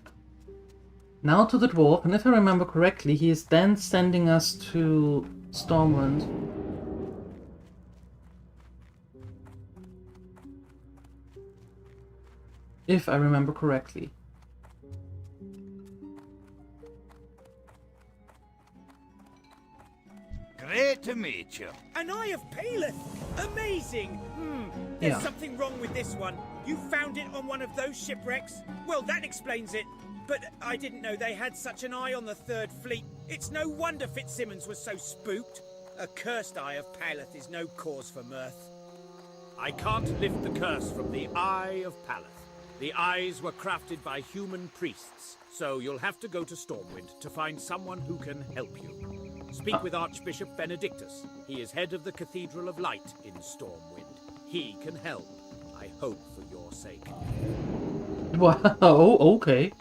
now to the dwarf, and if I remember correctly, he is then sending us to Stormwind. If I remember correctly. Great to meet you. An Eye of Paleth! Amazing! There's Yeah. something wrong with this one. You found it on one of those shipwrecks? Well, that explains it. But I didn't know they had such an eye on the Third Fleet. It's no wonder Fitzsimmons was so spooked. A cursed Eye of Paleth is no cause for mirth. I can't lift the curse from the Eye of Paleth. The eyes were crafted by human priests, so you'll have to go to Stormwind to find someone who can help you. Speak with Archbishop Benedictus. He is head of the Cathedral of Light in Stormwind. He can help. I hope for your sake. Wow, okay.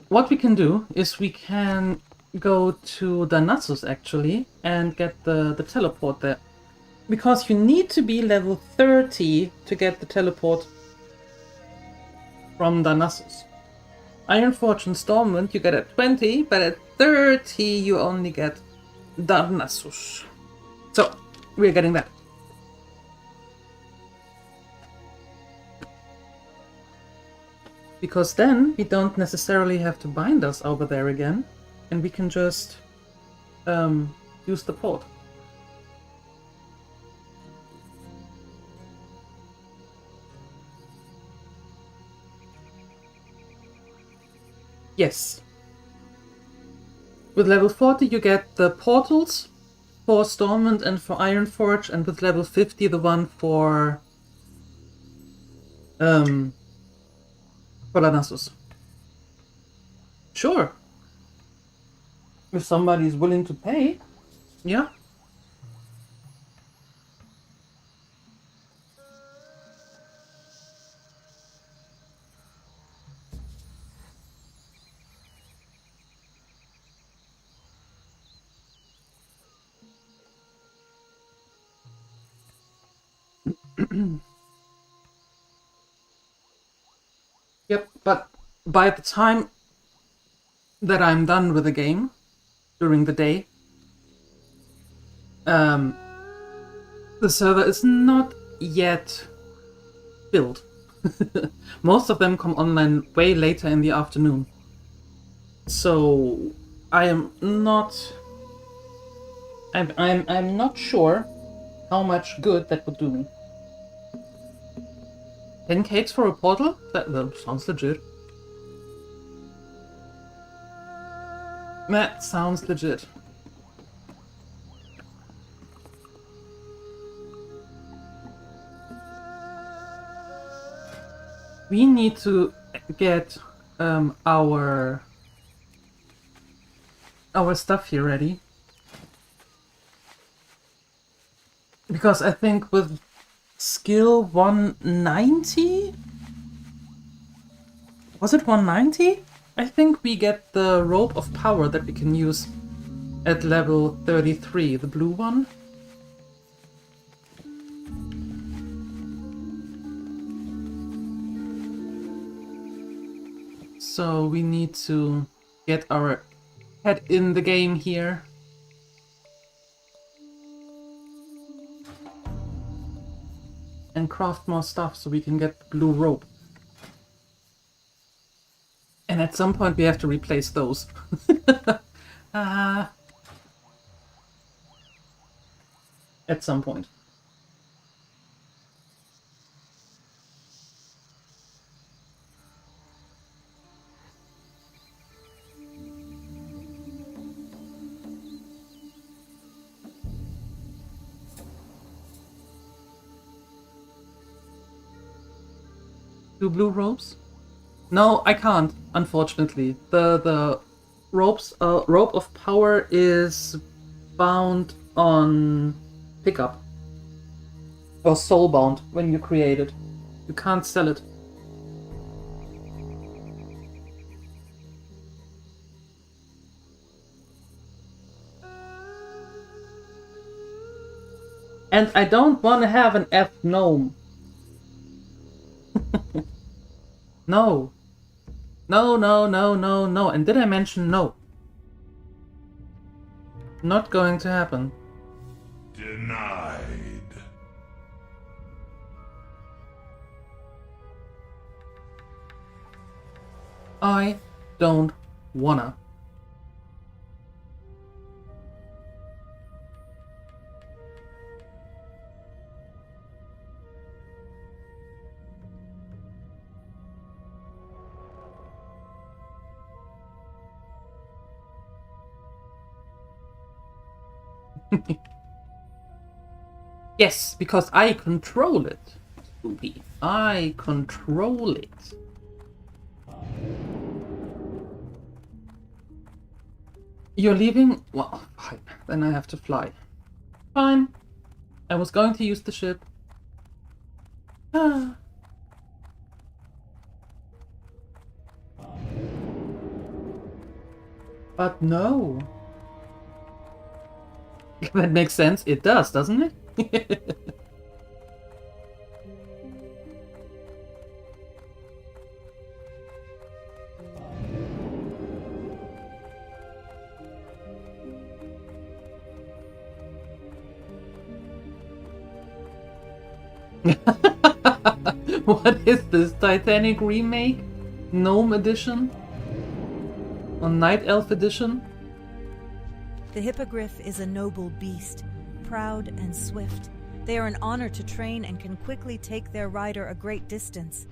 What we can do is we can go to Darnassus actually and get the teleport there. Because you need to be level 30 to get the teleport from Darnassus. Iron Fortune Stormwind you get at 20, but at 30 you only get Darnassus. So, we're getting that. Because then we don't necessarily have to bind us over there again, and we can just use the port. Yes. With level 40 you get the portals for Stormwind and for Ironforge, and with level 50 the one for Lanassus. Sure. If somebody is willing to pay, yeah. Yep, but by the time that I'm done with the game, during the day, the server is not yet filled. Most of them come online way later in the afternoon. So I'm not sure how much good that would do me. 10 cakes for a portal? That sounds legit. That sounds legit. We need to get our stuff here ready. Because I think with skill 190? Was it 190? I think we get the rope of power that we can use at level 33, the blue one. So we need to get our head in the game here. And craft more stuff so we can get the blue rope. And at some point we have to replace those. At some point. Do blue ropes? No, I can't, unfortunately. The rope of power is bound on pickup. Or soulbound when you create it. You can't sell it. And I don't want to have an F gnome. No. No, no, no, no, no. And did I mention no? Not going to happen. Denied. I don't wanna. Yes, because I control it, Spoopy. I control it. You're leaving? Well, fine. Then I have to fly. Fine. I was going to use the ship. Ah. But no. That makes sense. It does, doesn't it? What is this? Titanic remake? Gnome edition? Or Night Elf edition? The hippogriff is a noble beast, proud and swift. They are an honor to train and can quickly take their rider a great distance.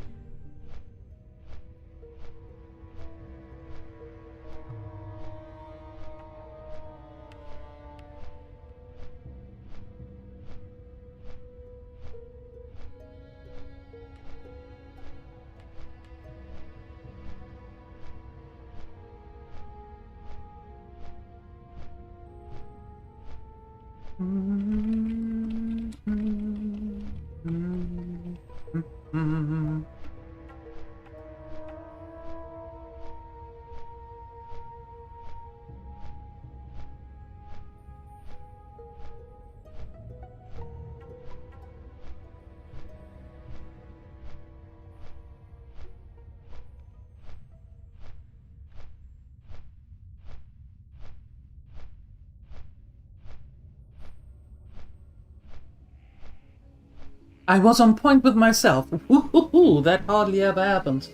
I was on point with myself. Woohoo! That hardly ever happens.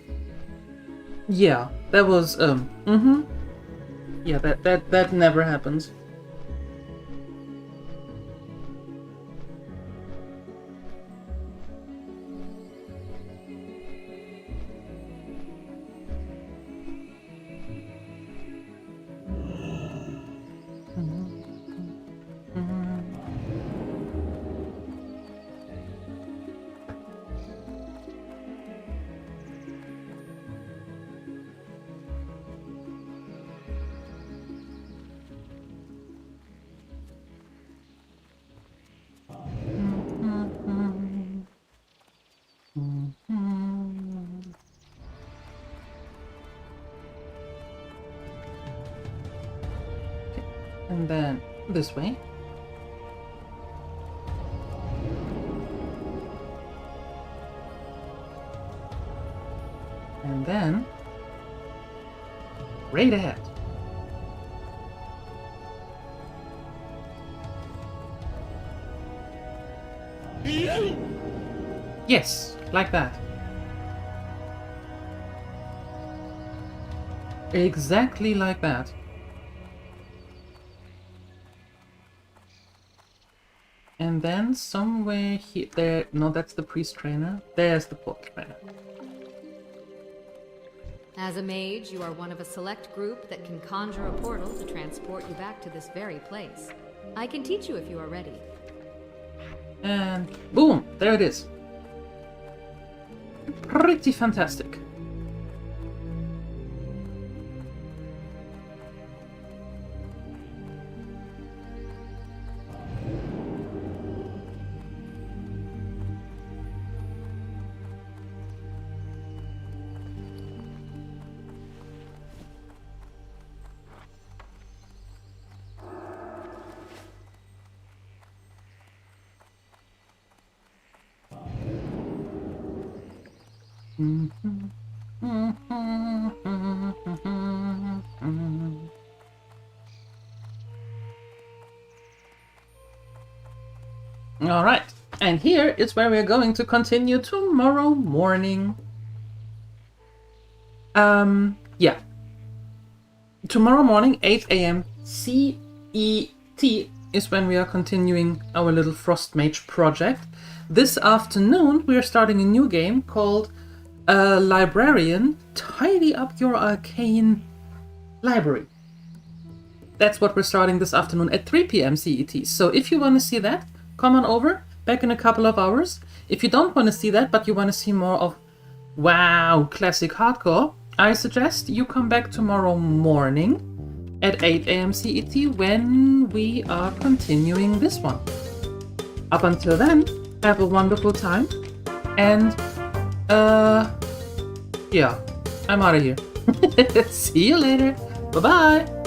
Yeah, that was Yeah, that never happens. And then this way. And then right ahead. Yes, like that. Exactly like that. And then somewhere here, there, no, that's the priest trainer. There's the port trainer. As a mage, you are one of a select group that can conjure a portal to transport you back to this very place. I can teach you if you are ready. And boom, there it is. Pretty fantastic. Alright, and here is where we're going to continue tomorrow morning. Yeah. Tomorrow morning, 8 AM CET is when we are continuing our little frost-mage project. This afternoon, we are starting a new game called Librarian, Tidy Up Your Arcane Library. That's what we're starting this afternoon at 3 PM CET. So if you want to see that, come on over, back in a couple of hours. If you don't want to see that, but you want to see more of WoW classic hardcore, I suggest you come back tomorrow morning at 8 AM CET when we are continuing this one. Up until then, have a wonderful time, and yeah, I'm out of here. See you later. Bye-bye.